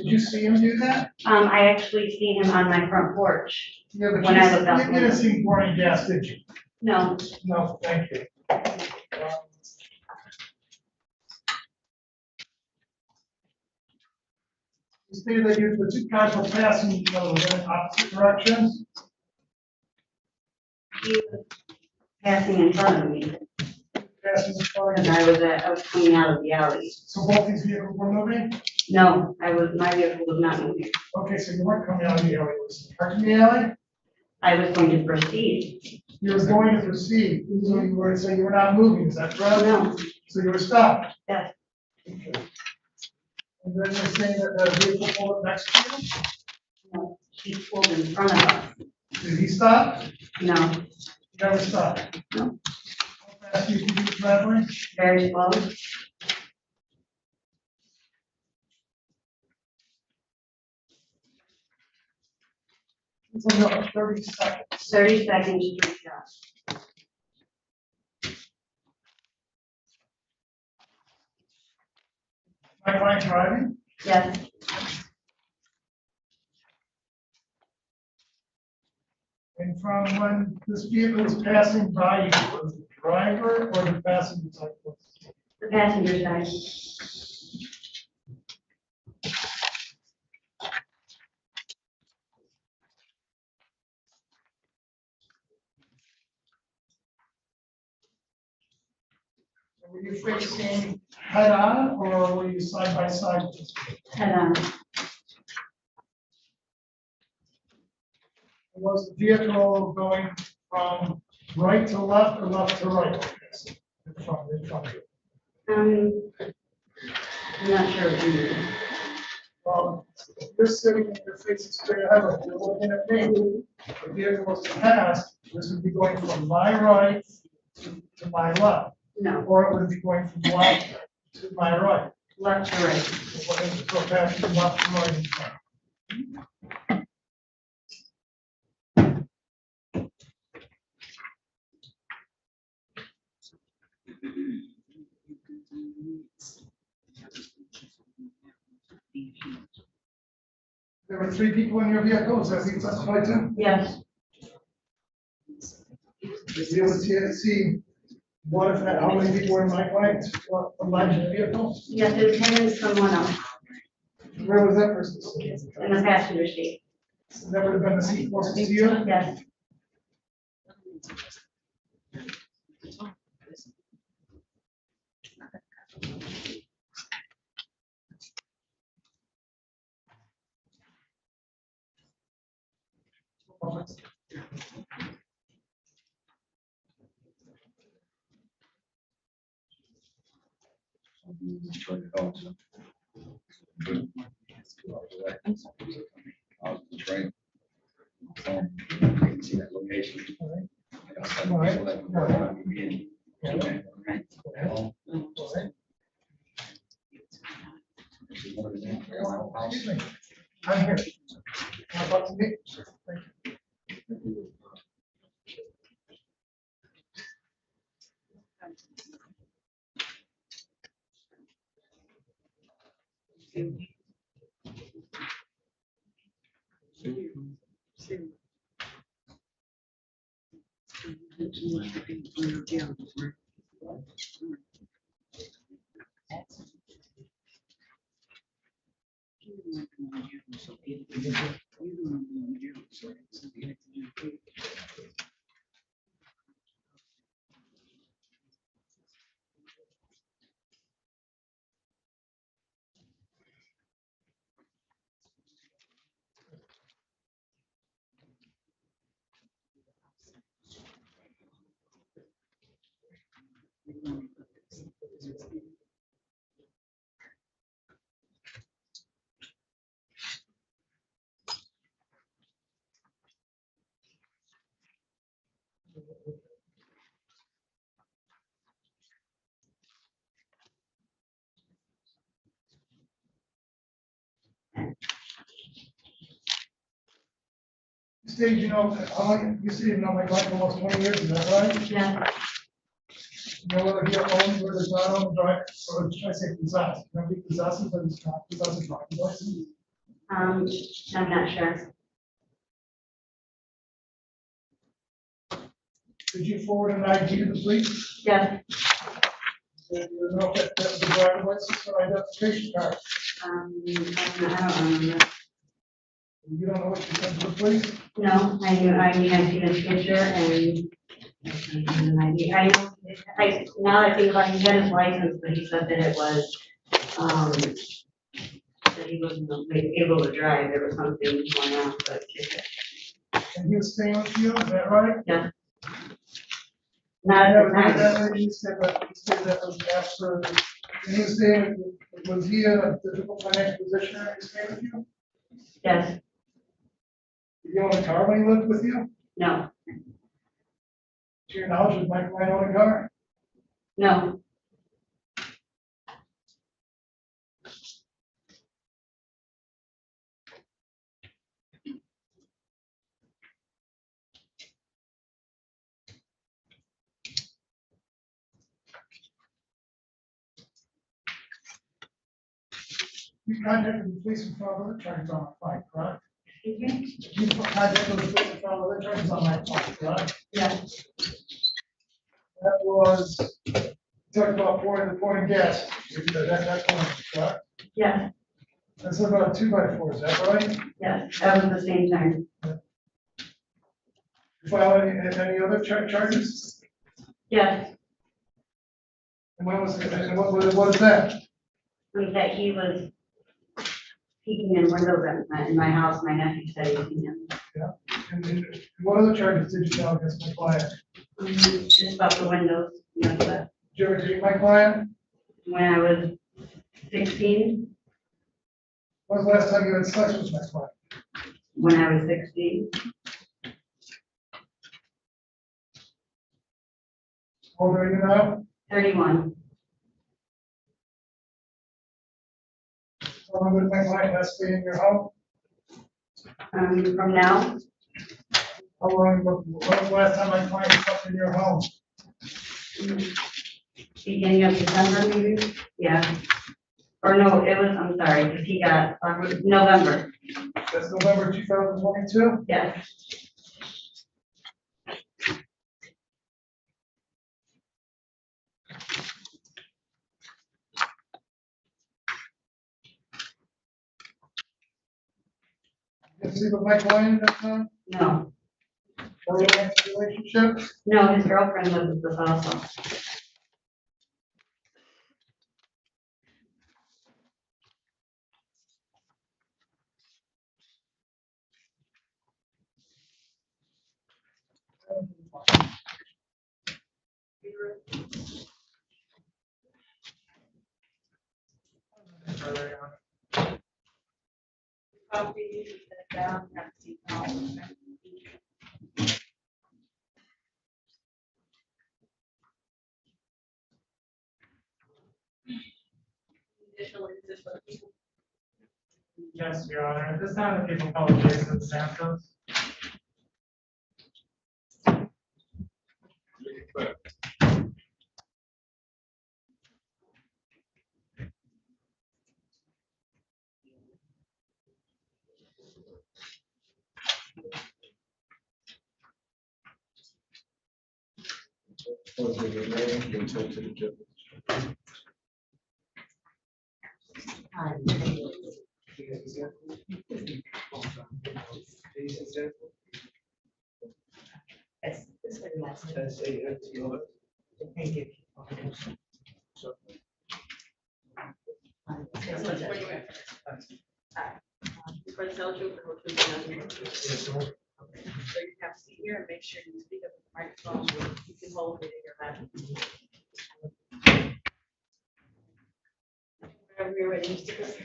you see him do that? I actually seen him on my front porch. Yeah, but When I looked out the you didn't window. see him pouring gas, did you? No, No, thank you. You stated that the two cars were passing each other in opposite directions. he was passing in front of me. passing the car? And I was coming out of the alley. So both these vehicles were moving? No, my vehicle was not moving. Okay, so you weren't coming out of the alley, it was parking the alley? I was going to proceed. You was going to proceed, so you were not moving, is that correct? No. So you were stopped? Yes. Okay. And then you're saying that the vehicle pulled up next to you? No, he pulled in front of us. Did he stop? No. He never stopped? No. How fast do you do the driveway? Very slow. It's about 30 seconds. 30 seconds, 3 shots. My client driving? Yes. And from when this vehicle was passing by you, was the driver or the passenger side? The passenger side. Were you facing head on or were you side by side? Head on. Was the vehicle going from right to left or left to right? In front of you. I'm not sure what you mean. You're sitting and you're facing straight ahead, if you're looking at me, the vehicle was to pass, this would be going from my right to my left. No. Or it would be going from left to my right. Left to right. So passing from left to right in front. There were 3 people in your vehicle, is that what you testified to? Yes. Did you able to see what if how many people were in my client's alleged vehicle? Yes, it was him and someone else Where was that person sitting? in the passenger seat. That would have been the seat closest to you? Yes. See that location. Excuse me. I'm here. How about to me? Thank you. Steve, you know, you see, my client almost 20 years, is that right? Yeah. You know whether he owns or does not own the drive, or should I say possess? You know, he possesses or does not possess a driver's license? I'm not sure. Did you forward an ID to the police? Yes. Did you know that that was a driver's license or identification card? I don't remember. You don't know what you sent to the police? No, I knew, I mean, I see this picture and And now that I think about it, he had his license, but he said that it was, that he wasn't able to drive, there was something going on, but. And he was staying with you, is that right? Yeah. Not at the time. That lady said that was after, and he was staying, was he in a difficult financial position or he stayed with you? Yes. Did you own a car when he lived with you? No. To your knowledge, was Michael Ryan own a car? No. You contacted the police and filed other charges on my client, correct? Excuse me? You contacted the police and filed other charges on my client, correct? Yes. That was, talked about pouring gas, that's one, correct? Yes. That's about 2x4, is that right? Yes, that was the same time. You file any other charges? Yes. And when was, and what is that? That he was peeking in windows in my house, my nephew said he seen him. Yeah. And what other charges did you file against my client? Just about the windows, you know, Did you ever take my client? when I was 16, When was the last time you had sex with my client? when I was 16, How old are you now? 31. How long would my client last stay in your home? From now, How long, when was the last time my client slept in your home? beginning of December maybe, yeah. Or no, it was, I'm sorry, because he got, November, That's November 2022? yes. You sleep with my client at that time? No, Or romantic relationship? no, his girlfriend lives with us also. Yes, Your Honor. At this time, the people call Jason Santos. For the tell truth, the whole truth, and nothing but the truth. So you have to sit here and make sure you speak up with the microphone, you can hold it in your mouth. Whenever you're ready, Mr. Chris.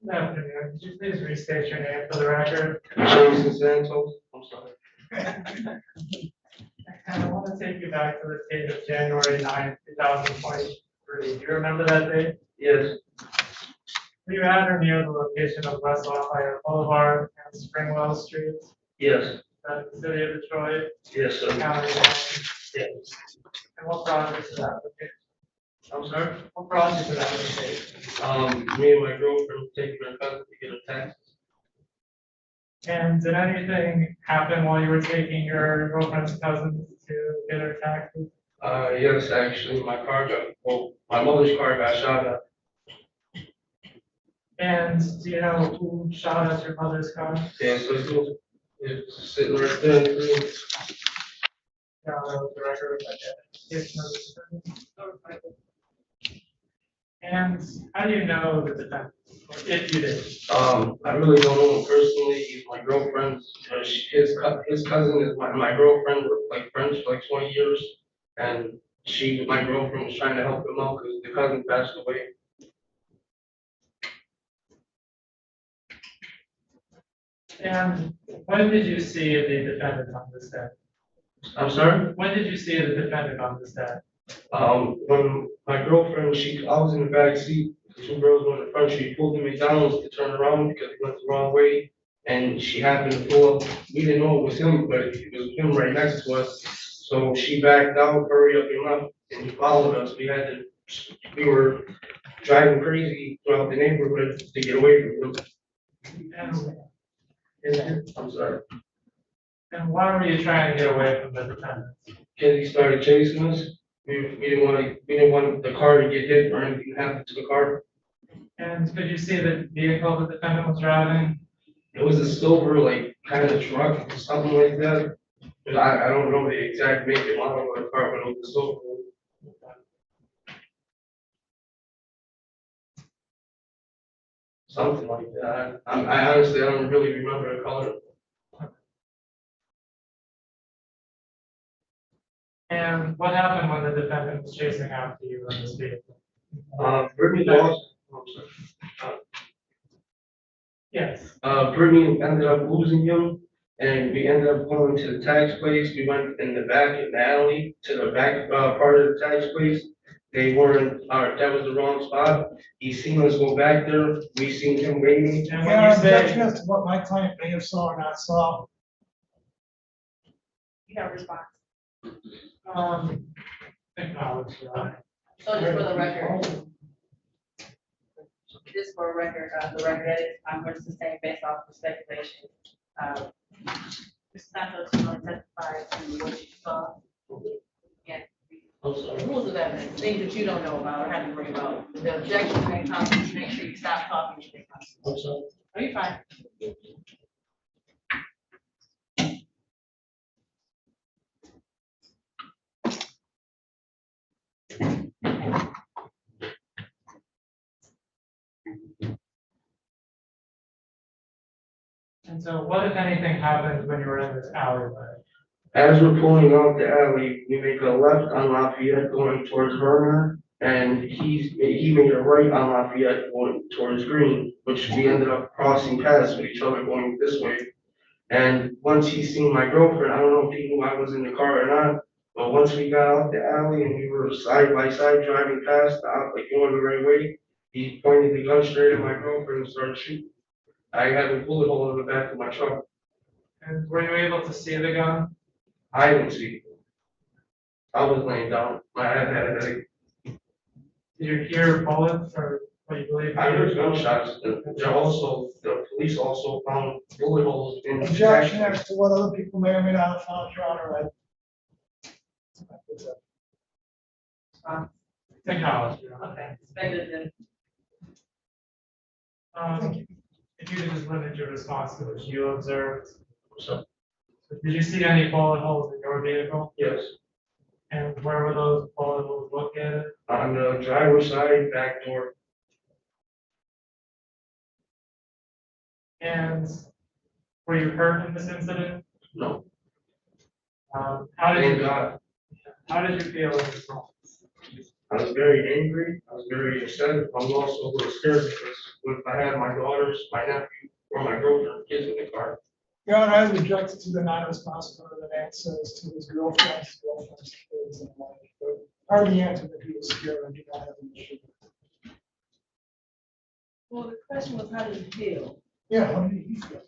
Good afternoon. Could you please restate your name for the record? Jason Santos, I'm sorry. And I want to take you back to the date of January 9th, 2023. Do you remember that date? Yes, Were you at or near the location of West Lafayette Boulevard and Springwell Street, yes, the city of Detroit, yes, sir. county of Washington? Yes. And what project is that location? I'm sorry? What project is that location? Me and my girlfriend taking her cousin to get a tax. And did anything happen while you were taking your girlfriend's cousin to get her taxes? Yes, actually, my mother's car got shot at. And do you know who shot at your mother's car? Yes, so It's sitting right there. The record, if no defendant. And how do you know the defendant, or if you did? I really don't know him personally. He's my girlfriend's. His cousin is my girlfriend. We're like friends for like 20 years, and my girlfriend, was trying to help him out because the cousin passed away. And when did you see the defendant on this day? I'm sorry? When did you see the defendant on this day? When my girlfriend, I was in the back seat, the two girls were in the front, she pulled the McDonald's to turn around because he went the wrong way. And she happened to pull up, we didn't know it was him, but it was him right next to us. So she backed out, hurried up and left, and he followed us. We were driving crazy throughout the neighborhood to get away from him. I'm sorry. And why were you trying to get away from the defendant? Because he started chasing us. We didn't want the car to get hit or anything happen to the car. And could you see the vehicle the defendant was driving? It was a silver, like, kind of truck, something like that. But I don't know the exact make and model of the car, but it was a silver one. Something like that. I honestly, I don't really remember the color. And what happened when the defendant was chasing after you in this vehicle? Brittany lost. I'm sorry. Yes. Brittany ended up losing him, and we ended up going to the tax place. We went in the alley to the back part of the tax place. They weren't, that was the wrong spot. He seen us go back there. We seen him waiting. And when you say, As to what my client may have saw or not saw. You got a response. acknowledge, So just for the record, the record edit, I'm going to sustain based off of speculation. Mr. Santos, you want to testify to what you saw? And rules of evidence, things that you don't know about or have to worry about. The objection may come, make sure you stop talking. I'm sorry. Are you fine? And so what, if anything, happened when you were in this alleyway? As we're pulling out the alley, we make a left on Lafayette going towards Vernon, and he made a right on Lafayette going towards Green, which we ended up crossing paths with each other going this way. And once he seen my girlfriend, I don't know if he knew I was in the car or not, but once we got out the alley and we were side by side driving past, like going the right way, he pointed the gun straight at my girlfriend and started shooting. I had a bullet hole in the back of my truck. And were you able to see the gun? I didn't see it. I was laying down. I had a headache. Did you hear bullets or what you believe? I heard gunshots. The police also found bullet holes in the Objection back. as to what other people may or may not have found, Your Honor. Acknowledge. Okay, speculative. If you could just limit your response to what you observed. So, did you see any bullet holes in your vehicle? Yes. And where were those bullet holes located? On the driver's side, back door. And were you hurt in this incident? No. How Thank God. did you feel in this moment? I was very angry. I was very upset. I'm also a little scared because if I had my daughters, my nephew, or my girlfriend, kids in the car. Your Honor, I would object to the non-responsibility of the answers to his girlfriend's kids and wife. But part of the answer that he was scared, I do not have an issue. Well, the question was, how did you feel? Yeah, how did he feel?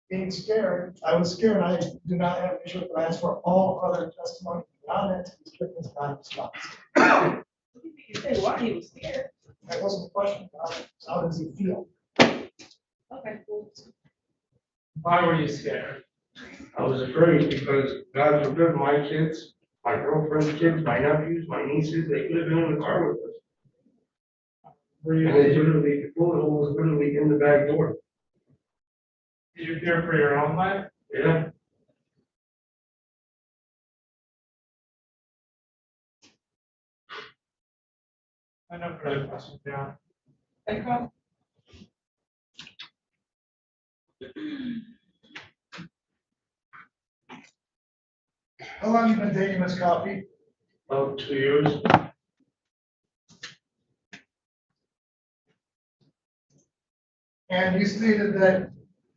Being scared, I was scared, I do not have an issue, but as for all other testimony beyond that, his witness non-responsible. You say why he was scared. That wasn't the question. How does he feel? Okay, cool. Why were you scared? I was afraid because God forbid my kids, my girlfriend's kids, my nephews, my nieces, they could have been in the car with us. Were you? And they literally, the bullet hole was literally in the back door. Did you fear for your own life? Yeah. I have no further questions, John. Echo? How long you been dating Miss Coffee? About 2 years. And you stated that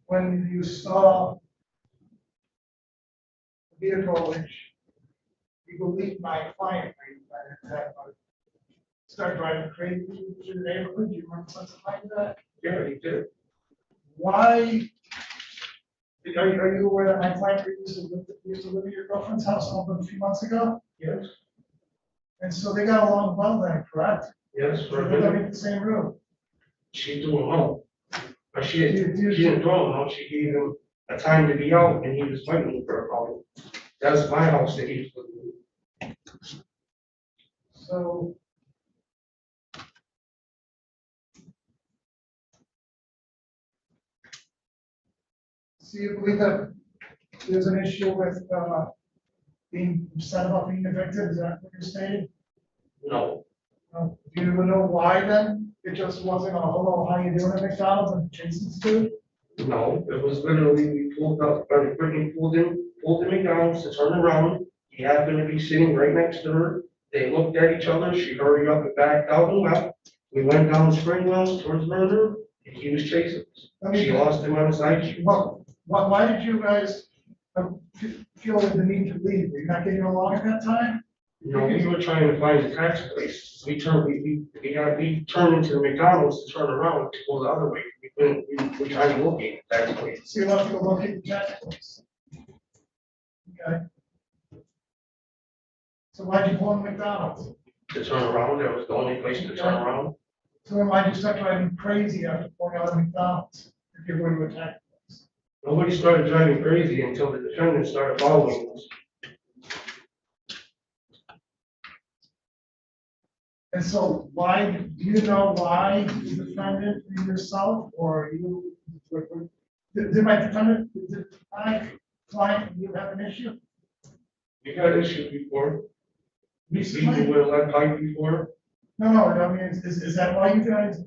when you saw the vehicle, which you believe my client start driving crazy through the neighborhood, do you remember something like that? Yeah, he did. Why? Are you aware that my client used to live at your girlfriend's house a few months ago? Yes. And so they got along well then, correct? Yes, for a They lived minute. in the same room. She threw him out. But she didn't throw him out. She gave him a time to be out and he was fighting with her about it. That's my house that he was living in. So. So you believe that there's an issue with, being upset about being evicted, is that what you're saying? No. Do you know why then? It just wasn't a hello, how you doing at McDonald's and Jason's food? No, it was literally, we pulled up, Brittany pulled in McDonald's to turn around. He happened to be sitting right next to her. They looked at each other. She hurried up and backed out and left. We went down Springwells towards Murder and he was chasing us. She lost him on the side street. Why did you guys feel the need to leave? Were you not getting along at that time? No, we were trying to find a tax place. We turned into the McDonald's to turn around to go the other way. We were trying to locate the tax place. So you left to go locate the tax place? Okay. So why'd you pull in McDonald's? To turn around, that was the only place to turn around. So then why'd you start driving crazy after pulling out of McDonald's? If you're going to attack? Nobody started driving crazy until the defendant started following us. And so why, do you know why the defendant and yourself, or you, did my defendant, did my client, you have an issue? We had issues before. We see you with a lead pipe before. No, I mean, is that why you guys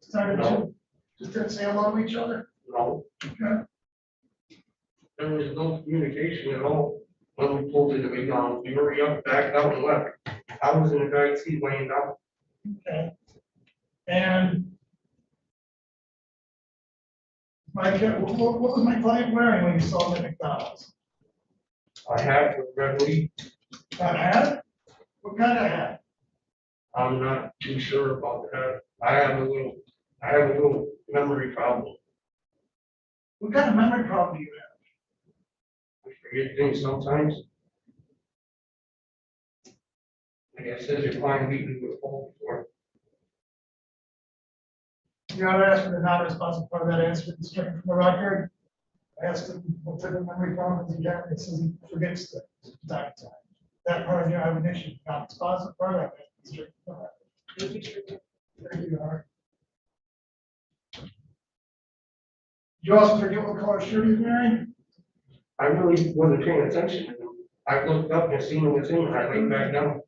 started to say hello to each other? No. Okay. There was no communication at all when we pulled into McDonald's. We hurried up, backed out and left. I was in the back seat laying down. Okay. And what was my client wearing when you saw him at McDonald's? I had a red leaf. A hat? What kind of hat? I'm not too sure about that. I have a little memory problem. What kind of memory problem do you have? I forget things sometimes. Like I said, your client beat me with a pole before. Your Honor, asked for the non-responsive part of that answer, it's stricken from the record. I asked him what type of memory problems he had, it says he forgets things from time to time. That part, I have an issue, non-responsive part, I think, it's stricken from the record. Thank you, Your Honor. You also forget what color shirt he's wearing? I really wasn't paying attention to him. I looked up and seen him was in, and I laid back down.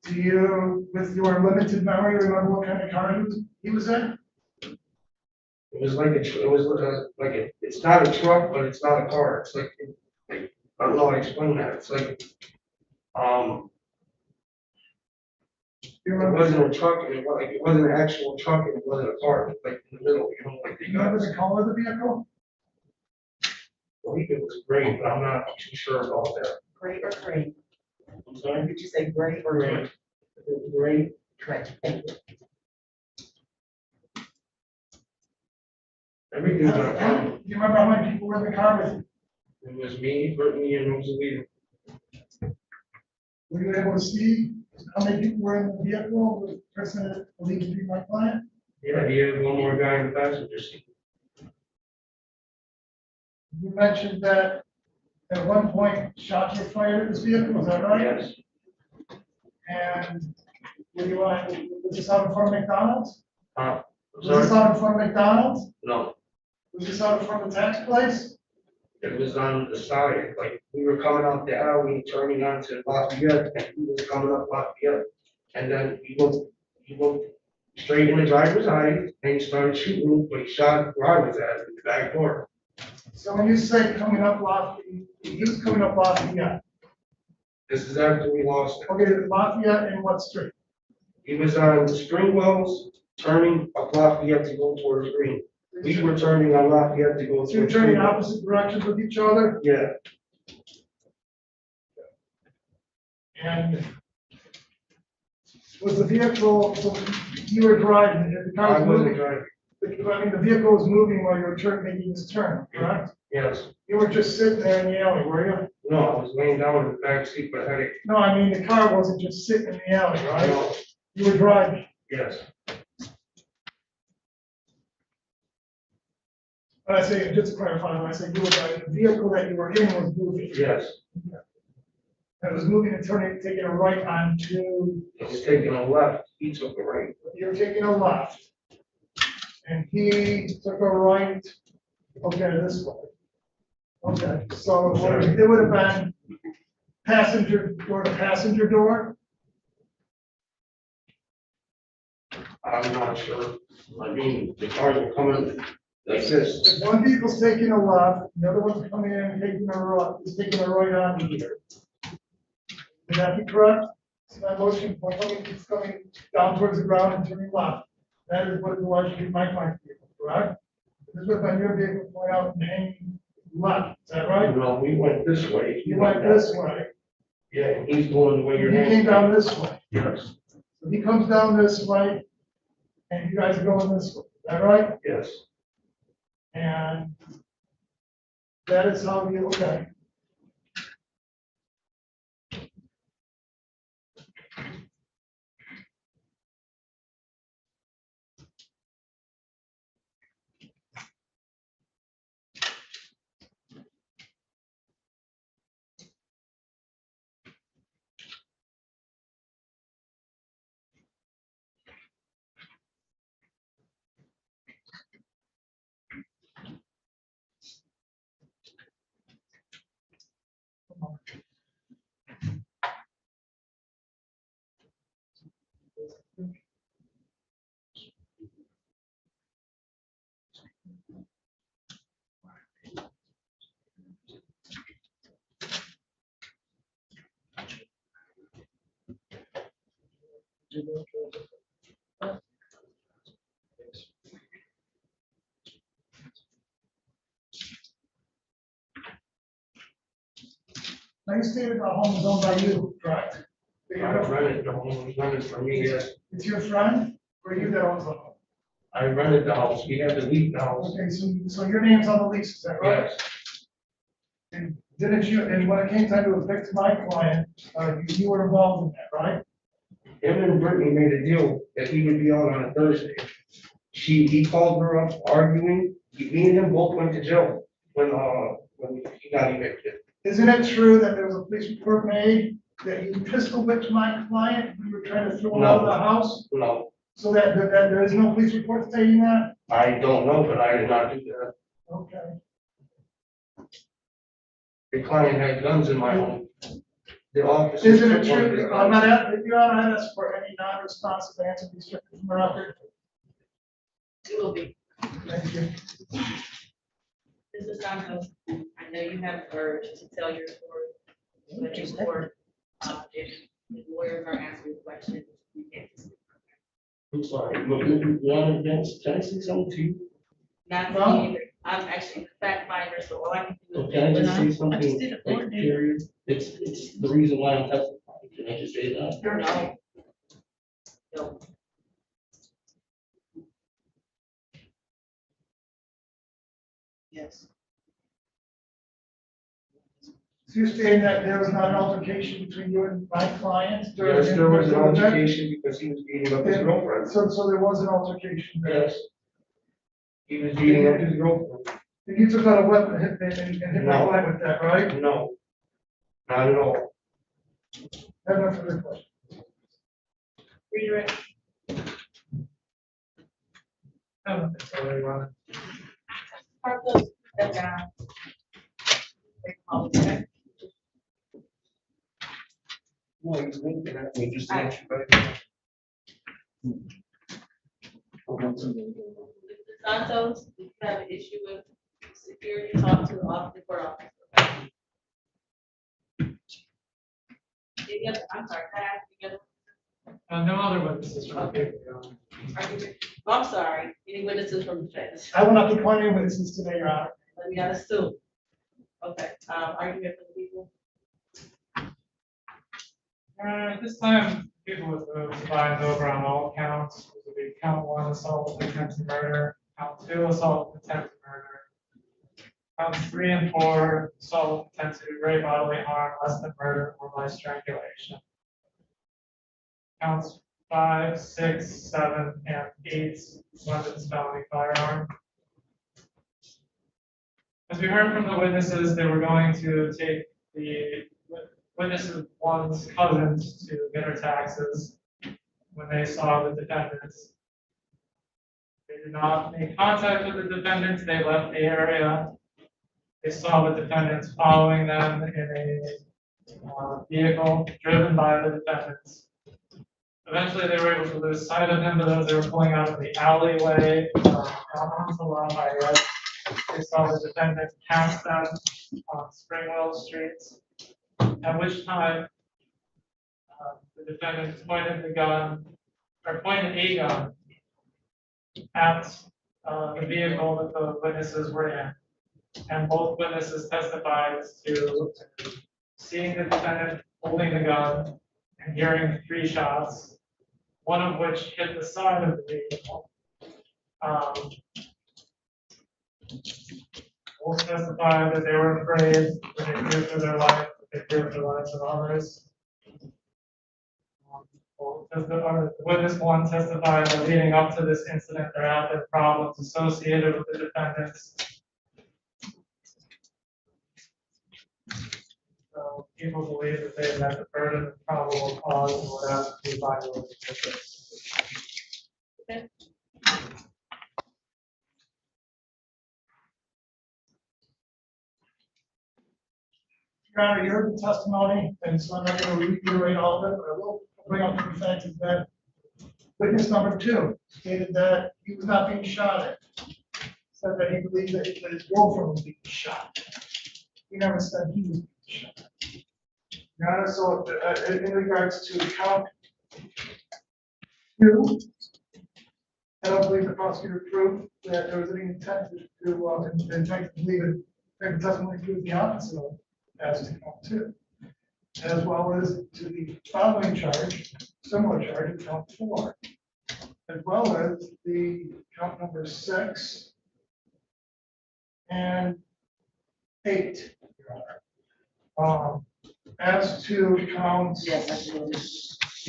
Do you, with your limited memory, remember what kind of car he was in? It was like it's not a truck, but it's not a car. It's like, I don't know how to explain that. It's like, it wasn't a truck, and it wasn't an actual truck, and it wasn't a car. It was like in the middle, like Do you remember the color of the vehicle? I believe it was gray, but I'm not too sure about that. Gray or green? I'm sorry? Did you say gray or Gray. green? It was gray. Correct. Thank you. Everything's not a problem. Do you remember how many people were in the car with you? It was me, Brittany, and Rosalie. Were you able to see how many people were in the vehicle with the person that believed to be my client? Yeah, he had one more guy in the passenger seat. You mentioned that at one point shots were fired at this vehicle, is that right? Yes. And was this out in front of McDonald's? I'm Was this sorry? out in front of McDonald's? No. Was this out in front of the tax place? It was on the side, like, we were coming out the alley, turning onto Lafayette, and he was coming up Lafayette. And then he looked straight in the driver's eye, and he started shooting, but he shot where I was at, in the back door. So when you say coming up Lafayette, he was coming up Lafayette. This is after we lost it. Okay, Lafayette and what street? He was on Springwells, turning up Lafayette to go towards Green. We were turning on Lafayette to go So you're towards. turning Green. opposite directions with each other? Yeah, And was the vehicle, so you were driving, and the car I was wasn't moving? driving, I mean, the vehicle was moving while you were making this turn, correct? yes. You were just sitting there in the alley, were you? No, I was laying down in the back seat, but I had it. No, I mean, the car wasn't just sitting in the alley, right? No, You were driving. yes, When I say, just to clarify, when I say you were driving, the vehicle that you were in was moving. yes. It was moving and turning, taking a right onto, It was taking a left, he took a right. you were taking a left. And he took a right, okay, this way. Okay, so it would have been passenger door to passenger door. I'm not sure. I mean, the cars were coming like this. If one vehicle's taking a left, the other one's coming in and taking a right, is taking a right onto here. Would that be correct? So that motion, one coming, keeps coming down towards the ground and turning left. That is what the logic in my client's vehicle, correct? This would have been your vehicle going out and hanging left, is that right? No, we went this way. You went this way, Yeah, and he's going the way and you're. he came down this way. Yes, So he comes down this way, and you guys are going this way, is that right? yes. And that is how you, okay. Now you stated the home is owned by you, correct? I rented the home, it was rented for me, yes. It's your friend, or you that owns the home? I rented the house, we had to leave the house. Okay, so your name's on the lease, is that right? Yes, And didn't you, and when it came time to evict my client, you were involved in that, right? him and Brittany made a deal that he would be out on a Thursday. He called her up arguing, me and him both went to jail when he got evicted. Isn't it true that there was a police report made that you pistol whipped my client, when you were trying to throw him out of the house? No, So that there is no police report stating that? I don't know, but I did not do that. Okay. The client had guns in my home. The officers. Isn't it took one of his true, guns. if you're not asked for any non-responsive answer, these strictly from the record? It will be. Thank you. Mrs. Santos, I know you have the urge to tell your story, but in court, if the lawyers are asking questions, you can't. I'm sorry, but you want to, can I say something to you? Not No. me either. I'm actually the fact finder, so all I can do is. Can I just say I just something, did it like, for you. period? It's the reason why I'm testifying, can I just say that? No. No. Yes. So you're stating that there was not an altercation between you and my client? during Yes, there was an the event? altercation because he was beating up his girlfriend. So there was an altercation there? Yes. He was beating up his girlfriend. And you took out a weapon and hit my No. client with that, right? No, not at all. I have no further questions. Redirect. Sorry, Ron. step down. Take a moment, okay? Santos, if you have an issue with security, talk to the officer for officer. Any other, I'm sorry, can I ask you again? No other witnesses from the case, Your Honor. I'm sorry, any witnesses from the defense? I will not be calling any witnesses today, Your Honor. Let me not assume. Okay, argument for the people? At this time, people with moved to bind over on all counts. It would be count 1, assault with intent to murder, count 2, assault with intent to murder. Counts 3 and 4, assault with intent to do great bodily harm, less than murder or by strangulation. Counts 5, 6, 7, and 8, weapons, felony, firearm. As we heard from the witnesses, they were going to take the witnesses one's cousins to get her taxes when they saw the defendants. They did not make contact with the defendants. They left the area. They saw the defendants following them in a vehicle driven by the defendants. Eventually, they were able to lose sight of him, but as they were pulling out of the alleyway, they saw the defendants pass them on Springwell Street, at which time the defendants pointed a gun at the vehicle that the witnesses were in. And both witnesses testified to seeing the defendant holding the gun and hearing 3 shots, one of which hit the side of the vehicle. Both testified that they were afraid, that they feared for their life, that they feared for the lives of others. The witness 1 testified that leading up to this incident, there had been problems associated with the defendants. So people believe that they met the burden of probable cause and would ask to be violated. Okay. Your Honor, you heard the testimony, and so I'm not going to reiterate all of it, but I will bring up the fact that witness number 2 stated that he was not being shot at. Said that he believed that his girlfriend was being shot. He never said he was being shot. Your Honor, so in regards to count 2, I don't believe the prosecutor proved that there was any intent to believe it. The testimony proved the opposite of as to count 2, as well as to the following charge, similar charge of count 4, as well as the count number 6 and 8. As to counts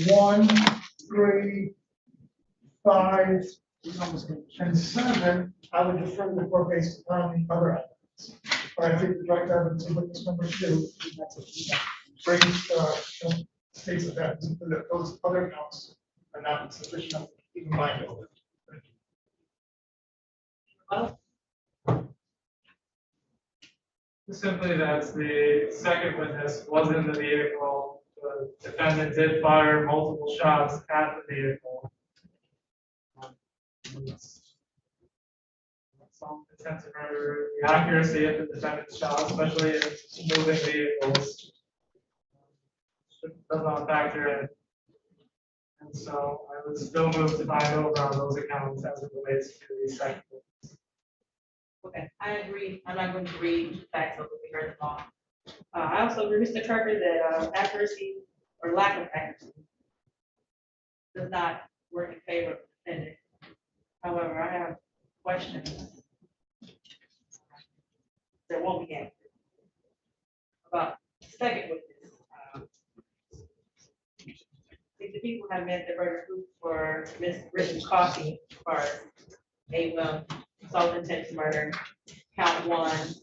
1, 3, 5, and 7, I would defer to the court based upon the other evidence. But I think the direct evidence of witness number 2 brings states that those other counts are not sufficient to keep in mind. Simply that the second witness was in the vehicle. The defendant did fire multiple shots at the vehicle. Some intent to murder, the accuracy of the defendant's shot, especially in moving vehicles, does not factor in. And so I would still move to bind over on those accounts as it relates to the second witness. Okay, I agree. I'm not going to read the facts of what we heard them all. I also agree with Mr. Kirker that accuracy or lack of accuracy does not work in favor of the defendant. However, I have questions that won't be answered about the second witness. If the people have met the burden of proof for Ms. Richard's Coffee as far as assault intent to murder, count 1,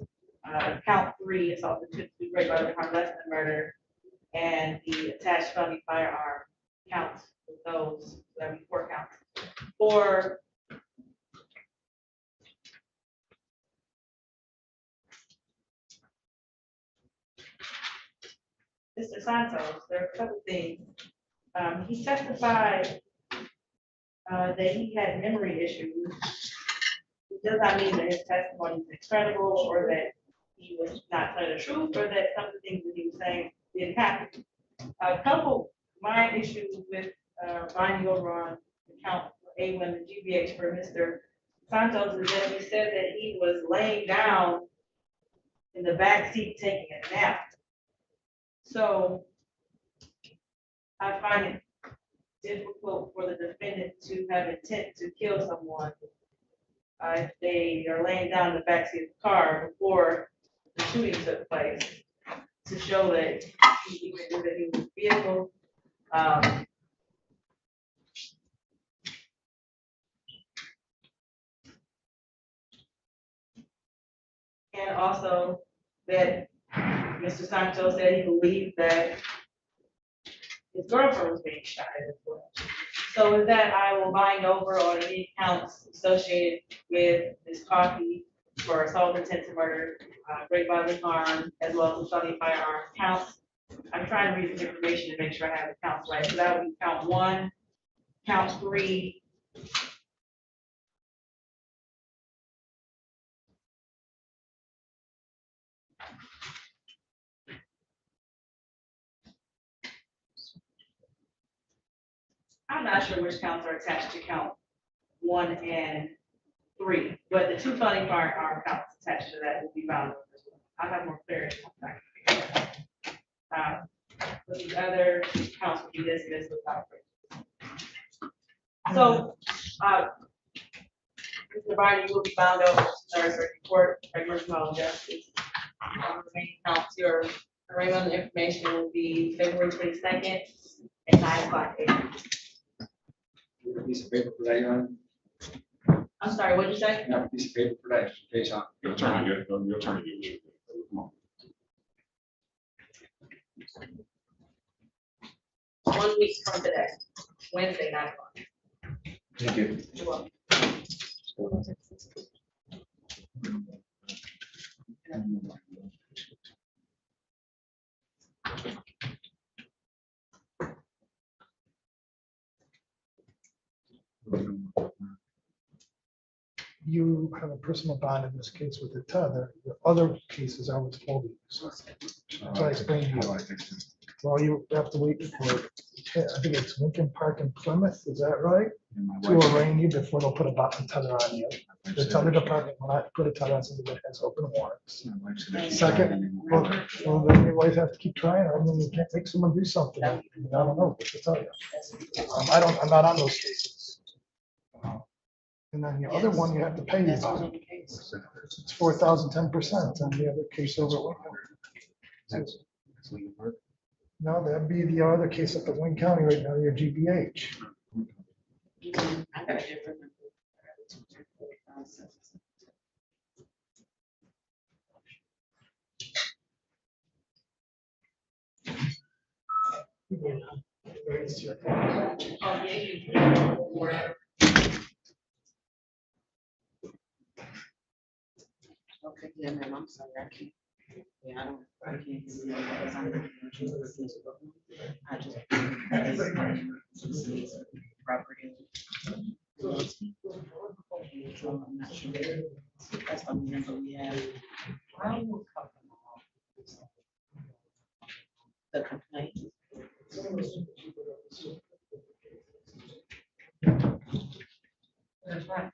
count 3, assault intent to great bodily harm less than murder, and the attached felony firearm counts with those, that would be 4 counts. For Mr. Santos, there are a couple things. He testified that he had memory issues. It does not mean that his testimony is incredible or that he was not telling the truth or that some of the things that he was saying didn't happen. A couple minor issues with binding over on account A1 and GBH for Mr. Santos is that he said that he was laying down in the back seat taking a nap. So I find it difficult for the defendant to have intent to kill someone if they are laying down in the backseat of the car before the shooting took place to show that he even knew that he was in the vehicle. And also that Mr. Santos said he believed that his girlfriend was being shot as well. So with that, I will bind over on any counts associated with this coffee for assault, intent to murder, great bodily harm, as well as felony firearm counts. I'm trying to read this information to make sure I have the counts right. So that would be count 1, count 3. I'm not sure which counts are attached to count 1 and 3, but the 2 felony firearm counts attached to that will be bound over as well. I'll have more clarity on that. But the other counts will be dismissed without prejudice. So, Mr. Barney, you will be bound over to third circuit court, regular criminal justice. Remaining counts, your arraignment of the information will be February 22nd at 9:00 a.m. You have a piece of paper for that, Your Honor? I'm sorry, what did you say? You have a piece of paper for that, just in case I'm. Your attorney, come on. 1 week from today, Wednesday, 9:00. Thank you. You're welcome. You have a personal bond in this case with the tether. The other cases are withholding. So I explained to you. Well, you have to wait for, I think it's Lincoln Park and Plymouth, is that right? To arraign you before they'll put a button tether on you. The tether department will not put a tether on somebody that has open warrants. Second, well, then your wife have to keep trying. I mean, you can't make someone do something. I don't know what to tell you. I'm not on those cases. And then the other one, you have to pay the bond. It's 4,000, 10% on the other case over at Wayne County. No, that'd be the other case up at Wayne County right now, your GBH. I got a different number. Okay, yeah, ma'am, I'm sorry, I can't. Yeah, I can't hear you because I'm not. I just. Property. So I'm not sure. That's the number we have. The complaint. That's right.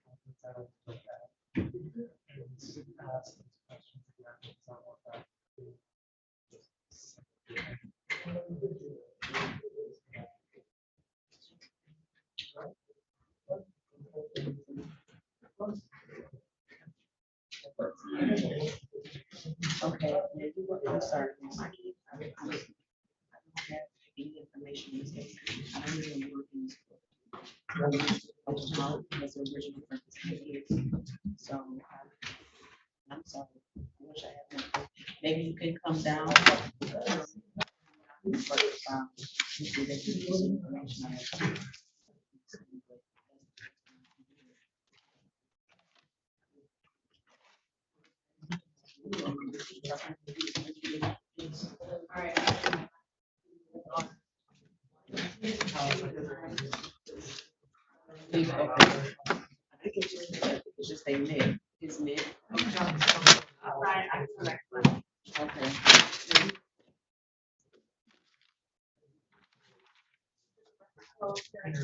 Okay, I'm sorry. I don't have any information in this case. I don't even work in this book. That's the original purpose. So, I'm sorry. I wish I had. Maybe you can come down. All right. Leave it open. I think it's just a mid, his mid. Okay.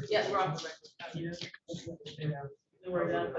Yes, we're on the record. We're done.